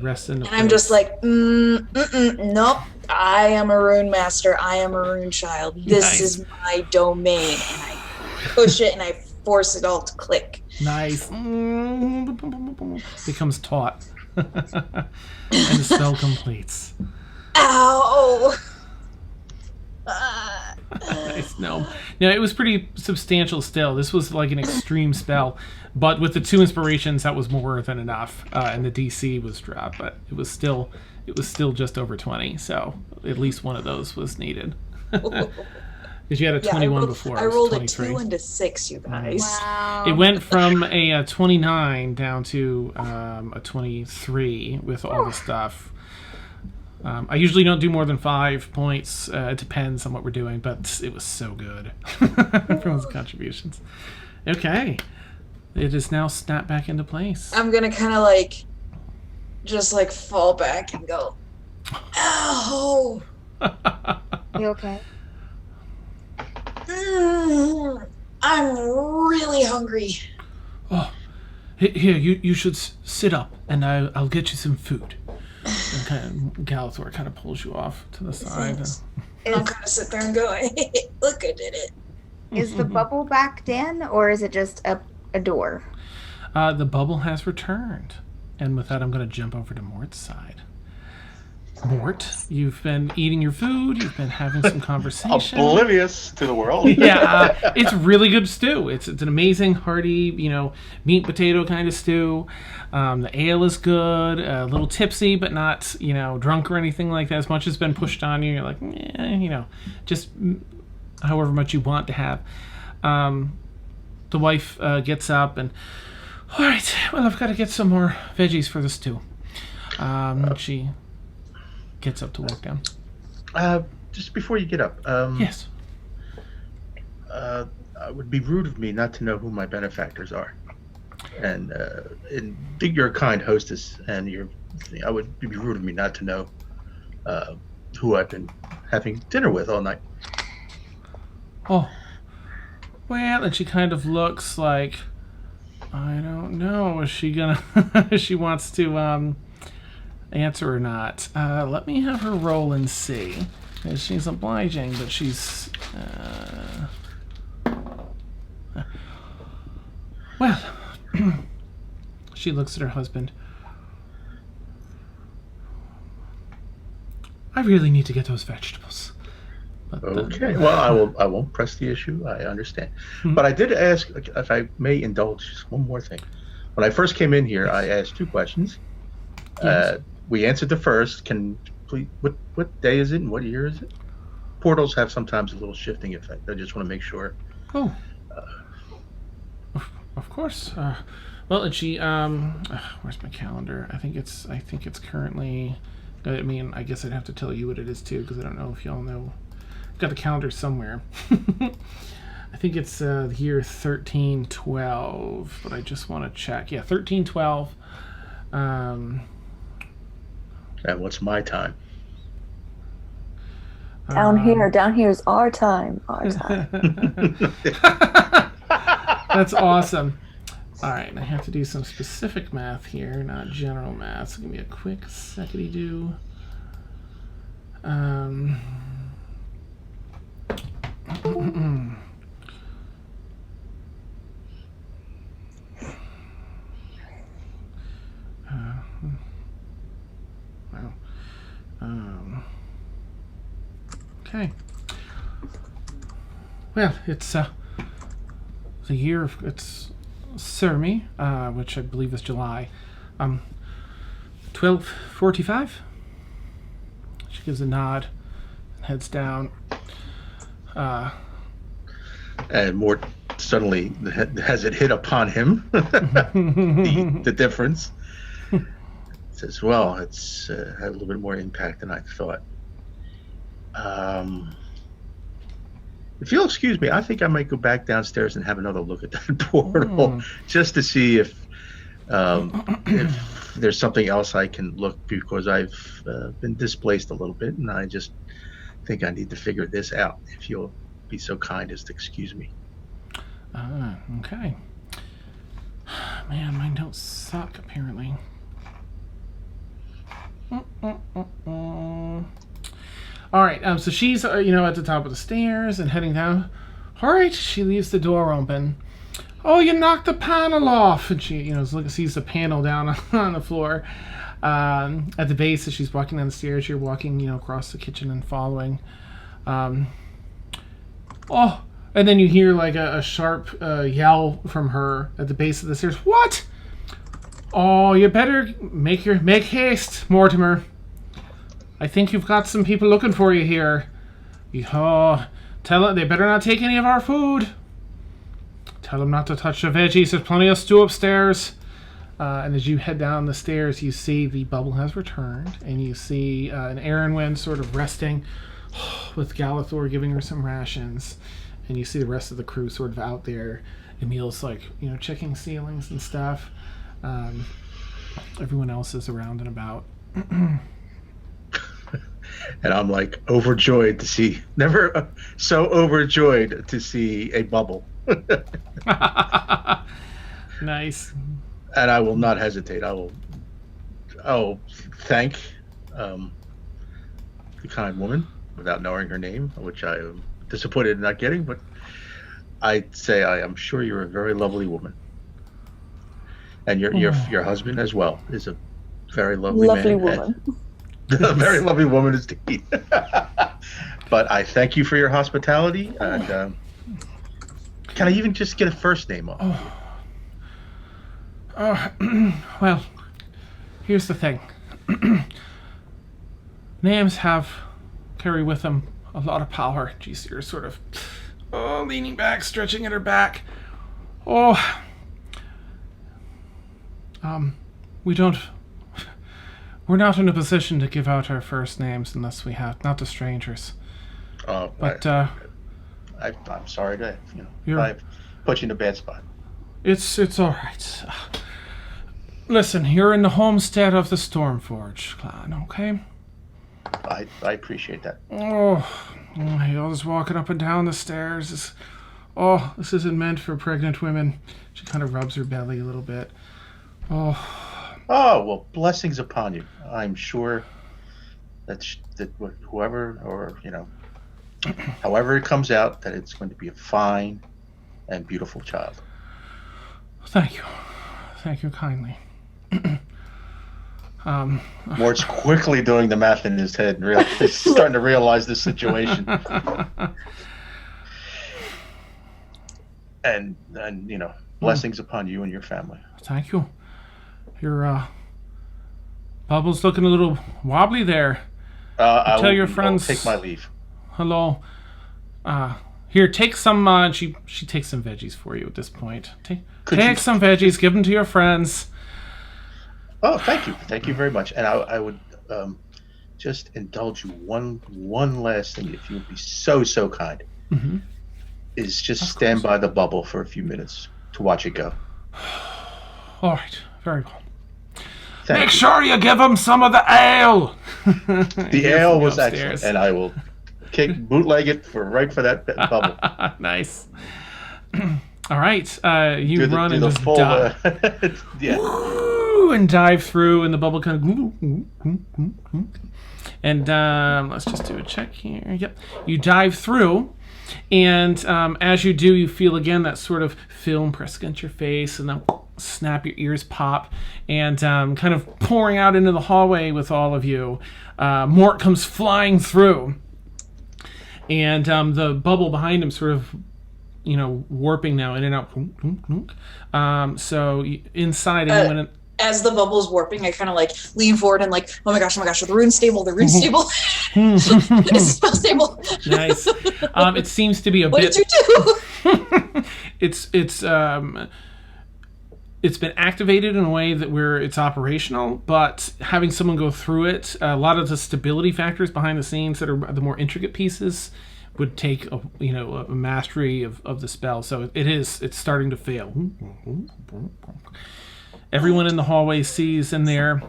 rest in the And I'm just like, nope. I am a rune master. I am a rune child. This Nice. is my domain. And I push it and I force it all to click. Nice. Becomes taut. And the spell completes. Ow! Nice. No, it was pretty substantial still. This was like an extreme spell. But with the 2 inspirations, that was more than enough. And the DC was dropped. But it was still just over 20. So at least one of those was needed. Because you had a 21 before. I rolled a 23. 2 and a 6, you guys. Wow. It went from a 29 down to a 23 with all the stuff. I usually don't do more than 5 points. It depends on what we're doing, but it was so good. Everyone's contributions. Okay. It is now snapped back into place. I'm gonna kind of just fall back and go, ow! You okay? I'm really hungry. Oh, here, you should sit up, and I'll get you some food. And Galithor kind of pulls you off to the side. Thanks. And I'll kind of sit there and go, hey, look, I did it. Is the bubble back, Dan, or is it just a door? The bubble has returned. And with that, I'm going to jump over to Mort's side. Mort, you've been eating your food. You've been having some conversation. Oblivious to the world. Yeah, it's really good stew. It's an amazing, hearty, meat potato kind of stew. The ale is good, a little tipsy, but not, drunk or anything like that. As much as been pushed on you, you're like, just however much you want to have. The wife gets up and, all right, well, I've got to get some more veggies for the stew. She gets up to walk down. Just before you get up, Yes. it would be rude of me not to know who my benefactors are. And you're a kind hostess, and I would be rude of me not to know who I've been having dinner with all night. Oh, well, and she kind of looks like, I don't know, is she gonna, she wants to answer or not. Let me have her roll and see. She's obliging, but she's, well, she looks at her husband. I really need to get those vegetables. But, Okay. Well, I won't press the issue. I understand. But I did ask, if I may indulge, just one more thing. When I first came in here, I asked 2 questions. Yes. We answered the first. Can please? What day is it and what year is it? portals have sometimes a little shifting effect. I just want to make sure. Oh. Of course. Well, and she. Where's my calendar? I think it's currently. I mean, I guess I'd have to tell you what it is too, because I don't know if y'all know. I've got the calendar somewhere. I think it's the year 1312, but I just want to check. Yeah, 1312. And what's my time? Down here is our time. Our time. That's awesome. All right, I have to do some specific math here, not general math. So give me a quick second do. Wow. Okay. Well, it's the year of Surmi, which I believe is July. 12:45. She gives a nod and heads down. And Mort suddenly has it hit upon him the difference. Says, "Well, it's had a little bit more impact than I thought. If you'll excuse me, I think I might go back downstairs and have another look at that portal, just to see if there's something else I can look, because I've been displaced a little bit, and I just think I need to figure this out. If you'll be so kind as to excuse me." Okay. Man, my notes suck, apparently. All right, so she's, at the top of the stairs and heading down. All right, she leaves the door open. Oh, you knocked the panel off. And she, sees the panel down on the floor. At the base, as she's walking down the stairs, you're walking, across the kitchen and following. And then you hear like a sharp yell from her at the base of the stairs. What? Oh, you better make haste, Mortimer. I think you've got some people looking for you here. Tell them they better not take any of our food. Tell them not to touch the veggies. There's plenty of stew upstairs. And as you head down the stairs, you see the bubble has returned, and you see an Erynwen sort of resting, with Galathor giving her some rations, and you see the rest of the crew sort of out there. Emil's like, checking ceilings and stuff. Everyone else is around and about. And I'm like overjoyed to see, never so overjoyed to see a bubble. Nice. And I will not hesitate. I will thank the kind woman without knowing her name, which I am disappointed in not getting, but I'd say I am sure you're a very lovely woman. And your husband as well is a very lovely man. Woman. A very lovely woman indeed. But I thank you for your hospitality. And can I even just get a first name off? Well, here's the thing. Names carry with them a lot of power. You see her sort of leaning back, stretching at her back. We're not in a position to give out our first names unless we have, not to strangers. But I'm sorry to, I've put you in a bad spot. It's all right. Listen, you're in the homestead of the Stormforge clan, okay? I appreciate that. You're just walking up and down the stairs. This isn't meant for pregnant women. She kind of rubs her belly a little bit. Well, blessings upon you. I'm sure that whoever, or however it comes out, that it's going to be a fine and beautiful child. Thank you kindly. Mort's quickly doing the math in his head and he's starting to realize the situation. And blessings upon you and your family. Thank you. Your bubble's looking a little wobbly there. I'll tell your friends. I'll take my leave. hello. Here, take some. She takes some veggies for you at this point. Take some veggies. Give them to your friends. Oh, thank you very much. And I would just indulge you one last thing, if you would be so kind. Mm-hmm. Is just stand by the bubble for a few minutes to watch it go. All right, very well. Make sure you give them some of the ale. The ale was excellent, and I will bootleg it right for that bubble. Nice. All right, you run and just dive. And dive through, and the bubble kind of. And let's just do a check here. Yep, you dive through. And as you do, you feel again that sort of film press against your face, and then snap, your ears pop, and kind of pouring out into the hallway with all of you. Mort comes flying through, and the bubble behind him sort of, warping now in and out. So inside, anyone. As the bubble's warping, I kind of lean forward and oh my gosh, the rune's stable. The rune's stable. It's spell stable. Nice. It seems to be a what bit. What did you do? It's been activated in a way that where it's operational, but having someone go through it, a lot of the stability factors behind the scenes that are the more intricate pieces would take a mastery of the spell. So it's starting to fail. Everyone in the hallway sees in there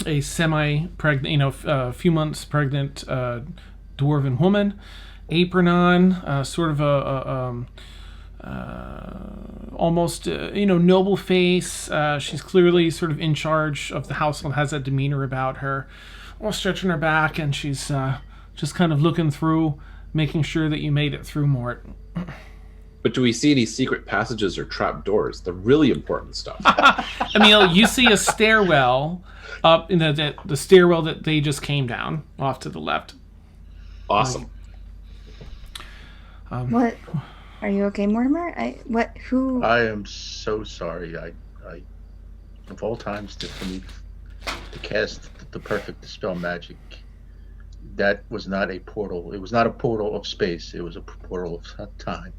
a semi-pregnant, a few months pregnant dwarven woman, apron on, sort of a almost noble face. She's clearly sort of in charge of the household, has that demeanor about her, all stretching her back, and she's just kind of looking through, making sure that you made it through, Mort. But do we see any secret passages or trap doors? The really important stuff. Emil, you see a stairwell up in the stairwell that they just came down off to the left. Awesome. What? Are you okay, Mortimer? Who? I am so sorry. I of all times for me to cast the perfect dispel magic, that was not a portal. It was not a portal of space. It was a portal of time.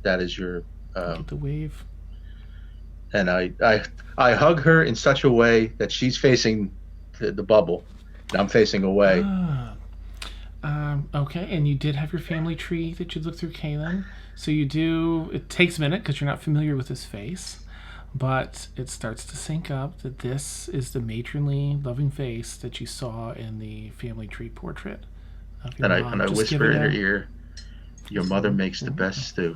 That is your the wave. And I hug her in such a way that she's facing the bubble, and I'm facing away. Okay, and you did have your family tree that you looked through, Caelynn. So you do. It takes a minute because you're not familiar with his face, but it starts to sync up that this is the matronly, loving face that you saw in the family tree portrait of your mom. And I whisper in her ear, "Your mother makes the best stew."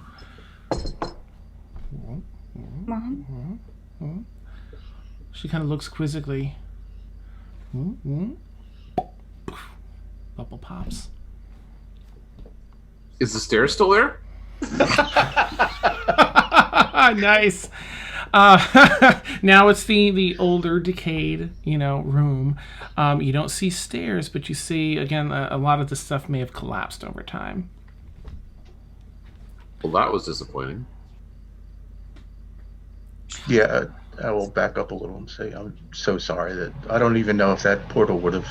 Mom? She kind of looks quizzically. Bubble pops. Is the stairs still there? Nice. Now it's the older, decayed, room. You don't see stairs, but you see, again, a lot of the stuff may have collapsed over time. Well, that was disappointing. Yeah, I will back up a little and say I'm so sorry that I don't even know if that portal would have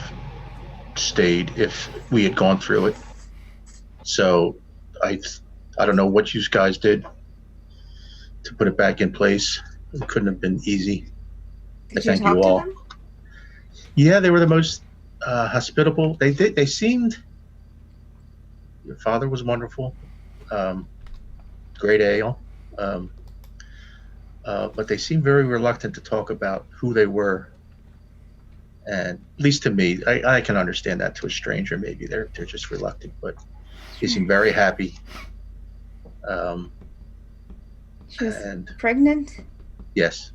stayed if we had gone through it. So I don't know what you guys did to put it back in place. It couldn't have been easy. I thank you all. Them? Yeah, they were the most hospitable. They seemed. Your father was wonderful. Great ale. But they seemed very reluctant to talk about who they were. And at least to me, I can understand that. To a stranger, maybe they're just reluctant, but they seem very happy. She was pregnant? Yes.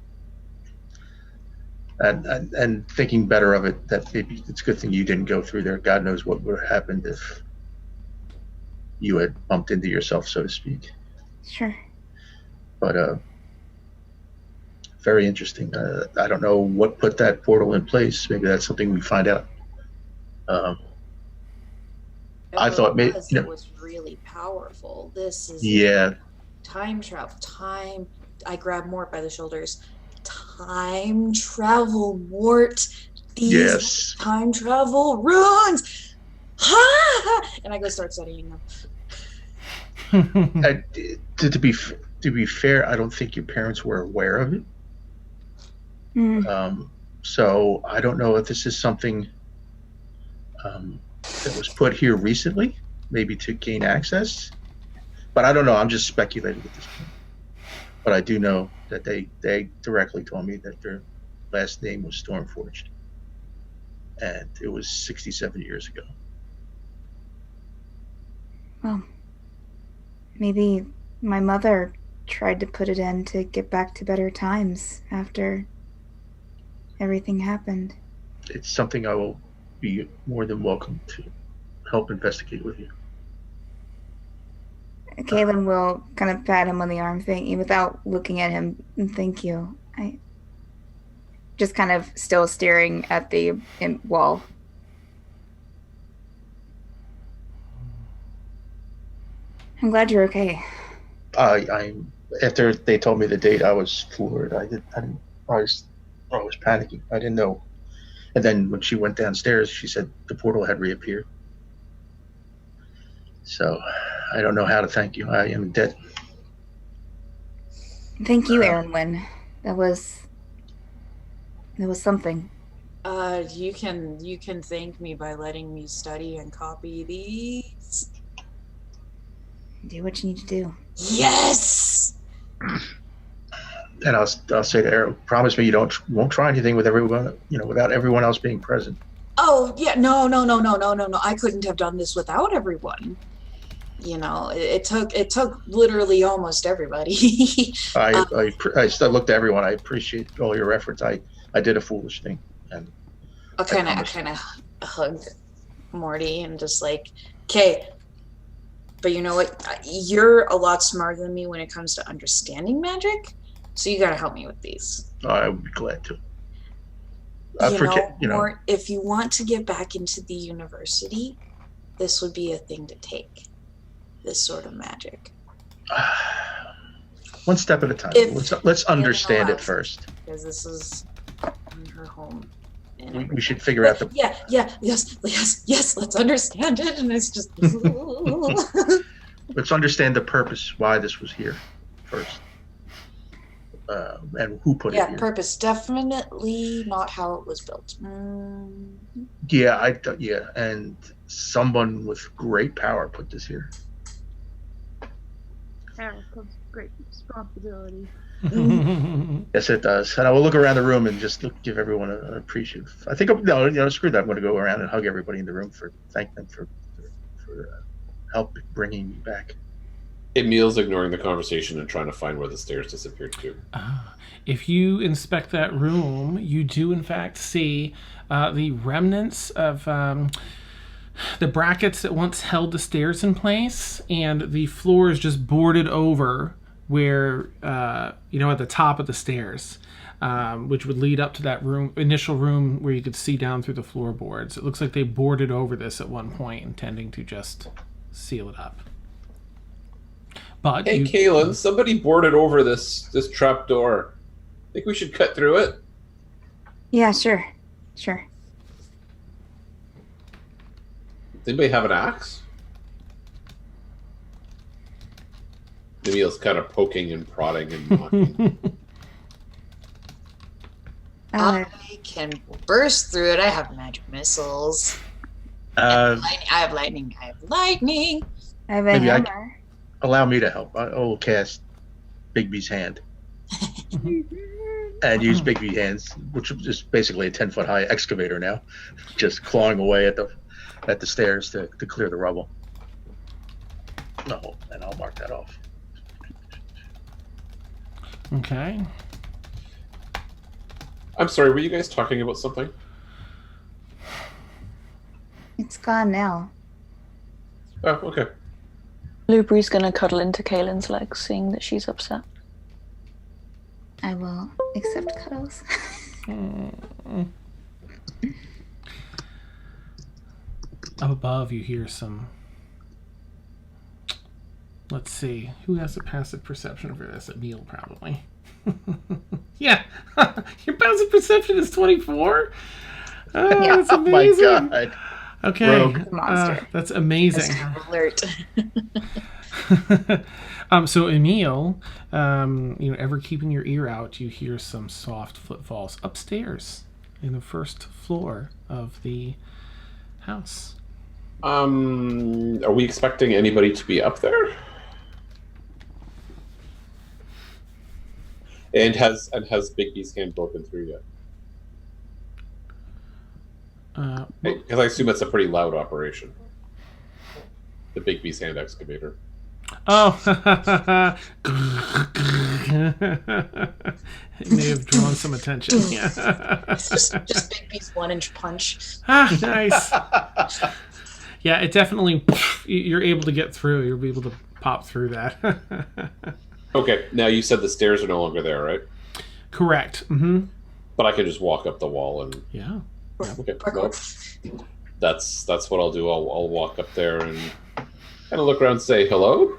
And thinking better of it, that maybe it's a good thing you didn't go through there. God knows what would have happened if you had bumped into yourself, so to speak. Sure. But very interesting. I don't know what put that portal in place. Maybe that's something we find out. I thought maybe it was really powerful. This is time travel. I grab Mort by the shoulders. Time travel, Mort. These time travel runes. Ha! And I go start studying them. To be fair, I don't think your parents were aware of it. So I don't know if this is something that was put here recently, maybe to gain access. But I don't know. I'm just speculating at this point. But I do know that they directly told me that their last name was Stormforged, and it was 67 years ago. Well, maybe my mother tried to put it in to get back to better times after everything happened. It's something I will be more than welcome to help investigate with you. Caelynn will kind of pat him on the arm, without looking at him. Thank you. I just kind of still staring at the wall. I'm glad you're okay. I'm after they told me the date, I was floored. I was panicking. I didn't know. And then when she went downstairs, she said the portal had reappeared. So I don't know how to thank you. I am in debt. Thank you, Erwin. That was something. You can thank me by letting me study and copy these. Do what you need to do. Yes. And I'll say to Aaron, promise me you won't try anything with everyone, without everyone else being present. Oh yeah, no. I couldn't have done this without everyone. It took literally almost everybody. I looked at everyone. I appreciate all your efforts. I did a foolish thing, and I kind of hugged Morty and just like, okay. But you know what? You're a lot smarter than me when it comes to understanding magic, so you got to help me with these. I would be glad to. If you want to get back into the university, this would be a thing to take. This sort of magic. One step at a time. Let's understand it first. Because this is her home. We should figure out the. Yes. Let's understand it, and it's just. Let's understand the purpose why this was here first, and who put it here. Yeah, purpose definitely not how it was built. Yeah, and someone with great power put this here. Power comes with great responsibility. Yes, it does. And I will look around the room and just give everyone an appreciative. I think screw that. I'm going to go around and hug everybody in the room thank them for help bringing me back. Emil's ignoring the conversation and trying to find where the stairs disappeared to. If you inspect that room, you do in fact see the remnants of the brackets that once held the stairs in place, and the floor is just boarded over where, at the top of the stairs, which would lead up to that initial room where you could see down through the floorboards. It looks like they boarded over this at one point, intending to just seal it up. But hey, Caelynn, somebody boarded over this trap door. Think we should cut through it? Yeah, sure. Does anybody have an axe? Emil's kind of poking and prodding and knocking. I can burst through it. I have magic missiles. I have lightning. I have a hammer. Allow me to help. I will cast Bigby's hand. And use Bigby's hands, which is just basically a 10-foot high excavator now, just clawing away at the stairs to clear the rubble. No, and I'll mark that off. Okay. I'm sorry, were you guys talking about something? It's gone now. Oh, okay. Blueberry's gonna cuddle into Caelynn's legs, seeing that she's upset. I will accept cuddles. Up above, you hear some. Let's see. Who has a passive perception over this? Emil, probably. Yeah. Your passive perception is 24? Oh, that's amazing. Oh, my God. Okay, Rogue. Monster. that's amazing. Alert. So Emil, ever keeping your ear out, you hear some soft footfalls upstairs in the first floor of the house. Are we expecting anybody to be up there? And has Bigby's hand broken through yet? Because I assume it's a pretty loud operation. The Bigby's hand excavator. Oh, it may have drawn some attention. Yeah. It's just Big B's 1-inch punch. Ah, nice. Yeah, it definitely. You're able to get through. You'll be able to pop through that. Okay, now you said the stairs are no longer there, right? Correct. Mm-hmm. But I can just walk up the wall and. Yeah. Okay. Well, that's what I'll do. I'll walk up there and kind of look around and say hello.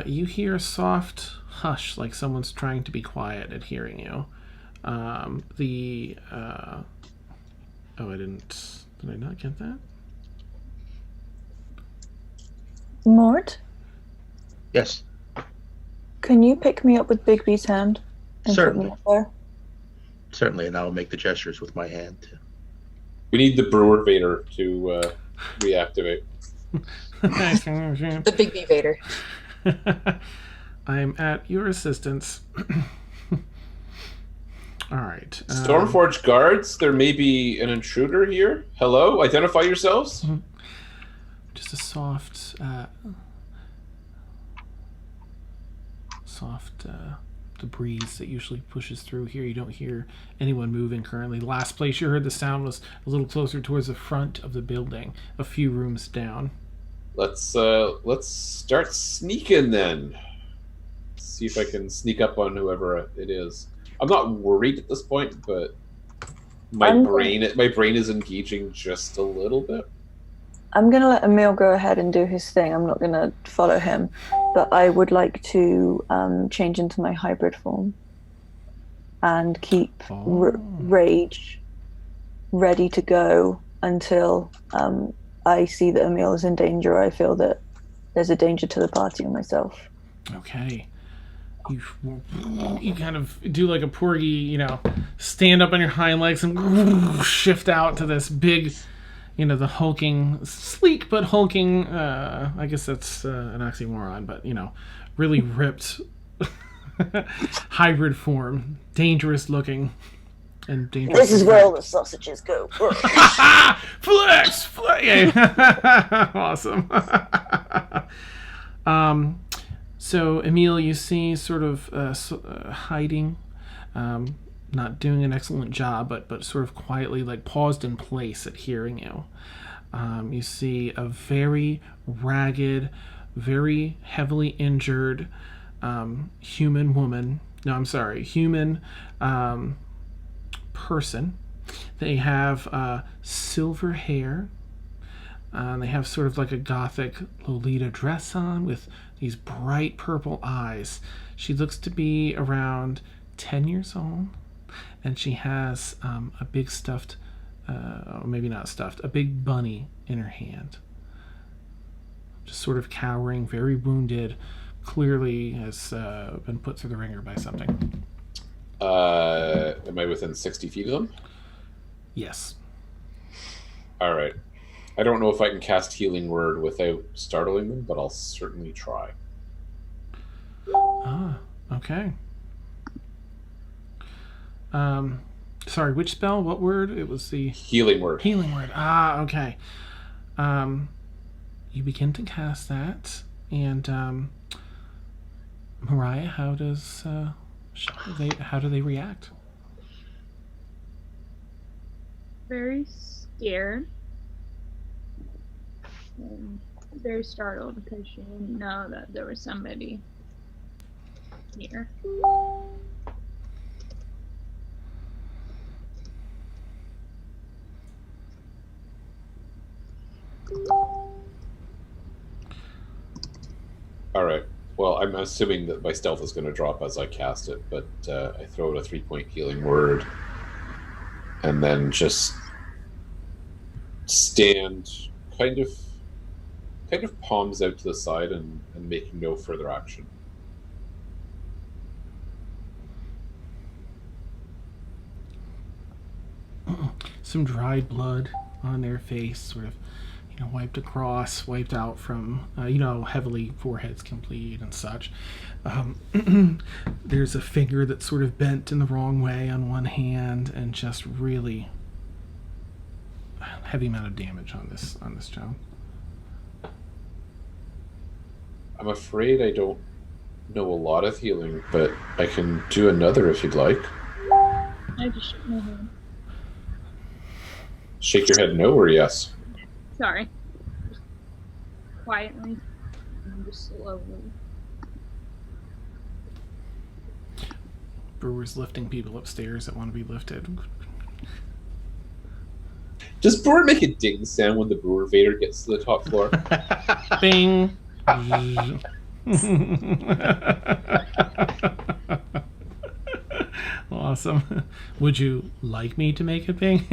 You hear a soft hush, like someone's trying to be quiet at hearing you. Did I not get that? Mort, Yes. can you pick me up with Bigby's hand and Certainly. put me up there? Certainly, and I'll make the gestures with my hand. We need the Brewer Vader to reactivate. The Big B Vader. I am at your assistance. All right. Stormforge guards, there may be an intruder here. Hello, identify yourselves. Just a soft the breeze that usually pushes through here. You don't hear anyone moving currently. The last place you heard the sound was a little closer towards the front of the building, a few rooms down. Let's start sneaking then. See if I can sneak up on whoever it is. I'm not worried at this point, but my brain is engaging just a little bit. I'm going to let Emil go ahead and do his thing. I'm not going to follow him. But I would like to change into my hybrid form and keep Rage ready to go until I see that Emil is in danger, or I feel that there's a danger to the party and myself. Okay. You kind of do like a porgy, stand up on your hind legs and shift out to this big, the hulking, sleek but hulking, I guess that's an oxymoron, but, really ripped hybrid form. Dangerous looking and dangerous. This is where all the sausages go. Flex! Yeah. Awesome. So, Emil, you see sort of hiding, not doing an excellent job, but sort of quietly, like paused in place at hearing you. You see a very ragged, very heavily injured human person. They have silver hair. They have sort of like a gothic Lolita dress on with these bright purple eyes. She looks to be around 10 years old, and she has a big stuffed, or maybe not stuffed, a big bunny in her hand. Just sort of cowering, very wounded, clearly has been put through the ringer by something. Am I within 60 feet of them? Yes. All right. I don't know if I can cast Healing Word without startling them, but I'll certainly try. Okay. Sorry, which spell? What word? It was the... Healing Word. Healing Word. Okay. You begin to cast that, and Mariah, how do they react? Very scared. And very startled because she didn't know that there was somebody here. Alright. Well, I'm assuming that my stealth is going to drop as I cast it, but I throw out a 3-point Healing Word. and then just stand kind of palms out to the side and make no further action. Some dried blood on their face, sort of, wiped across, wiped out from, heavily foreheads can bleed and such. There's a finger that's sort of bent in the wrong way on one hand, and just really heavy amount of damage on this job. I'm afraid I don't know a lot of healing, but I can do another if you'd like. I just shook my head. Shake your head no or yes? Sorry. Just quietly and just slowly. Brewer's lifting people upstairs that want to be lifted. Does Brewer make a ding sound when the Brewer Vader gets to the top floor? Bing! Awesome. Would you like me to make a ping?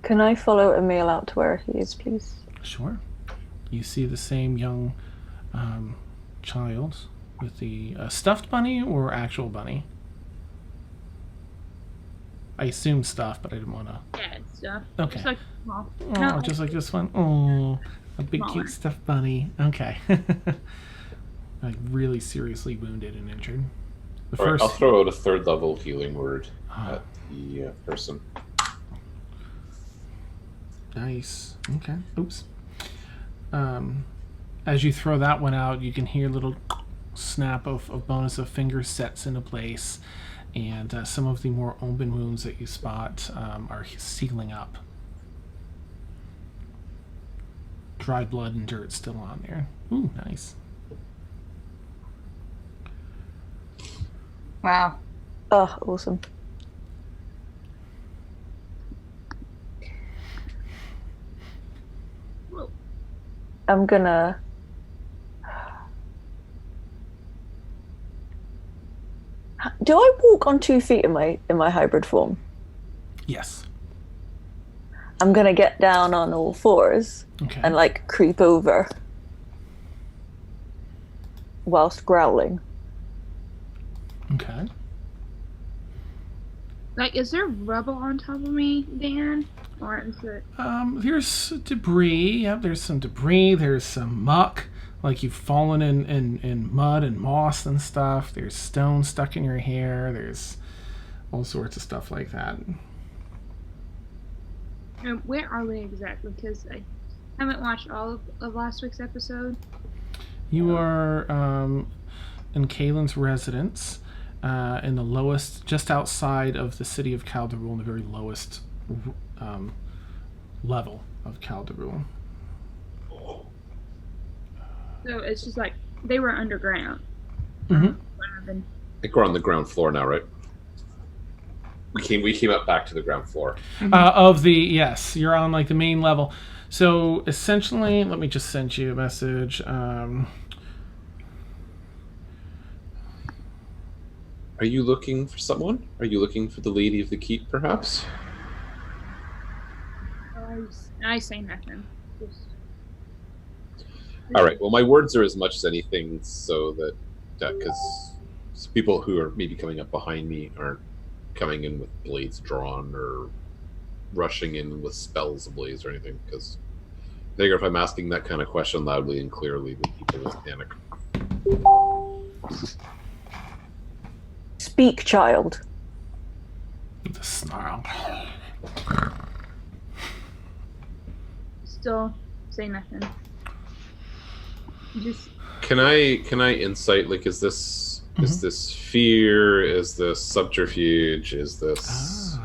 Can I follow Emil out to where he is, please? Sure. You see the same young child with the stuffed bunny or actual bunny? I assume stuffed, but I didn't want to. Yeah, it's stuff. Okay. Just like small. Oh, No. just like this one. Oh, a big Smaller. cute stuffed bunny. Okay. Like really seriously wounded and injured. The All right, first. I'll throw out a third level healing word at the person. Nice. Okay. Oops. As you throw that one out, you can hear a little snap of bonus of fingers sets into place, and some of the more open wounds that you spot are sealing up. Dry blood and dirt still on there. Ooh, nice. Wow. Oh, awesome. I'm gonna... Do I walk on 2 feet in my hybrid form? Yes. I'm gonna get down on all fours Okay. and like creep over whilst growling. Okay. Like, is there rubble on top of me, Dan? Or is it... There's debris. Yep, there's some debris. There's some muck, like you've fallen in mud and moss and stuff. There's stone stuck in your hair. There's all sorts of stuff like that. Where are we exactly? Because I haven't watched all of last week's episode. You are in Caelynn's residence, in the lowest, just outside of the city of Calderul, in the very lowest level of Calderul. So it's just like they were underground. Mm-hmm. What happened? I think we're on the ground floor now, right? We came up back to the ground floor. Yes, you're on like the main level. So essentially, let me just send you a message. Are you looking for someone? Are you looking for the lady of the keep, perhaps? I say nothing. Just... All right. Well, my words are as much as anything, so that because people who are maybe coming up behind me aren't coming in with blades drawn or rushing in with spells ablaze or anything. Because I figure if I'm asking that kind of question loudly and clearly, then people will panic. Speak, child. With a snarl. Still say nothing. Just Can I insight? Like, is this fear? Is this subterfuge? Is this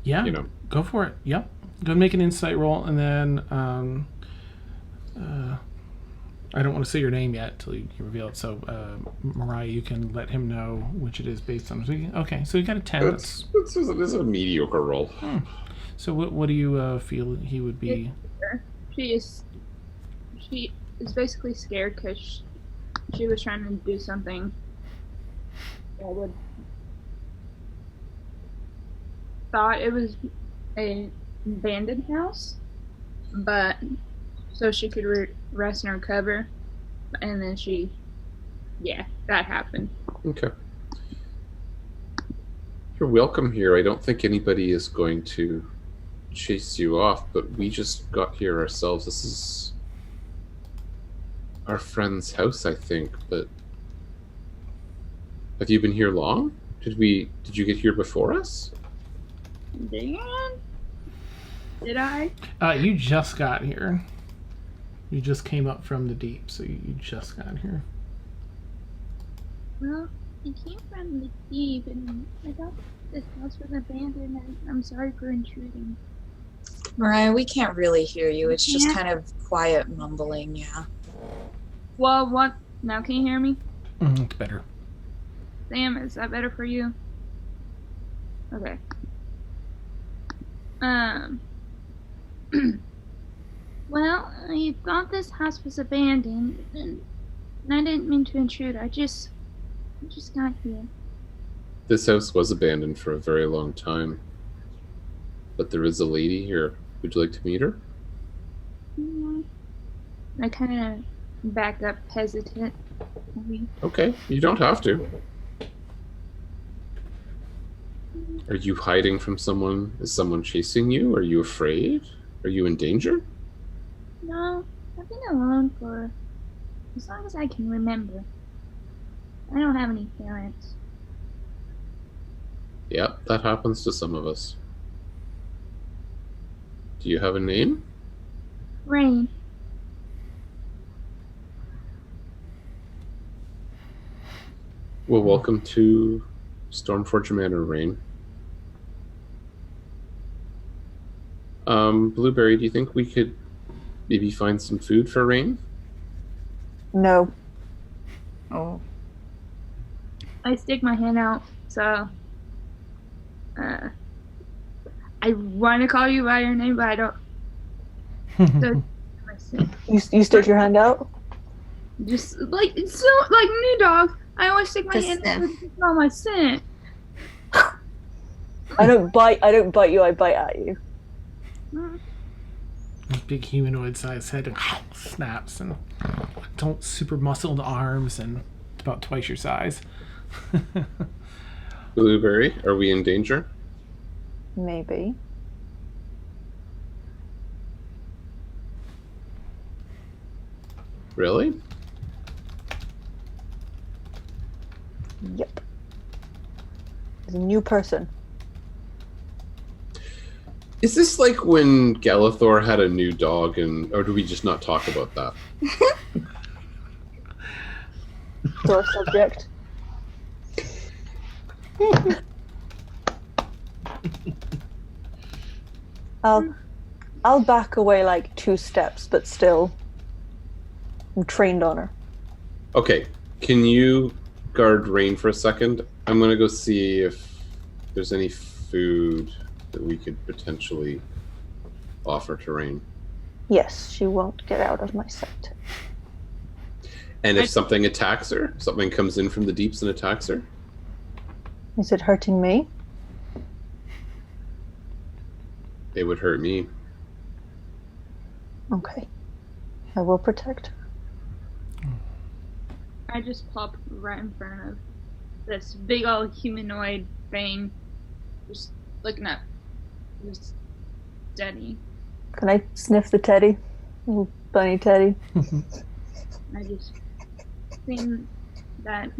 Yeah. Go for it. Yep. Go and make an insight roll, and then I don't want to say your name yet until you reveal it. So Mariah, you can let him know which it is based on. Okay, so you got a 10. This is a mediocre roll. So what do you feel he would be? she is basically scared because she was trying to do something that would thought it was a abandoned house, but so she could rest and recover, and then that happened. Okay. You're welcome here. I don't think anybody is going to chase you off, but we just got here ourselves. This is our friend's house, I think, but have you been here long? Did you get here before us? Dan? Did I? You just got here. You just came up from the deep, so you just got here. Well, I came from the deep, and I thought this house was abandoned, and I'm sorry for intruding. Mariah, we can't really hear you. It's just kind of quiet mumbling, yeah. Well, what? Now can you hear me? It's better. Sam, is that better for you? Okay. Well, I thought this house was abandoned, and I didn't mean to intrude. I just got here. This house was abandoned for a very long time, but there is a lady here. Would you like to meet her? Yeah. I kind of back up hesitant. Okay, you don't have to. Are you hiding from someone? Is someone chasing you? Are you afraid? Are you in danger? No, I've been alone for as long as I can remember. I don't have any parents. Yep, that happens to some of us. Do you have a name? Rain. Well, welcome to Stormforge Manor, Rain. Blueberry, do you think we could maybe find some food for Rain? No. Oh. I stick my hand out, so I want to call you by your name, but I don't. You stick your hand out? Just like it's so like new dog. I always stick my To hand out sniff. to smell my scent. I don't bite you, I bite at you. His big humanoid-sized head and snaps, and don't super muscled arms, and it's about twice your size. Blueberry, are we in danger? Maybe. Really? Yep. There's a new person. Is this like when Galithor had a new dog, or do we just not talk about that? Sore subject. I'll back away like 2 steps, but still, I'm trained on her. Okay, can you guard Rain for a second? I'm gonna go see if there's any food that we could potentially offer to Rain. Yes, she won't get out of my sight. And if something attacks her, something comes in from the deeps and attacks her, Is it hurting me? it would hurt me. Okay. I will protect her. I just pop right in front of this big old humanoid thing, just looking up, just steady. Can I sniff the teddy? Little bunny teddy. I just think that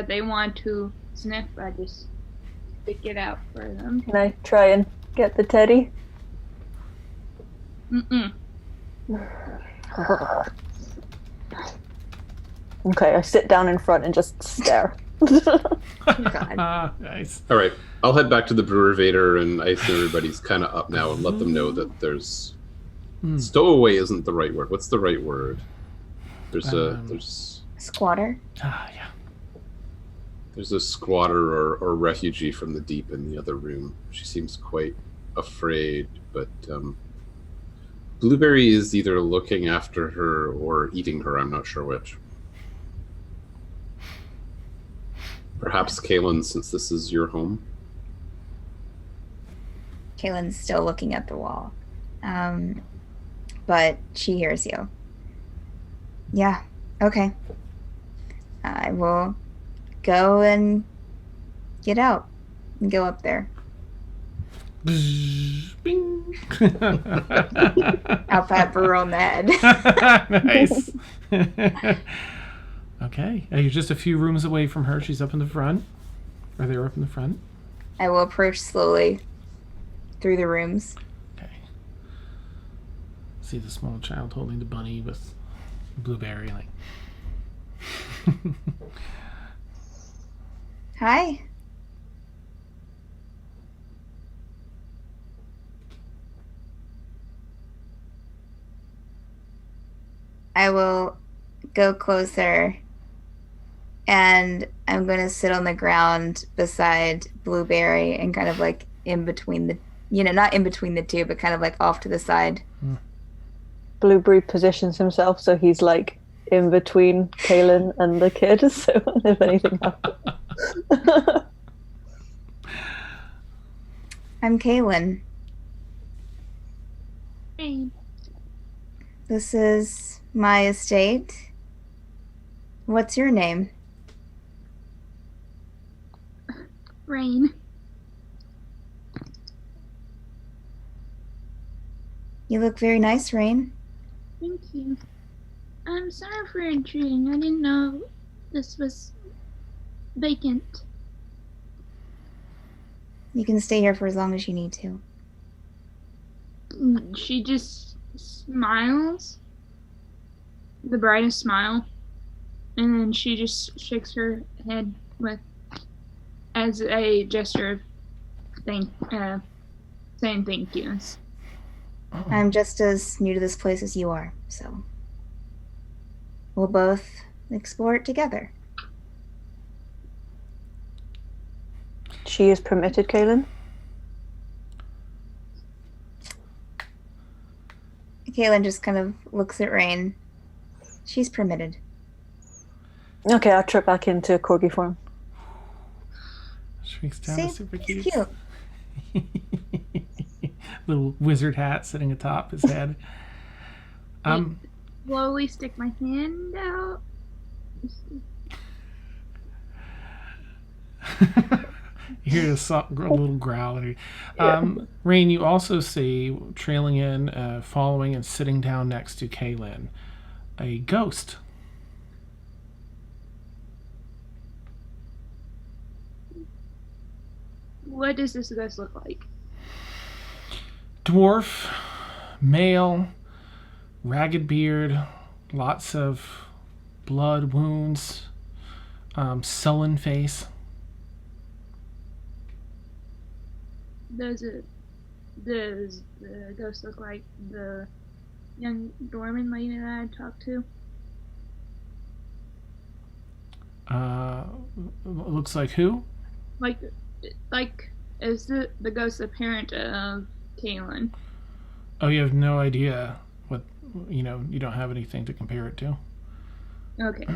they want to sniff. I just stick it out for them. Can I try and get the teddy? Okay, I sit down in front and just stare. God. Nice. All right, I'll head back to the Brewer Vader, and I assume everybody's kind of up now, and let them know that there's stowaway isn't the right word. What's the right word? There's Squatter. Yeah. there's a squatter or refugee from the deep in the other room. She seems quite afraid, but Blueberry is either looking after her or eating her. I'm not sure which. Perhaps Caelynn, since this is your home. Caelynn's still looking at the wall. But she hears you. Yeah, okay. I will go and get out and go up there. Bing. I'll pat Brew on the head. Nice. Okay. You're just a few rooms away from her. She's up in the front. Or they're up in the front. I will approach slowly through the rooms. Okay. See the small child holding the bunny with Blueberry, like. Hi. I will go closer and I'm going to sit on the ground beside Blueberry and kind of like in between the, not in between the two, but kind of like off to the side. Blueberry positions himself so he's like in between Caelynn and the kid, so if anything happens. I'm Caelynn. Rain. This is my estate. What's your name? Rain. You look very nice, Rain. Thank you. I'm sorry for intruding. I didn't know this was vacant. You can stay here for as long as you need to. She just smiles. The brightest smile. And then she just shakes her head as a gesture of saying thank you. I'm just as new to this place as you are, so we'll both explore it together. She is permitted, Caelynn? Caelynn just kind of looks at Rain. She's permitted. Okay, I'll trip back into corgi form. Shrinks down See? to super It's cute. Little wizard hat sitting atop his head. Slowly stick my hand out. You hear a little growl. Rain, you also see, trailing in, following and sitting down next to Caelynn, a ghost. What does this ghost look like? Dwarf, male, ragged beard, lots of blood, wounds, sullen face. Does the ghost look like the young Dorman lady that I talked to? Looks like who? Like is the ghost the parent of Caelynn? Oh, you have no idea what, you don't have anything to compare it to. Okay.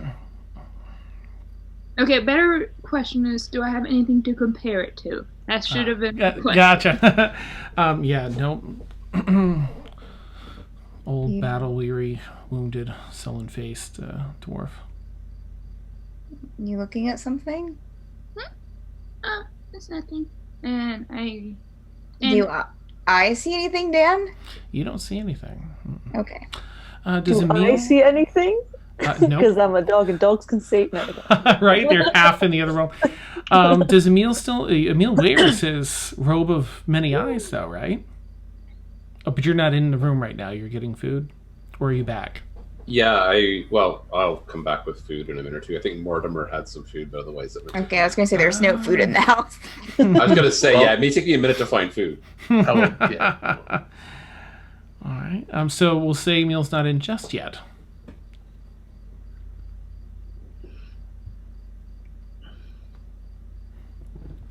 Okay, better question is, do I have anything to compare it to? That should have been the question. Gotcha. Yeah, nope. Old, battle-weary, wounded, sullen-faced dwarf. You looking at something? It's nothing. And Do I see anything, Dan? You don't see anything. Okay. Does Do Emil... I see anything? Nope. Because I'm a dog and dogs can see. No, Right, they're half in the other realm. Does Emil Emil wears his robe of many eyes, though, right? Oh, but you're not in the room right now. You're getting food, or are you back? Yeah, I'll come back with food in a minute or two. I think Mortimer had some food, but otherwise it was Okay, I was going to say there's no food in the house. I was going to say, it may take me a minute to find food. Yeah. All right. So we'll say Emil's not in just yet.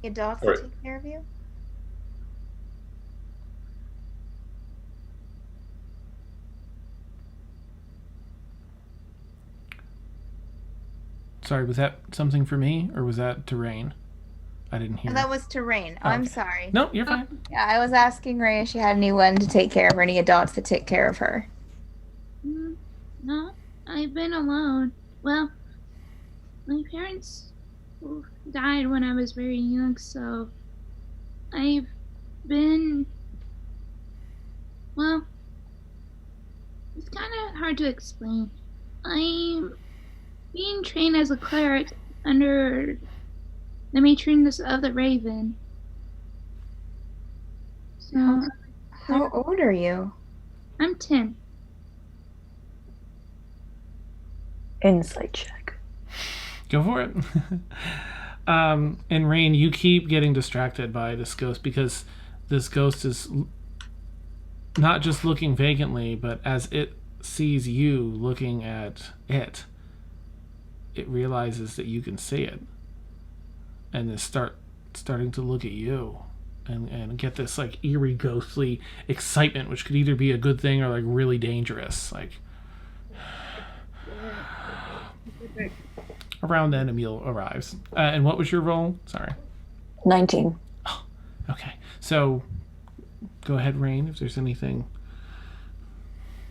Your dogs All right. take care of you? Sorry, was that something for me, or was that to Rain? I didn't hear. And that was to Rain. Oh, I'm okay. sorry. No, you're fine. Yeah, I was asking Rain if she had anyone to take care of her, any adults to take care of her. No, I've been alone. Well, my parents died when I was very young, so I've been... Well, it's kind of hard to explain. I'm being trained as a cleric under the matroness of the Raven. So, How old are you? I'm 10. Insight check. Go for it. And Rain, you keep getting distracted by this ghost because this ghost is not just looking vacantly, but as it sees you looking at it, it realizes that you can see it, and is starting to look at you, and get this like eerie, ghostly excitement, which could either be a good thing or like really dangerous. Like around then, Emil arrives. And what was your roll? Sorry. 19. Oh, okay. So go ahead, Rain, if there's anything.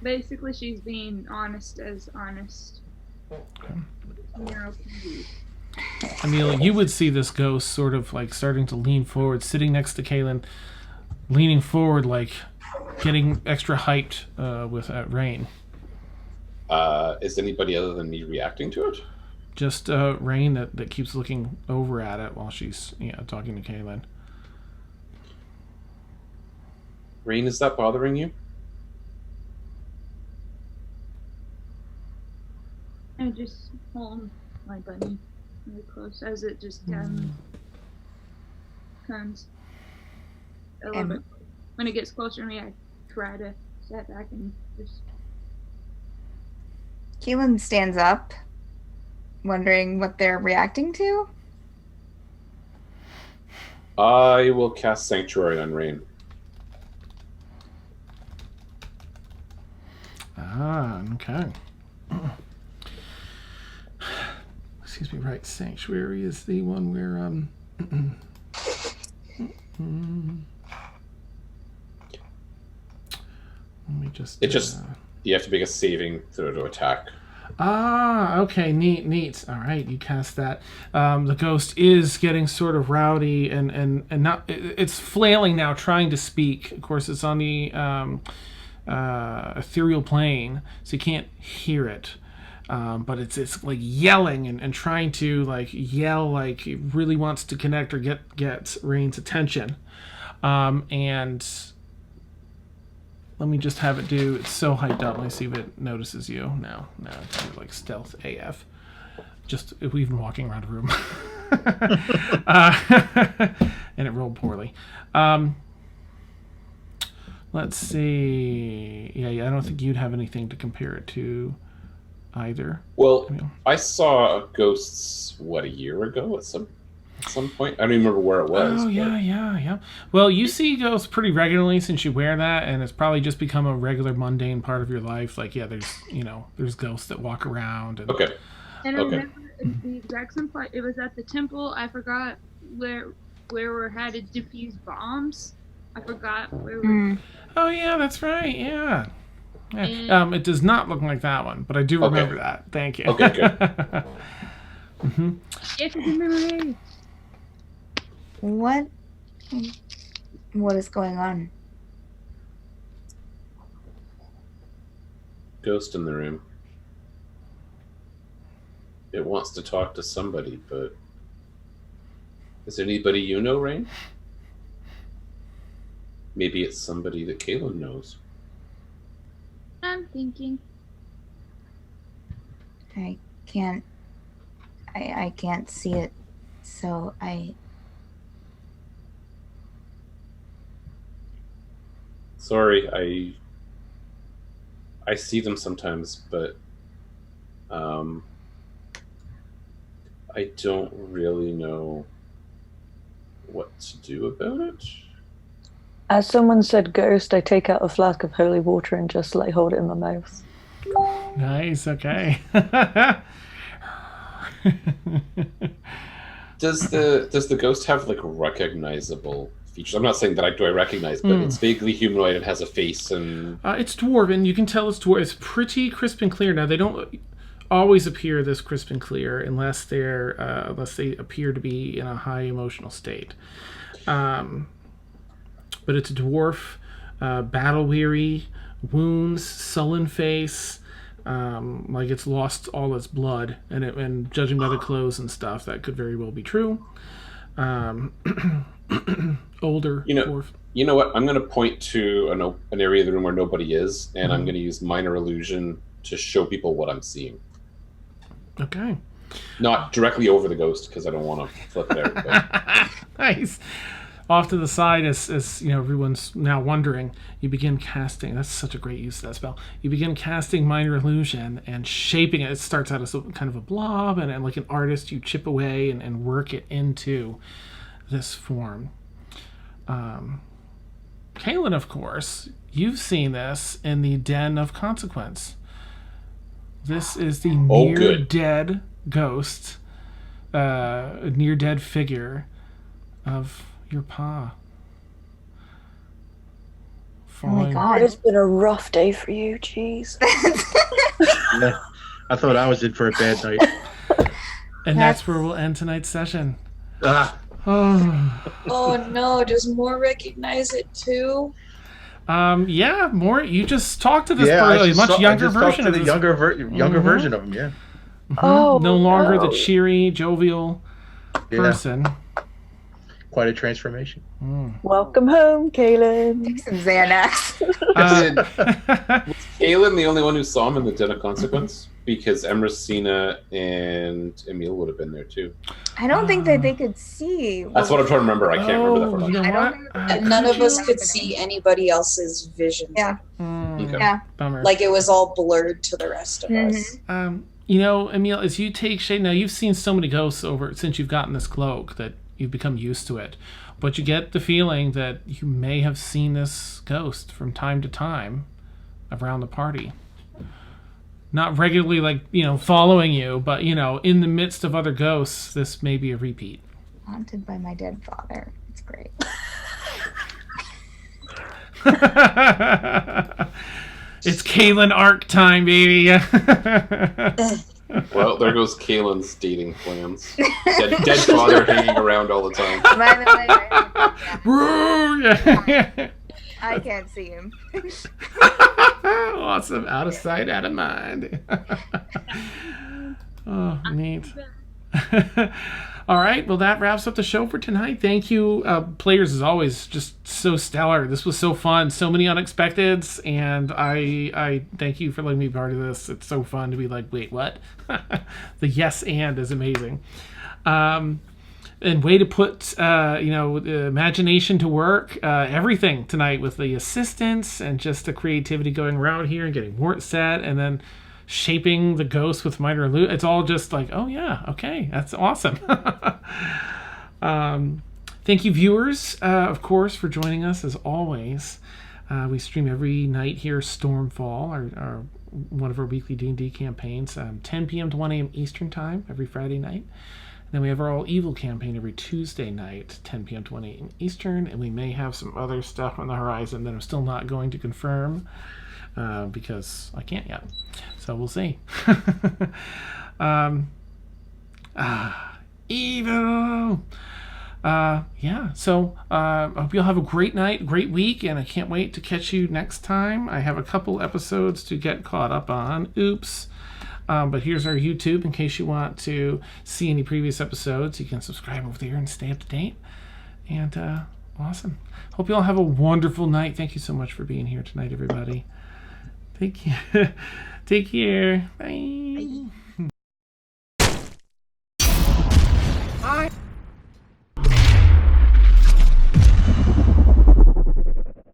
Basically, she's being honest as honest. Okay. Yeah. Emil, you would see this ghost sort of like starting to lean forward, sitting next to Caelynn, leaning forward, like getting extra hyped with Rain. Is anybody other than me reacting to it? Just Rain that keeps looking over at it while she's talking to Caelynn. Rain, is that bothering you? I just hold my bunny really close as it just comes a little bit. When it gets closer to me, I try to step back and just... Caelynn stands up, wondering what they're reacting to. I will cast Sanctuary on Rain. Okay. Excuse me, right. Sanctuary is the one where let me just you have to make a saving throw to attack. Okay, neat. All right, you cast that. The ghost is getting sort of rowdy and not. It's flailing now, trying to speak. Of course, it's on the ethereal plane, so you can't hear it. But it's like yelling and trying to like yell like it really wants to connect or get Rain's attention. And let me just have it do. It's so hyped up. Let me see if it notices you. No, it's like stealth AF. Just if we've been walking around a room, and it rolled poorly. Let's see. Yeah. I don't think you'd have anything to compare it to either. Well, I saw ghosts a year ago at some point. I don't even remember where it was. Oh yeah. Well, you see ghosts pretty regularly since you wear that, and it's probably just become a regular mundane part of your life. Like there's ghosts that walk around. And... Okay. And I remember the exact same place. It was at the temple. I forgot where we had to defuse bombs. I forgot where we... Oh yeah, that's right. Yeah. It does not look like that one, but I do remember that. Thank you. Okay, good. Mm-hmm. It's a good memory. What is going on? Ghost in the room. It wants to talk to somebody, but is there anybody you know, Rain? Maybe it's somebody that Caelynn knows. I'm thinking. I can't see it, so Sorry, I see them sometimes, but I don't really know what to do about it. As someone said ghost, I take out a flask of holy water and just like hold it in my mouth. Nice. Okay. Does the ghost have like recognizable features? I'm not saying that do I recognize, but it's vaguely humanoid and has a face and. It's dwarven. You can tell it's dwarven. It's pretty crisp and clear. Now they don't always appear this crisp and clear unless they appear to be in a high emotional state. But it's a dwarf, battle weary, wounds, sullen face. Like it's lost all its blood, and judging by the clothes and stuff, that could very well be true. Older dwarf. You know what? I'm going to point to an area of the room where nobody is, and I'm going to use minor illusion to show people what I'm seeing. Okay. Not directly over the ghost, because I don't want to flip there. But... Nice. Off to the side, as everyone's now wondering, you begin casting. That's such a great use of that spell. You begin casting minor illusion and shaping it. It starts out as kind of a blob, and like an artist, you chip away and work it into this form. Caelynn, of course, you've seen this in the Den of Consequence. This is the near-dead ghost, near-dead figure of your pa. Oh my god, it's been a rough day for you, jeez. Yeah, I thought I was in for a bad night. And that's where we'll end tonight's session. Oh no, does Moore recognize it too? Yeah, More. You just talked to this much younger version of the younger version of him. Yeah. Oh, no longer the cheery, jovial person. Quite a transformation. Welcome home, Caelynn. Take some Xanax. Was Caelynn the only one who saw him in the Den of Consequence? Because Emersina and Emil would have been there too. I don't think that they could see. That's what I'm trying to remember. I can't remember that for you know And none of us could see anybody else's vision. Yeah. Okay. Yeah. Bummer. Like it was all blurred to the rest of us. Emil, as you take shade, now you've seen so many ghosts since you've gotten this cloak that you've become used to it. But you get the feeling that you may have seen this ghost from time to time around the party. Not regularly, following you, but, in the midst of other ghosts, this may be a repeat. Haunted by my dead father. It's great. It's Caelynn arc time, baby. Well, there goes Caelynn's dating plans. Dead father hanging around all the time. By the way, I can't see him. Awesome. Out of sight, out of mind. Oh, neat. All right. Well, that wraps up the show for tonight. Thank you, players, as always. Just so stellar. This was so fun. So many unexpecteds. And I thank you for letting me be part of this. It's so fun to be like, wait, what? The yes and is amazing. And way to put, imagination to work. Everything tonight with the assistants and just the creativity going around here and getting Mort set and then shaping the ghost with minor illusion. It's all just like, oh yeah, okay, that's awesome. Thank you, viewers, of course, for joining us as always. We stream every night here, Stormfall, our one of our weekly D&D campaigns, 10 p.m. to 1 a.m. Eastern Time every Friday night. And then we have our All Evil campaign every Tuesday night, 10 p.m. to 1 a.m. Eastern, and we may have some other stuff on the horizon that I'm still not going to confirm because I can't yet. So we'll see. Evil! So I hope you'll have a great night, great week, and I can't wait to catch you next time. I have a couple episodes to get caught up on. Oops. But here's our YouTube in case you want to see any previous episodes. You can subscribe over there and stay up to date. And awesome. Hope you all have a wonderful night. Thank you so much for being here tonight, everybody. Take care. Bye.